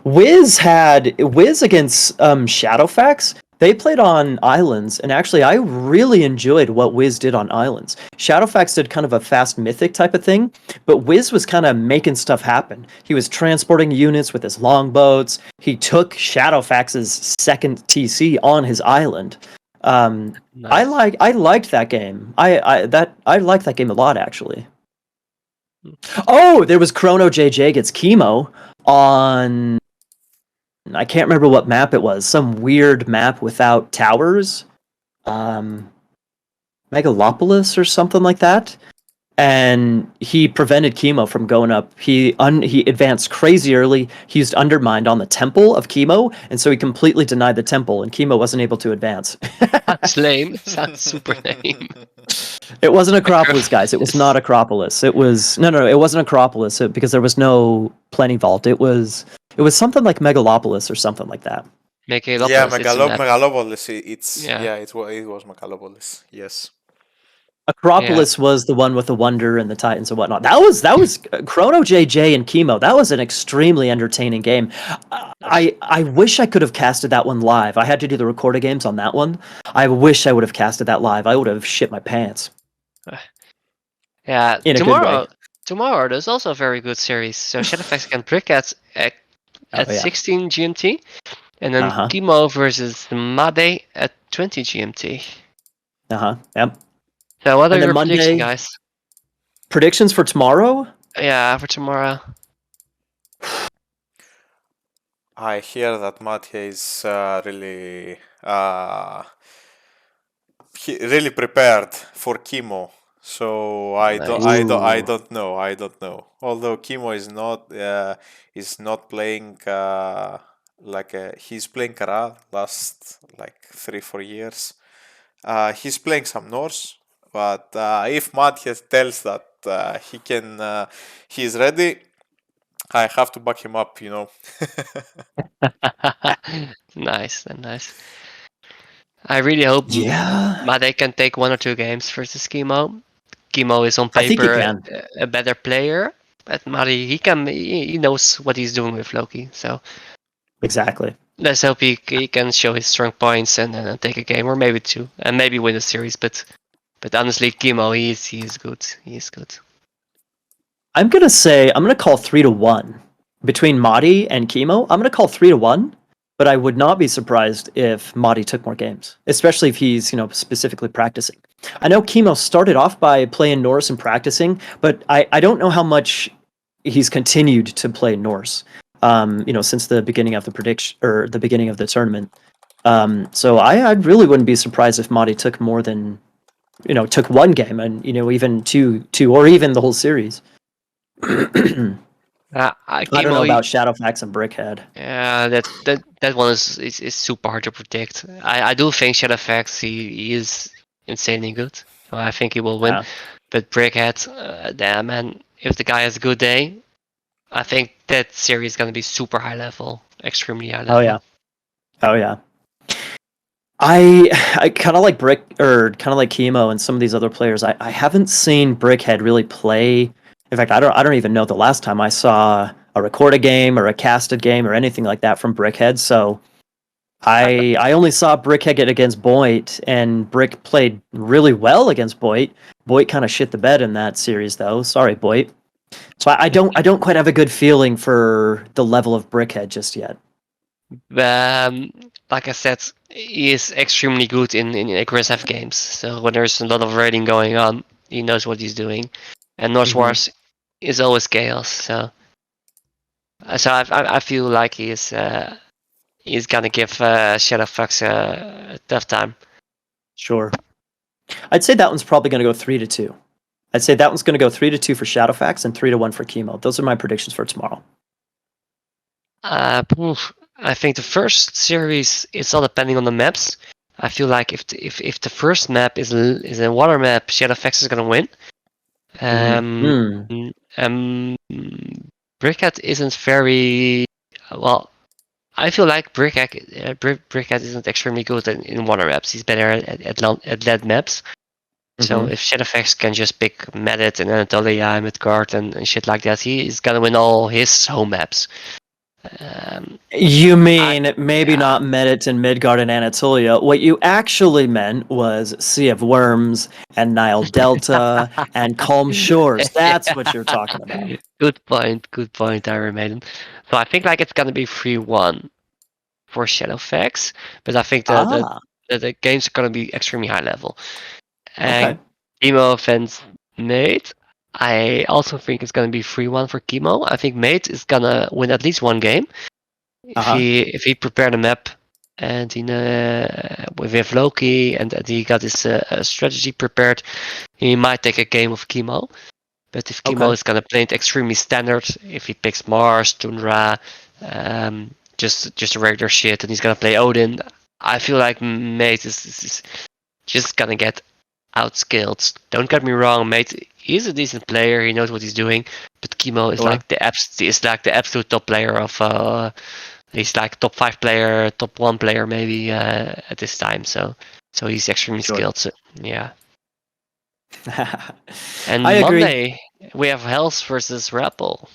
Wiz against Shadowfax. They played on islands, and actually I really enjoyed what Wiz did on islands. Shadowfax did kind of a fast mythic type of thing, but Wiz was kind of making stuff happen. He was transporting units with his longboats. He took Shadowfax's second TC on his island. Nice. I liked that game. I liked that game a lot, actually. Oh, there was Chrono JJ gets Chemo on, I can't remember what map it was. Some weird map without towers. Megalopolis or something like that. And he prevented Chemo from going up. He advanced crazy early. He used Undermined on the temple of Chemo, and so he completely denied the temple, and Chemo wasn't able to advance. That's lame. Sounds super lame. It wasn't Acropolis, guys. It was not Acropolis. It was no. It wasn't Acropolis because there was no planning vault. It was something like Megalopolis or something like that. Megalopolis. Yeah, Megalopolis. It was Megalopolis. Yes. Acropolis was the one with the Wonder and the Titans and whatnot. That was Chrono JJ and Chemo. That was an extremely entertaining game. I wish I could have casted that one live. I had to do the recorded games on that one. I wish I would have casted that live. I would have shit my pants. Yeah, tomorrow there's also a very good series. So Shadowfax can Brick at 16 GMT, and then Chemo versus Maiden at 20 GMT. Yep. So what are And then your predictions, Monday, guys? predictions for tomorrow? Yeah, for tomorrow. I hear that Mattia is really prepared for chemo. So I Nice. don't know. I don't know. Although chemo is not playing he's playing Kara last like 3-4 years. He's playing some Norse, but if Matthias tells that he's ready, I have to back him up, you know. Nice, nice. I really hope Yeah. Made can take 1 or 2 games versus Chemo. Chemo is on I think he paper can. a better player, but Mari he knows what he's doing with Loki. So Exactly. let's hope he can show his strong points and then take a game or maybe 2 and maybe win a series. But honestly, Chemo he is good. He is good. I'm gonna call 3-1 between Madi and Chemo. I'm gonna call 3-1, but I would not be surprised if Madi took more games, especially if he's specifically practicing. I know Chemo started off by playing Norse and practicing, but I don't know how much he's continued to play Norse. Since the beginning of the prediction or the beginning of the tournament. So I really wouldn't be surprised if Madi took more than took 1 game and even two or even the whole series. I don't know Chemo, about Shadowfax and Brickhead. yeah, that one is super hard to predict. I do think Shadowfax he is insanely good. So I think he will win. Yeah. But Brickhead, damn man, if the guy has a good day, I think that series is gonna be super high level, extremely high level. Oh yeah. I kind of like Chemo and some of these other players. I haven't seen Brickhead really play. In fact, I don't even know the last time I saw a recorded game or a casted game or anything like that from Brickhead. So I only saw Brickhead get against Boit, and Brick played really well against Boit. Boit kind of shit the bed in that series, though. Sorry, Boit. So I don't quite have a good feeling for the level of Brickhead just yet. Like I said, he is extremely good in aggressive games. So when there's a lot of raiding going on, he knows what he's doing. And norse-war is always chaos. So I feel like he's gonna give Shadowfax a tough time. Sure. I'd say that one's probably going to go 3-2. I'd say that one's going to go 3-2 for Shadowfax and 3-1 for Chemo. Those are my predictions for tomorrow. I think the first series it's all depending on the maps. I feel like if the first map is a water map, Shadowfax is gonna win. Brickhead isn't very well. I feel like Brickhead isn't extremely good in water maps. He's better at lead maps. So if Shadowfax can just pick Medit and Anatolia, Midgard and shit like that, he is gonna win all his home maps. You mean maybe not Medit and Midgard and Anatolia. What you actually meant was Sea of Worms and Nile Delta and Calm Shores. That's what you're talking about. Good point, Iron Maiden. So I think like it's gonna be 3-1 for Shadowfax, but I think the games are gonna be extremely high level. And Chemo offense Mate, I also think it's gonna be 3-1 for Chemo. I think Mate is gonna win at least 1 game. If he prepared a map and with Loki and he got his strategy prepared, he might take a game of Chemo. But if Chemo is gonna play it extremely standard, if he picks Mars, Tundra, just a regular shit, and he's gonna play Odin, I feel like Mate is just gonna get outskilled. Don't get me wrong, Mate. He's a decent player. He knows what he's doing. But Chemo is like the absolute top player of. He's like top 5 player, top 1 player maybe at this time. So he's extremely skilled. So, yeah. And I agree. Monday we have Hells versus Rappel.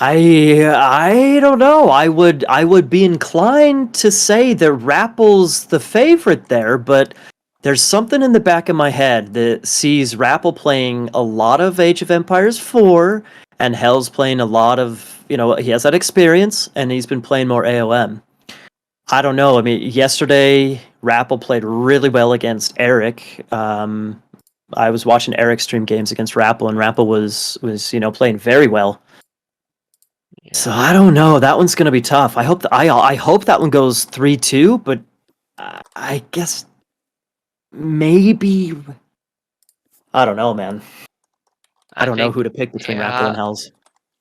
I don't know. I would be inclined to say that Rappel's the favorite there, but there's something in the back of my head that sees Rappel playing a lot of Age of Empires 4 and Hell's playing a lot of, he has that experience and he's been playing more AOM. I don't know. I mean, yesterday Rappel played really well against Eric. I was watching Eric stream games against Rappel, and Rappel was playing very well. Yeah. So I don't know. That one's gonna be tough. I hope I hope that one goes 3-2, but I guess maybe I don't know, man. I don't know who to pick between Rappel and Hells.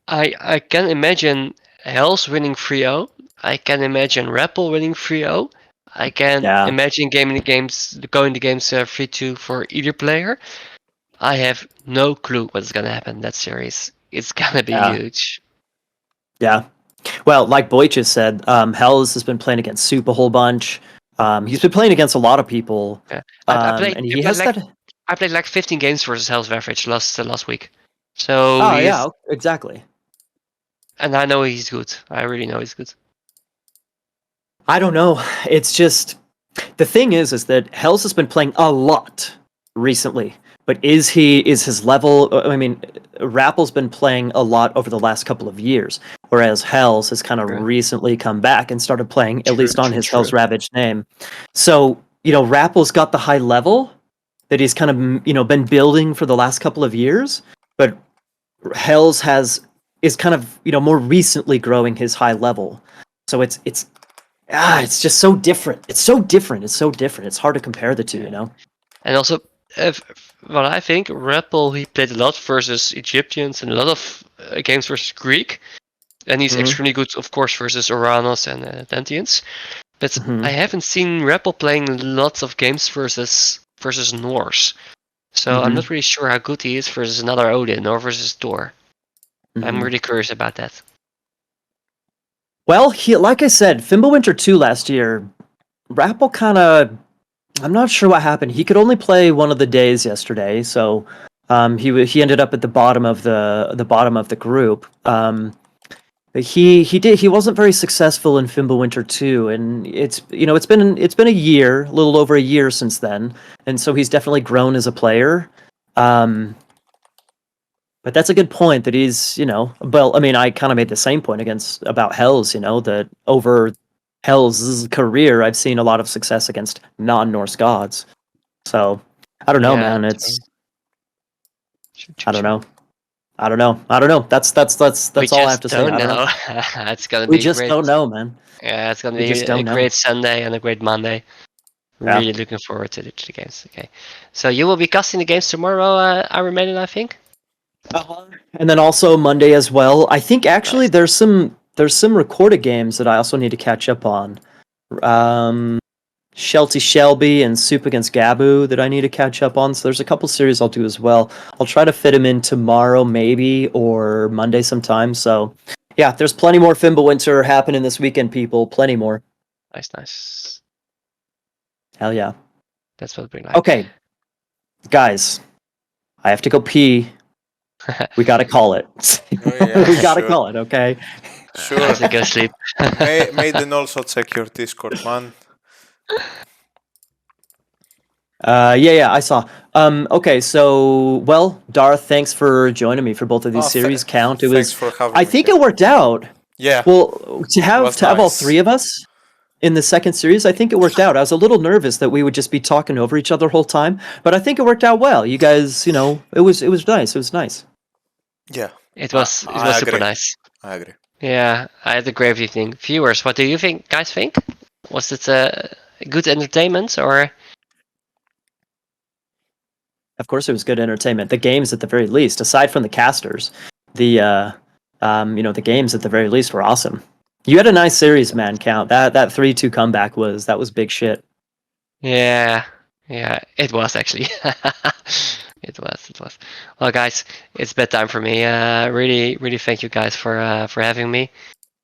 I can imagine Hells winning 3-0. I can imagine Rappel winning 3-0. I can imagine going the games 3-2 for either player. I have no clue what's gonna happen in that series. It's gonna be huge. Yeah. Well, like Boy just said, Hells has been playing against Soup a whole bunch. He's been playing against a lot of people. Yeah. And he has that. I played like 15 games versus Hell's Average last week. So Oh yeah, exactly. And I know he's good. I really know he's good. I don't know. It's just the thing is that Hells has been playing a lot recently. But is his level? I mean, Rappel's been playing a lot over the last couple of years, whereas Hells has kind of recently come back and started playing, at least on his Hell's Ravaged name. So, Rappel's got the high level that he's kind of, been building for the last couple of years, but Hells is kind of, more recently growing his high level. So it's just so different. It's so different. It's hard to compare the two, And also, what I think, Rappel, he played a lot versus Egyptians and a lot of games versus Greek. And he's extremely good, of course, versus Oranos and Atlanteans. But I haven't seen Rappel playing lots of games versus Norse. So I'm not really sure how good he is versus another Odin or versus Thor. I'm really curious about that. Well, like I said, Fimbulwinter 2 last year, Rappel kind of, I'm not sure what happened. He could only play one of the days yesterday, so he ended up at the bottom of the group. He wasn't very successful in Fimbulwinter 2, and it's been a year, a little over a year since then, and so he's definitely grown as a player. But that's a good point that he's, well, I mean, I kind of made the same point about Hells, that over Hells' career, I've seen a lot of success against non-Norse gods. So, I don't know, man. I don't know. That's all I have to say. I don't know. It's gonna We be just great. don't know, man. Yeah, it's gonna be a great Sunday and a great Monday. Yeah. Really looking forward to the games. Okay, so you will be casting the games tomorrow, Maiden, I think. And then also Monday as well. I think actually there's some recorded games that I also need to catch up on. Shelty Shelby and Soup against Gabu that I need to catch up on. So there's a couple series I'll do as well. I'll try to fit them in tomorrow maybe or Monday sometime. So yeah, there's plenty more Fimbulwinter happening this weekend, people. Plenty more. Nice. Hell yeah. That's what we like. Okay. Guys, I have to go pee. We gotta call it. We gotta call it, okay? Sure. Go sleep. Maiden, also check your Discord, man. Yeah, I saw. Okay, so Darth, thanks for joining me for both of these series. Count. It was. Thanks for having I me. think it worked out. Yeah. Well, to have all three of us in the second series, I think it worked out. I was a little nervous that we would just be talking over each other the whole time, but I think it worked out well. You guys, it was nice. It was nice. Yeah. It was super nice. I agree. Yeah, I had a great evening. Viewers, what do you guys think? Was it good entertainment or? Of course, it was good entertainment. The games, at the very least, aside from the casters, the games at the very least were awesome. You had a nice series, man. Count that 3-2 comeback was big shit. Yeah, it was actually. It was. Well, guys, it's bedtime for me. Really thank you guys for having me.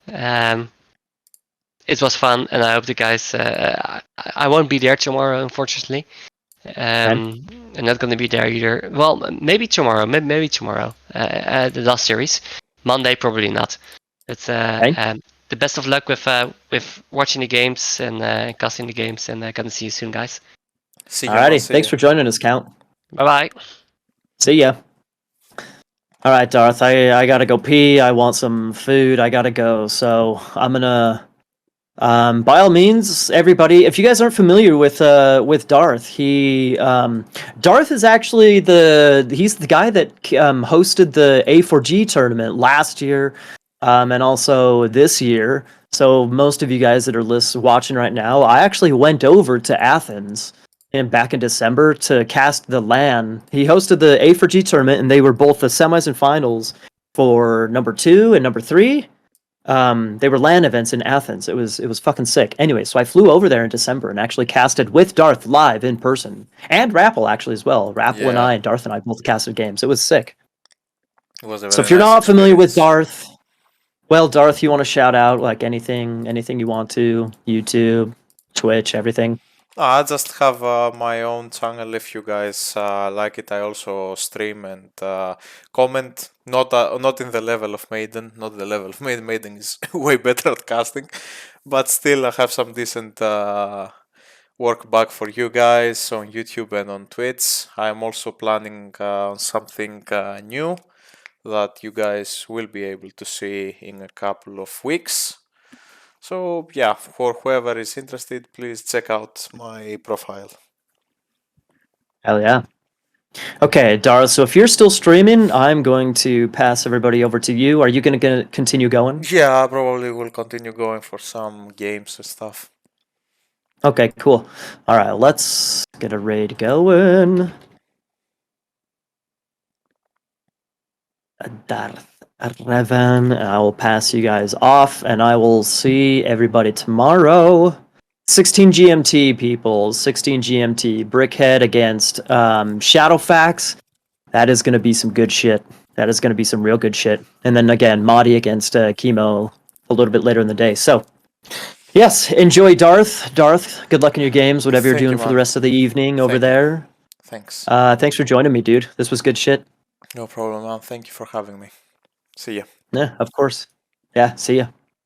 It was fun, and I hope the guys. I won't be there tomorrow, unfortunately. I'm not going to be there either. Well, maybe tomorrow. Maybe tomorrow. The last series. Monday, probably not. It's the best of luck with watching the games and casting the games, and gonna see you soon, guys. Alrighty, thanks for joining us, Count. Bye. See ya. All right, Darth. I gotta go pee. I want some food. I gotta go. So I'm gonna By all means, everybody, if you guys aren't familiar with Darth, Darth is actually he's the guy that hosted the A4G tournament last year, and also this year. So most of you guys that are watching right now, I actually went over to Athens back in December to cast the LAN. He hosted the A4G tournament, and they were both the semis and finals for number 2 and number 3. They were LAN events in Athens. It was fucking sick. Anyway, so I flew over there in December and actually casted with Darth live in person, and Rappel actually as well. Rappel and Yeah. Darth and I both casted games. It was sick. It was a So very if you're nice not familiar with experience. Darth, well, Darth, you want to shout out like anything you want to, YouTube, Twitch, everything. I just have my own channel. If you guys like it, I also stream and comment. Not in the level of Maiden. Not the level of Maiden. Maiden is way better at casting, but still I have some decent work back for you guys on YouTube and on Twitch. I'm also planning on something new that you guys will be able to see in a couple of weeks. So yeah, for whoever is interested, please check out my profile. Hell yeah. Okay, Dara, so if you're still streaming, I'm going to pass everybody over to you. Are you going to continue going? Yeah, I probably will continue going for some games and stuff. Okay, cool. All right, let's get a raid going. Darth Revan. I will pass you guys off, and I will see everybody tomorrow. 16 GMT, people. 16 GMT. Brickhead against Shadowfax. That is going to be some good shit. That is going to be some real good shit. And then again, Madi against Chemo a little bit later in the day. So, yes, enjoy Darth. Darth, good luck in your games, whatever you're Thank you, doing for the man. rest of the evening over Thank you. there. Thanks. Thanks for joining me, dude. This was good shit. No problem, man. Thank you for having me. See ya. Yeah, of course. Yeah, see ya.